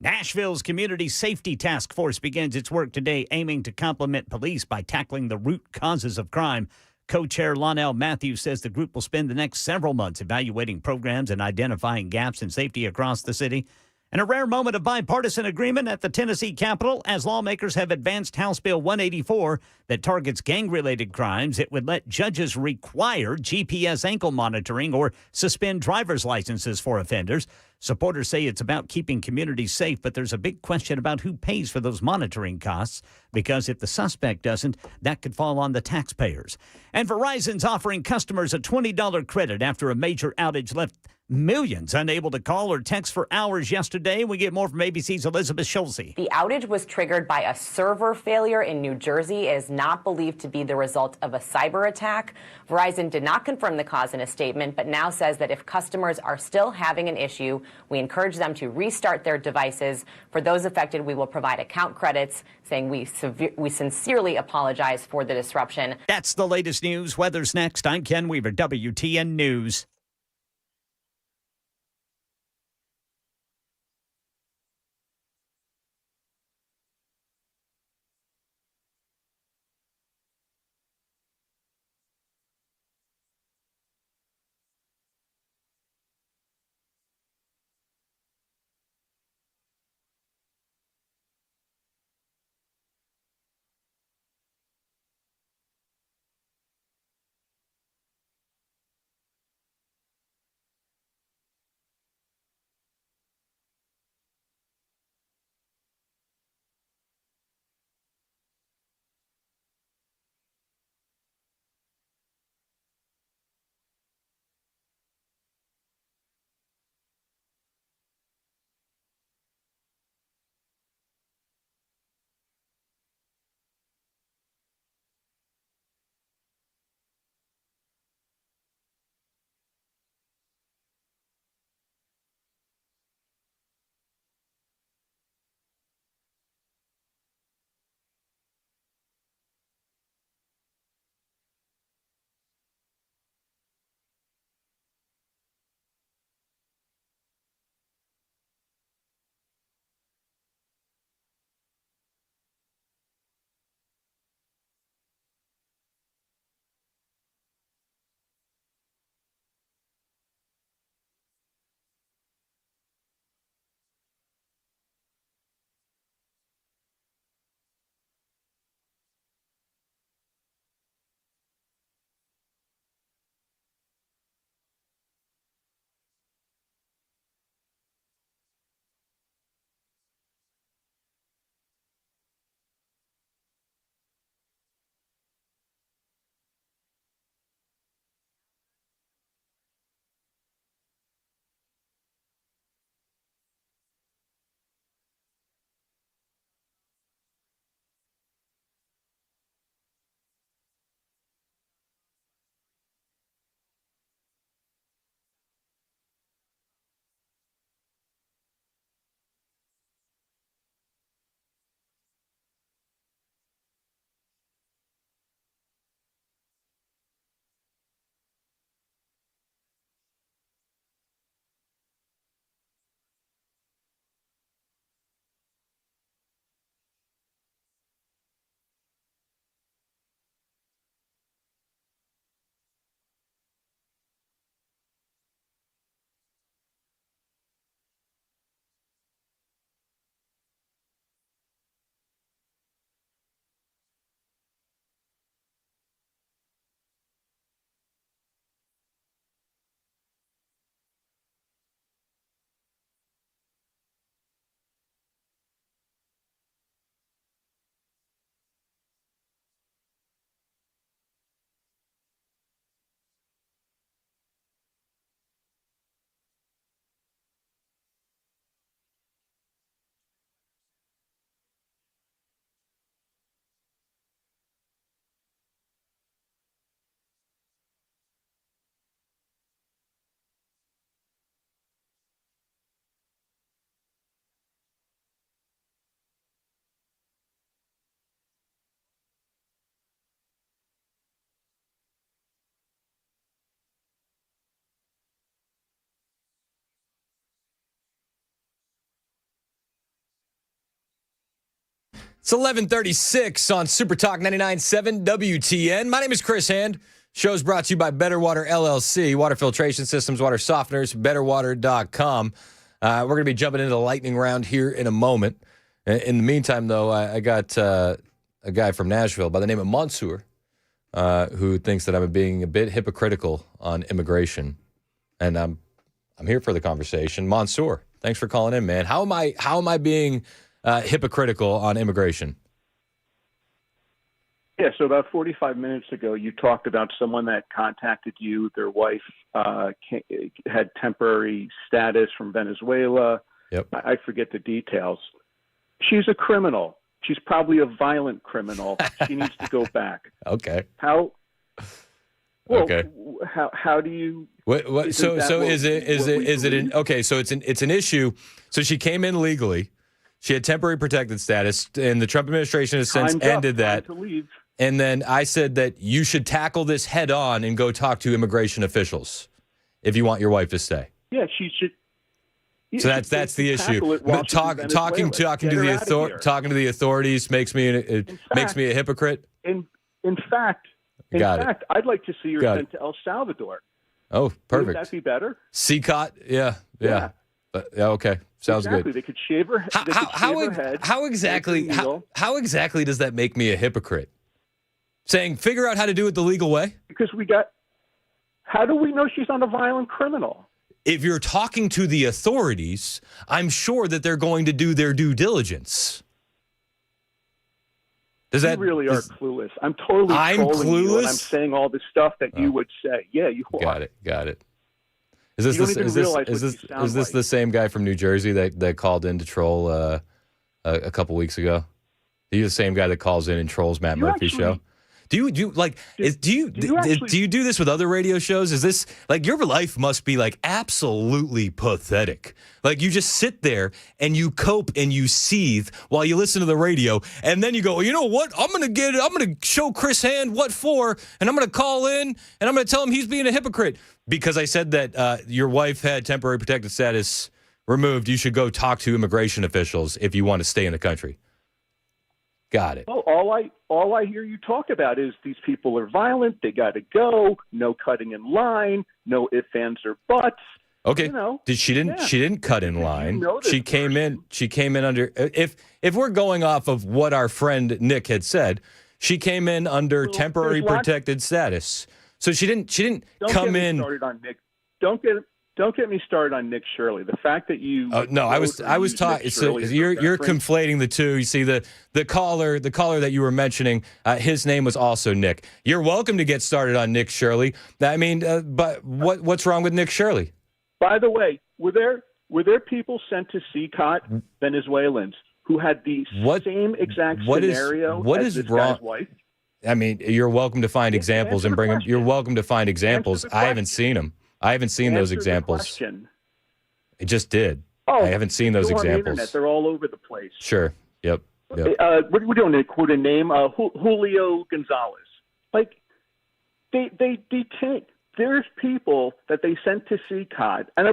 Nashville's Community Safety Task Force begins its work today, aiming to complement police by tackling the root causes of crime. Co-chair Lonell Matthews says the group will spend the next several months evaluating programs and identifying gaps in safety across the city. And a rare moment of bipartisan agreement at the Tennessee Capitol as lawmakers have advanced House Bill 184 that targets gang-related crimes. It would let judges require GPS ankle monitoring or suspend driver's licenses for offenders. Supporters say it's about keeping communities safe, but there's a big question about who pays for those monitoring costs, because if the suspect doesn't, that could fall on the taxpayers. And Verizon's offering customers a $20 credit after a major outage left millions unable to call or text for hours yesterday. We get more from ABC's Elizabeth Schulze. The outage was triggered by a server failure in New Jersey. It is not believed to be the result of a cyber attack. Verizon did not confirm the cause in a statement, but now says that if customers are still having an issue, we encourage them to restart their devices. For those affected, we will provide account credits, saying we sincerely apologize for the disruption. That's the latest news. Weather's next. I'm Ken Weaver, WTN News. It's 11:36 on Super Talk 99.7 WTN. My name is Chris Hand. Show's brought to you by Better Water LLC, water filtration systems, water softeners, betterwater.com. We're going to be jumping into the lightning round here in a moment. In the meantime, though, I got a guy from Nashville by the name of Mansour who thinks that I'm being a bit hypocritical on immigration, and I'm here for the conversation. Mansour, thanks for calling in, man. How am I being hypocritical on immigration? Yeah, so about 45 minutes ago, you talked about someone that contacted you. Their wife had temporary status from Venezuela. Yep. I forget the details. She's a criminal. She's probably a violent criminal. She needs to go back. Okay. How? Well, okay. How do you? What? So is it okay? So it's an issue. So she came in legally. She had temporary protected status, and the Trump administration has since ended that. Time to leave. And then I said that you should tackle this head on and go talk to immigration officials if you want your wife to stay. Yeah, she should. So that's the issue. But talking to the authorities makes me a hypocrite. In fact, I'd like to see her sent to El Salvador. Oh, perfect. Would that be better? CCOT, yeah. Okay, sounds good. They could shave her. Head. How exactly does that make me a hypocrite? Saying figure out how to do it the legal way? Because how do we know she's not a violent criminal? If you're talking to the authorities, I'm sure that they're going to do their due diligence. You really are clueless. I'm totally trolling you, and I'm saying all this stuff that you would say. Yeah, you are. Got it. Is this the same guy from New Jersey that called in to troll a couple weeks ago? He's the same guy that calls in and trolls Matt Murphy's show. Do you do this with other radio shows? Is this like your life must be like absolutely pathetic? Like you just sit there and you cope and you seethe while you listen to the radio, and then you go, well, you know what? I'm gonna show Chris Hand what for, and I'm gonna call in and I'm gonna tell him he's being a hypocrite because I said that your wife had temporary protected status removed. You should go talk to immigration officials if you want to stay in the country. Got it. Well, all I hear you talk about is these people are violent. They got to go. No cutting in line. No ifs, ands, or buts. Okay. You know, She didn't cut in line. She came in under. If we're going off of what our friend Nick had said, she came in under temporary protected status. So she didn't come in. Don't get me started on Nick. Don't get me started on Nick Shirley. The fact that you I was talking. So you're conflating the two. You see the caller that you were mentioning. His name was also Nick. You're welcome to get started on Nick Shirley. I mean, but what's wrong with Nick Shirley? By the way, were there people sent to CCOT, Venezuelans, who had the same exact scenario as this guy's wife? I mean, you're welcome to find examples and bring them. You're welcome to find examples. I haven't seen them. I haven't seen those examples. It just did. I haven't seen those examples. On the internet. They're all over the place. Sure. Yep. We're doing a quote a name, Julio Gonzalez. Like they take. There's people that they sent to CCOT, and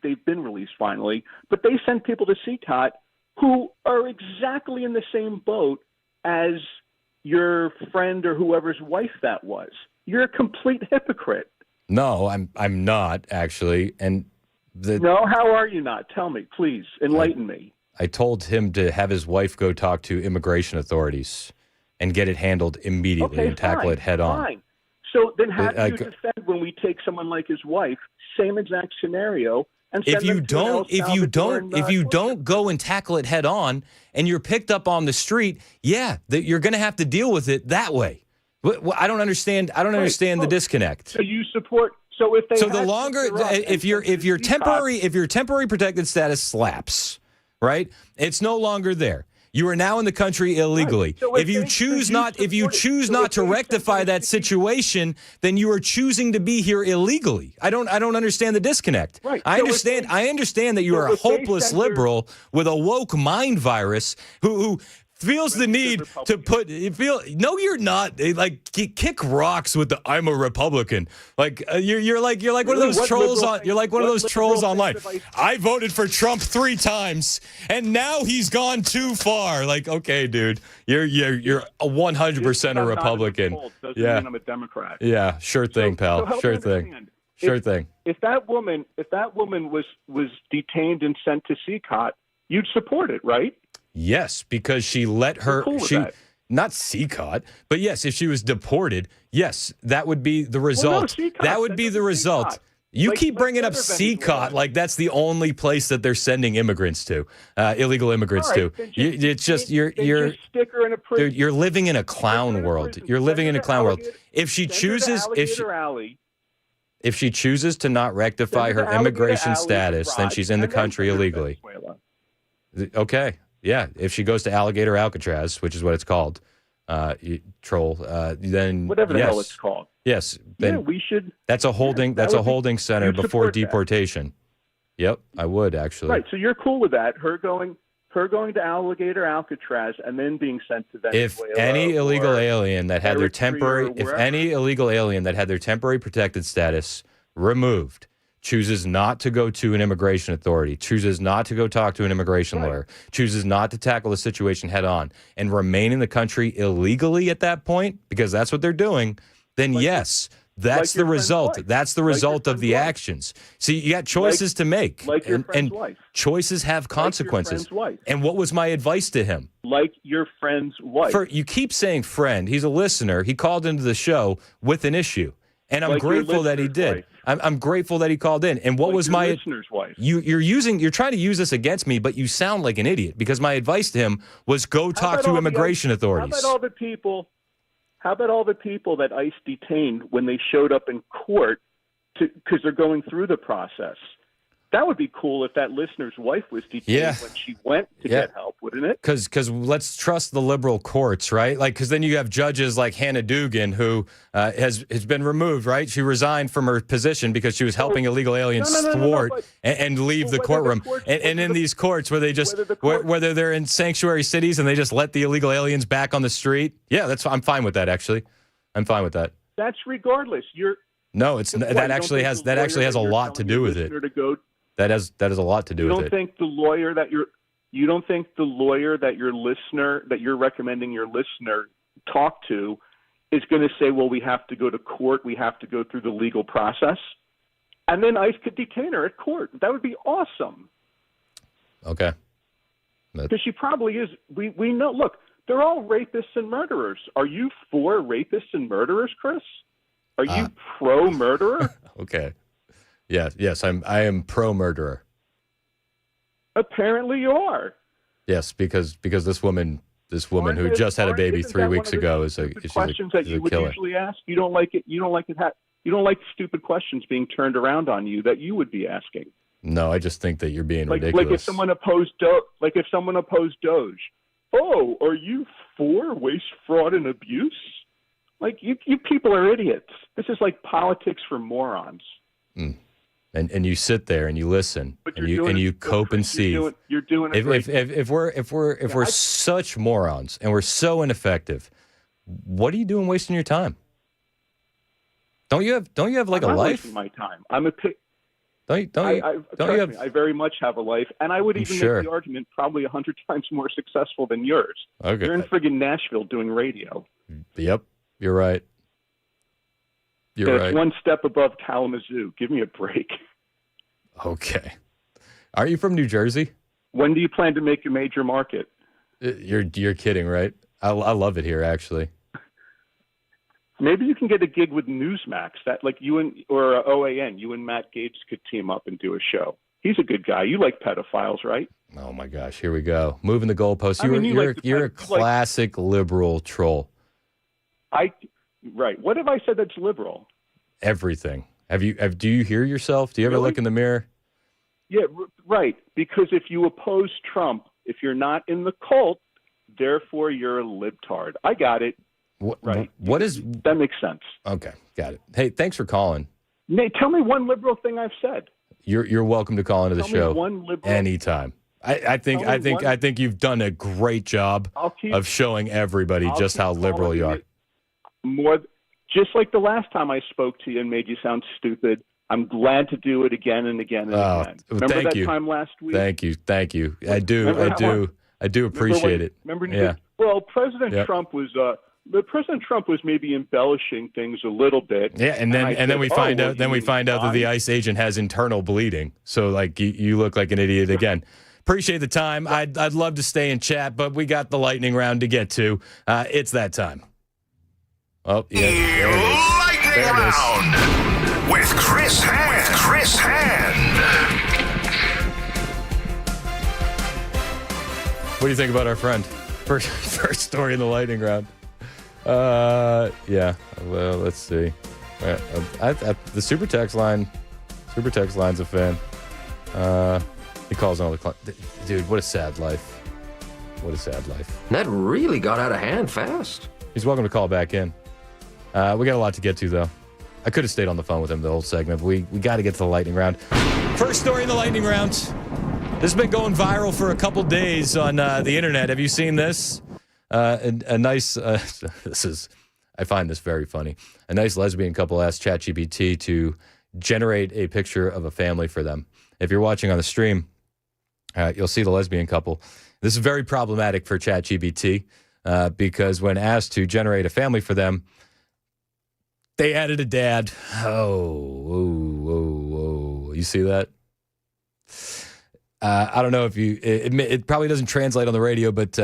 they've been released finally, but they sent people to CCOT who are exactly in the same boat as your friend or whoever's wife that was. You're a complete hypocrite. No, I'm not actually. No, how are you not? Tell me, please, enlighten me. I told him to have his wife go talk to immigration authorities and get it handled immediately and tackle it head on. Fine. So then how do you defend when we take someone like his wife, same exact scenario, and send if you don't go and tackle it head on and you're picked up on the street, you're going to have to deal with it that way. I don't understand. The disconnect. So you support. So if they. So the longer, if your temporary protected status slaps, right? It's no longer there. You are now in the country illegally. Right. So if you choose not to rectify that situation, then you are choosing to be here illegally. I don't understand the disconnect. Right. I understand that you are a hopeless liberal with a woke mind virus who feels the need to put. No, you're not. Like kick rocks with the "I'm a Republican." Like you're like one of those trolls on. You're like one of those trolls online. I voted for Trump 3 times, and now he's gone too far. Like, okay, dude, you're 100% a Republican. Doesn't mean I'm a Democrat. Yeah, sure thing, pal. So sure thing. Sure thing. If that woman was detained and sent to CCOT, you'd support it, right? Yes, because she let her. Not CCOT, but yes, if she was deported, yes, that would be the result. Well, no, that would be the result. CCOT. You keep bringing up CCOT like that's the only place that they're sending immigrants to, illegal immigrants to. It's just you're stick her in a prison. Dude, you're living in a clown world. You're living in a clown world. If she chooses, if she chooses to not rectify her immigration status, then she's in the country illegally. Okay. Yeah, if she goes to Alligator Alcatraz, which is what it's called, troll, then whatever the hell it's called. Yes, then we should. That's a holding. That's a holding center before deportation. Yep, I would actually. Right. So you're cool with that? Her going to Alligator Alcatraz and then being sent to Venezuela. If any illegal alien that had their temporary, protected status removed, chooses not to go to an immigration authority, chooses not to go talk to an immigration lawyer, chooses not to tackle the situation head on, and remain in the country illegally at that point, because that's what they're doing, then yes, that's the result. That's the result of the actions. See, you got choices to make. And choices have consequences. And what was my advice to him? Like your friend's wife. You keep saying friend. He's a listener. He called into the show with an issue. And I'm grateful that he did. I'm grateful that he called in. And what was my listener's wife? You're trying to use this against me, but you sound like an idiot because my advice to him was go talk to immigration authorities. How about all the people that ICE detained when they showed up in court because they're going through the process? That would be cool if that listener's wife was detained when she went to get help, wouldn't it? Because let's trust the liberal courts, right? Like, because then you have judges like Hannah Dugan, who has been removed, right? She resigned from her position because she was helping illegal aliens thwart and leave the courtroom. And in these courts where they just, whether they're in sanctuary cities and they just let the illegal aliens back on the street, I'm fine with that, actually. I'm fine with that. That's regardless. No, that actually has a lot to do with it. That has a lot to do with it. You don't think the lawyer that you're recommending your listener talk to is going to say, well, we have to go to court, we have to go through the legal process, and then ICE could detain her at court. That would be awesome. Okay. Because she probably is. We know. Look, they're all rapists and murderers. Are you for rapists and murderers, Chris? Are you pro-murderer? Okay. Yes, I am pro-murderer. Apparently you are. Yes, because this woman who just had a baby 3 weeks ago is a questions that you would usually ask. You don't like it. You don't like stupid questions being turned around on you that you would be asking. No, I just think that you're being ridiculous. Like if someone opposed Doge. Oh, are you for waste, fraud, and abuse? Like you people are idiots. This is like politics for morons. Mm. And you sit there and you listen and you cope and see. You're doing it. If we're such morons and we're so ineffective, what are you doing wasting your time? Don't you have like a life? Wasting my time. I'm a pig. I very much have a life, and I would even make the argument probably 100 times more successful than yours. Okay. You're in friggin' Nashville doing radio. Yep, you're right. You're right. It's one step above Kalamazoo. Give me a break. Okay. Are you from New Jersey? When do you plan to make a major market? You're kidding, right? I love it here, actually. Maybe you can get a gig with Newsmax. That or OAN. You and Matt Gaetz could team up and do a show. He's a good guy. You like pedophiles, right? Oh my gosh, here we go. Moving the goalposts. You're a classic liberal troll. Right. What have I said that's liberal? Everything. Do you hear yourself? Do you ever look in the mirror? Yeah, right. Because if you oppose Trump, if you're not in the cult, therefore you're a libtard. I got it. Right. That makes sense. Okay, got it. Hey, thanks for calling. Nate, tell me one liberal thing I've said. You're welcome to call into the show anytime. I think you've done a great job of showing everybody just how liberal you are. More, just like the last time I spoke to you and made you sound stupid. I'm glad to do it again and again and again. Remember that time last week? Thank you. I do appreciate it. Well, President Trump was maybe embellishing things a little bit. Yeah, and then we find out that the ICE agent has internal bleeding. So like you look like an idiot again. Appreciate the time. I'd love to stay and chat, but we got the lightning round to get to. It's that time. Oh, yeah. Lightning round with Chris Hand. What do you think about our friend? First story in the lightning round. Yeah. Well, let's see. The super text line's a fan. He calls all the clients. Dude, what a sad life. That really got out of hand fast. He's welcome to call back in. We got a lot to get to, though. I could have stayed on the phone with him the whole segment, but we got to get to the lightning round. First story in the lightning round. This has been going viral for a couple days on the internet. Have you seen this? A nice, I find this very funny. A nice lesbian couple asked ChatGPT to generate a picture of a family for them. If you're watching on the stream, you'll see the lesbian couple. This is very problematic for ChatGPT because when asked to generate a family for them, they added a dad. Oh, you see that? I don't know if it probably doesn't translate on the radio, but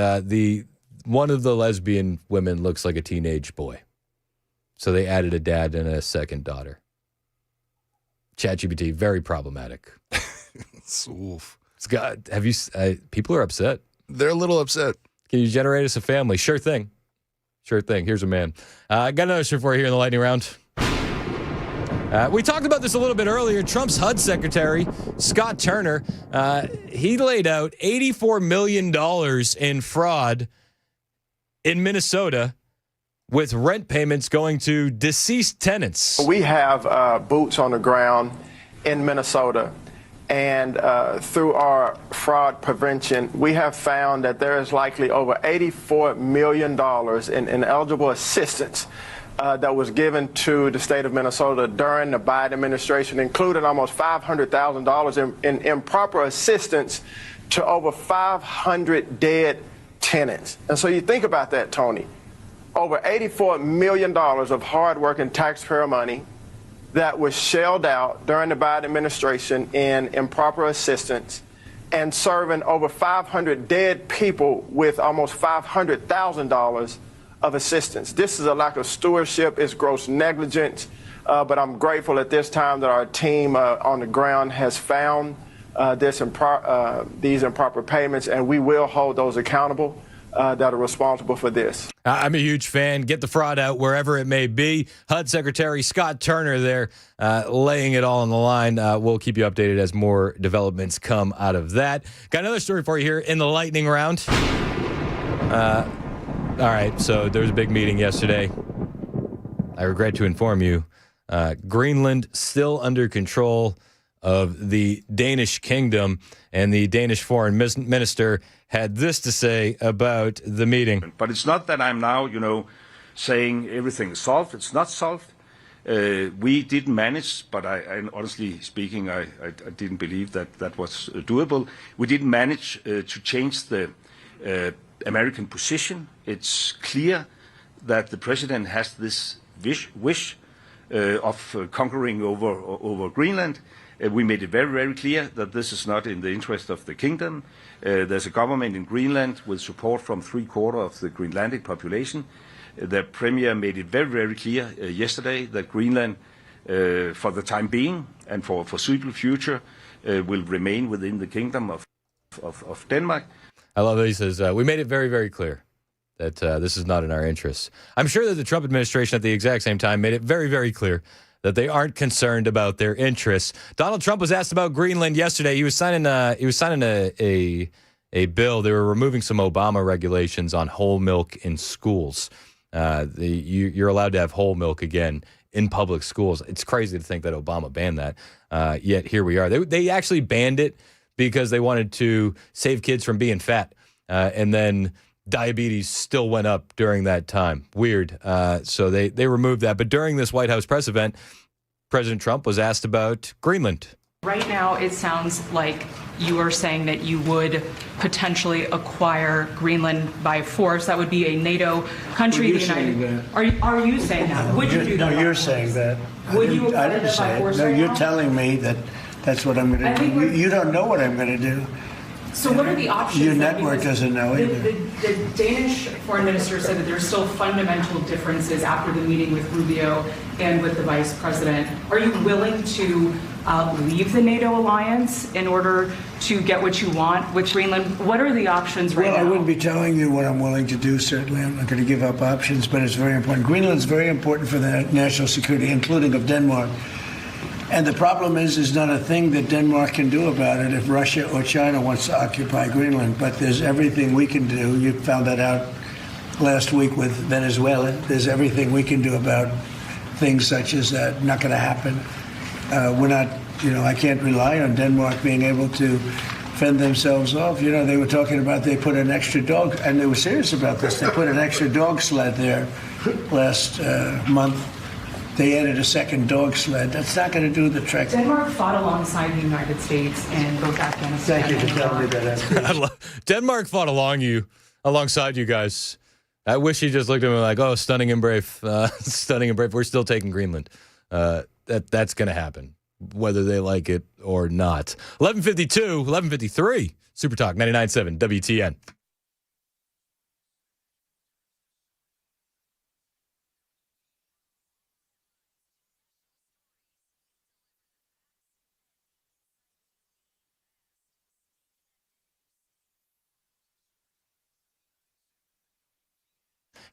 one of the lesbian women looks like a teenage boy. So they added a dad and a second daughter. ChatGPT, very problematic. Oof. People are upset. They're a little upset. Can you generate us a family? Sure thing. Here's a man. I got another story for you here in the lightning round. We talked about this a little bit earlier. Trump's HUD secretary, Scott Turner, he laid out $84 million in fraud in Minnesota with rent payments going to deceased tenants. We have boots on the ground in Minnesota, and through our fraud prevention, we have found that there is likely over $84 million in eligible assistance that was given to the state of Minnesota during the Biden administration, including almost $500,000 in improper assistance to over 500 dead tenants. And so you think about that, Tony. Over $84 million of hardworking taxpayer money that was shelled out during the Biden administration in improper assistance and serving over 500 dead people with almost $500,000 of assistance. This is a lack of stewardship. It's gross negligence. But I'm grateful at this time that our team on the ground has found these improper payments, and we will hold those accountable that are responsible for this. I'm a huge fan. Get the fraud out wherever it may be. HUD Secretary Scott Turner there laying it all on the line. We'll keep you updated as more developments come out of that. Got another story for you here in the lightning round. All right, so there was a big meeting yesterday. I regret to inform you, Greenland still under control of the Danish kingdom, and the Danish foreign minister had this to say about the meeting. But it's not that I'm now, saying everything is solved. It's not solved. We didn't manage, but I honestly speaking, I didn't believe that was doable. We didn't manage to change the American position. It's clear that the president has this wish of conquering over Greenland. We made it very, very clear that this is not in the interest of the kingdom. There's a government in Greenland with support from 3/4 of the Greenlandic population. The premier made it very, very clear yesterday that Greenland, for the time being and for foreseeable future, will remain within the kingdom of Denmark. I love that he says, we made it very, very clear that this is not in our interests. I'm sure that the Trump administration at the exact same time made it very, very clear that they aren't concerned about their interests. Donald Trump was asked about Greenland yesterday. He was signing a bill. They were removing some Obama regulations on whole milk in schools. You're allowed to have whole milk again in public schools. It's crazy to think that Obama banned that. Yet here we are. They actually banned it because they wanted to save kids from being fat. And then diabetes still went up during that time. Weird. So they removed that. But during this White House press event, President Trump was asked about Greenland. Right now, it sounds like you are saying that you would potentially acquire Greenland by force. That would be a NATO country. Are you saying that? Are you saying that? Would you do that? No, you're saying that. Would you I acquire didn't that by say force it. No, right you're now? telling me that that's what I'm going to do. You don't know what I'm going to do. So what are the options? Your then? network Because doesn't know either. The Danish foreign minister said that there's still fundamental differences after the meeting with Rubio and with the vice president. Are you willing to leave the NATO alliance in order to get what you want with Greenland? What are the options right Well, now? I wouldn't be telling you what I'm willing to do, certainly. I'm not going to give up options, but it's very important. Greenland's very important for the national security, including of Denmark. And the problem is not a thing that Denmark can do about it if Russia or China wants to occupy Greenland. But there's everything we can do. You found that out last week with Venezuela. There's everything we can do about things such as that. Not going to happen. We're not, I can't rely on Denmark being able to fend themselves off. They were talking about they put an extra dog, and they were serious about this. They put an extra dog sled there last month. They added a second dog sled. That's not going to do the trick. Denmark fought alongside the United States in both Afghanistan Thank you and for telling me Iraq. that. Denmark fought alongside you guys. I wish he just looked at me like, oh, stunning and brave. Stunning and brave. We're still taking Greenland. That's going to happen, whether they like it or not. 11:53, Super Talk 99.7 WTN.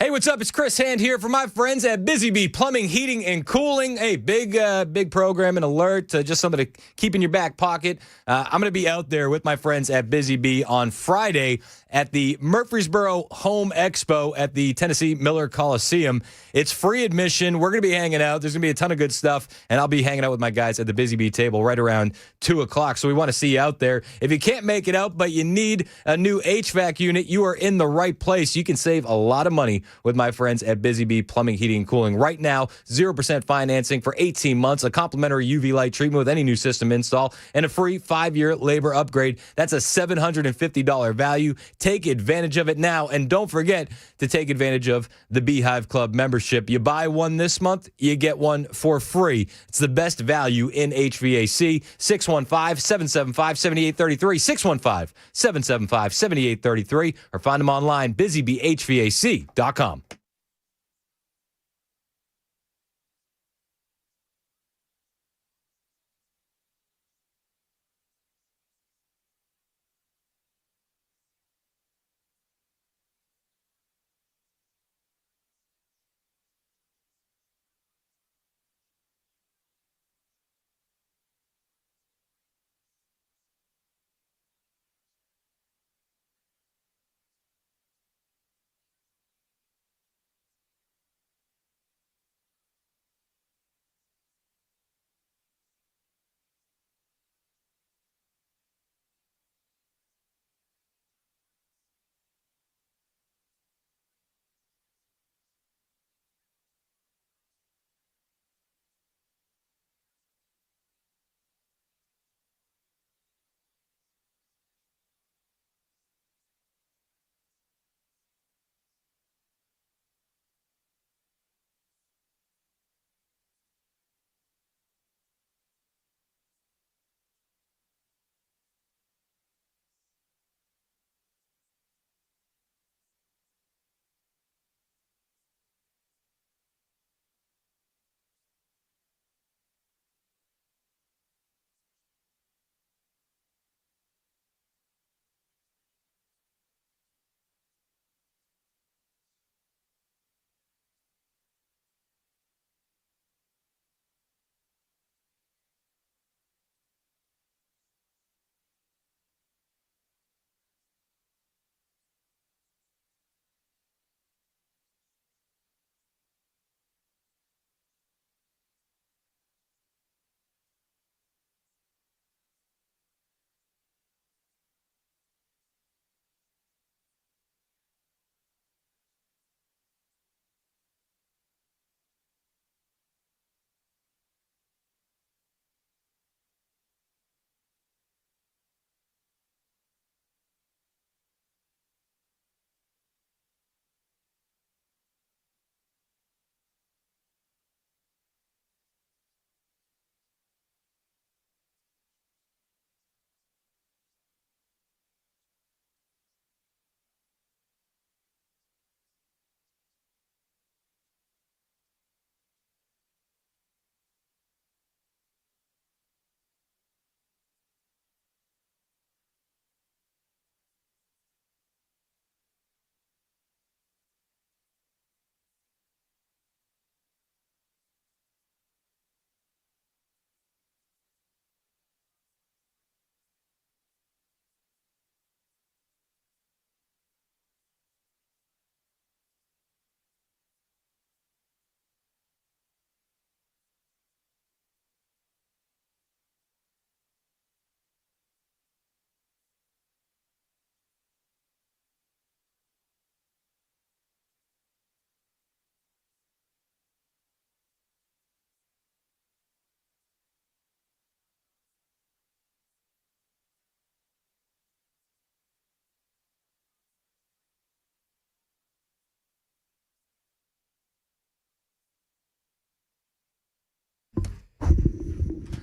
Hey, what's up? It's Chris Hand here for my friends at Busy Bee Plumbing, Heating, and Cooling. Hey, big program and alert. Just something to keep in your back pocket. I'm going to be out there with my friends at Busy Bee on Friday at the Murfreesboro Home Expo at the Tennessee Miller Coliseum. It's free admission. We're going to be hanging out. There's going to be a ton of good stuff, and I'll be hanging out with my guys at the Busy Bee table right around 2 o'clock. So we want to see you out there. If you can't make it out, but you need a new HVAC unit, you are in the right place. You can save a lot of money with my friends at Busy Bee Plumbing, Heating, and Cooling. Right now, 0% financing for 18 months, a complimentary UV light treatment with any new system install, and a free 5-year labor upgrade. That's a $750 value. Take advantage of it now, and don't forget to take advantage of the Beehive Club membership. You buy one this month, you get one for free. It's the best value in HVAC. 615-775-7833, 615-775-7833, or find them online, busybeehvac.com.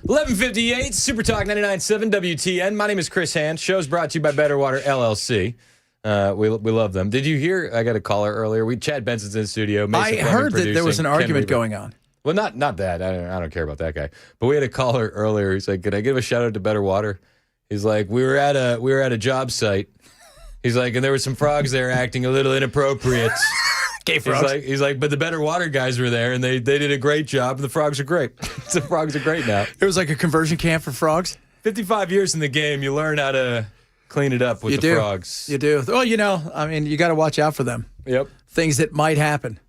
11:58, Super Talk 99.7 WTN. My name is Chris Hand. Show's brought to you by Better Water LLC. We love them. Did you hear? I got a caller earlier. Chad Benson's in the studio. I heard that there was an argument going on. Well, not that. I don't care about that guy. But we had a caller earlier. He's like, "Can I give a shout out to Better Water?" He's like, "We were at a job site." He's like, "And there were some frogs there acting a little inappropriate." Gay frogs. He's like, "But the Better Water guys were there, and they did a great job. The frogs are great. The frogs are great now." It was like a conversion camp for frogs. 55 years in the game, you learn how to clean it up with the frogs. You do. Well, you got to watch out for them. Yep. Things that might happen.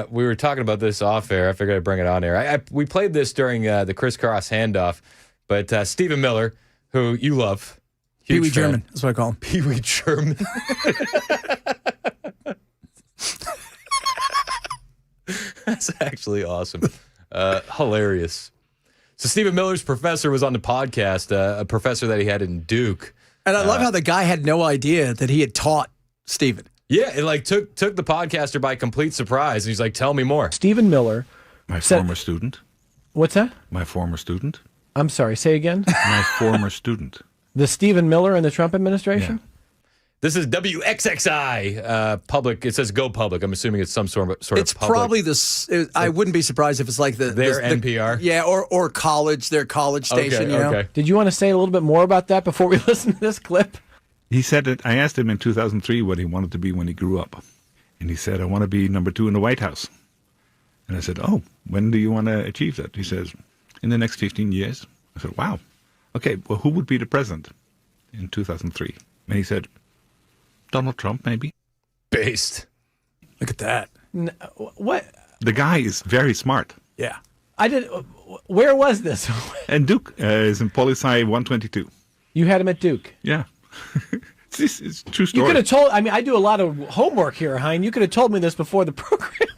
We were talking about this off air. I figured I'd bring it on air. We played this during the crisscross handoff, but Stephen Miller, who you love, Pee Wee German, that's what I call him. Pee Wee German. That's actually awesome. Hilarious. So Stephen Miller's professor was on the podcast, a professor that he had in Duke. And I love how the guy had no idea that he had taught Stephen. Yeah, it took the podcaster by complete surprise. And he's like, "Tell me more." Stephen Miller. My former student. What's that? My former student. I'm sorry, say again? My former student. The Stephen Miller in the Trump administration? Yeah. This is WXXI public. It says Go Public. I'm assuming it's some sort of It's public. probably this. I wouldn't be surprised if it's like their NPR. Yeah, or college, their college station. Okay. Did you want to say a little bit more about that before we listen to this clip? He said that I asked him in 2003 what he wanted to be when he grew up. And he said, "I want to be number 2 in the White House." And I said, "Oh, when do you want to achieve that?" He says, "In the next 15 years. I said, "Wow. Okay, well, who would be the president in 2003? And he said, "Donald Trump, maybe." Based. Look at that. What? The guy is very smart. Yeah. Where was this? And Duke is in Poli-Sci 122. You had him at Duke? Yeah. It's a true story. You could have told, I do a lot of homework here, Hein. You could have told me this before the program.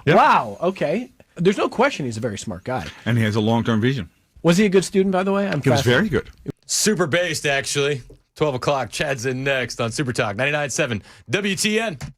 Yep. Wow, okay. There's no question he's a very smart guy. And he has a long-term vision. Was he a good student, by the way? He was very good. Super based, actually. 12 o'clock. Chad's in next on Super Talk 99.7 WTN.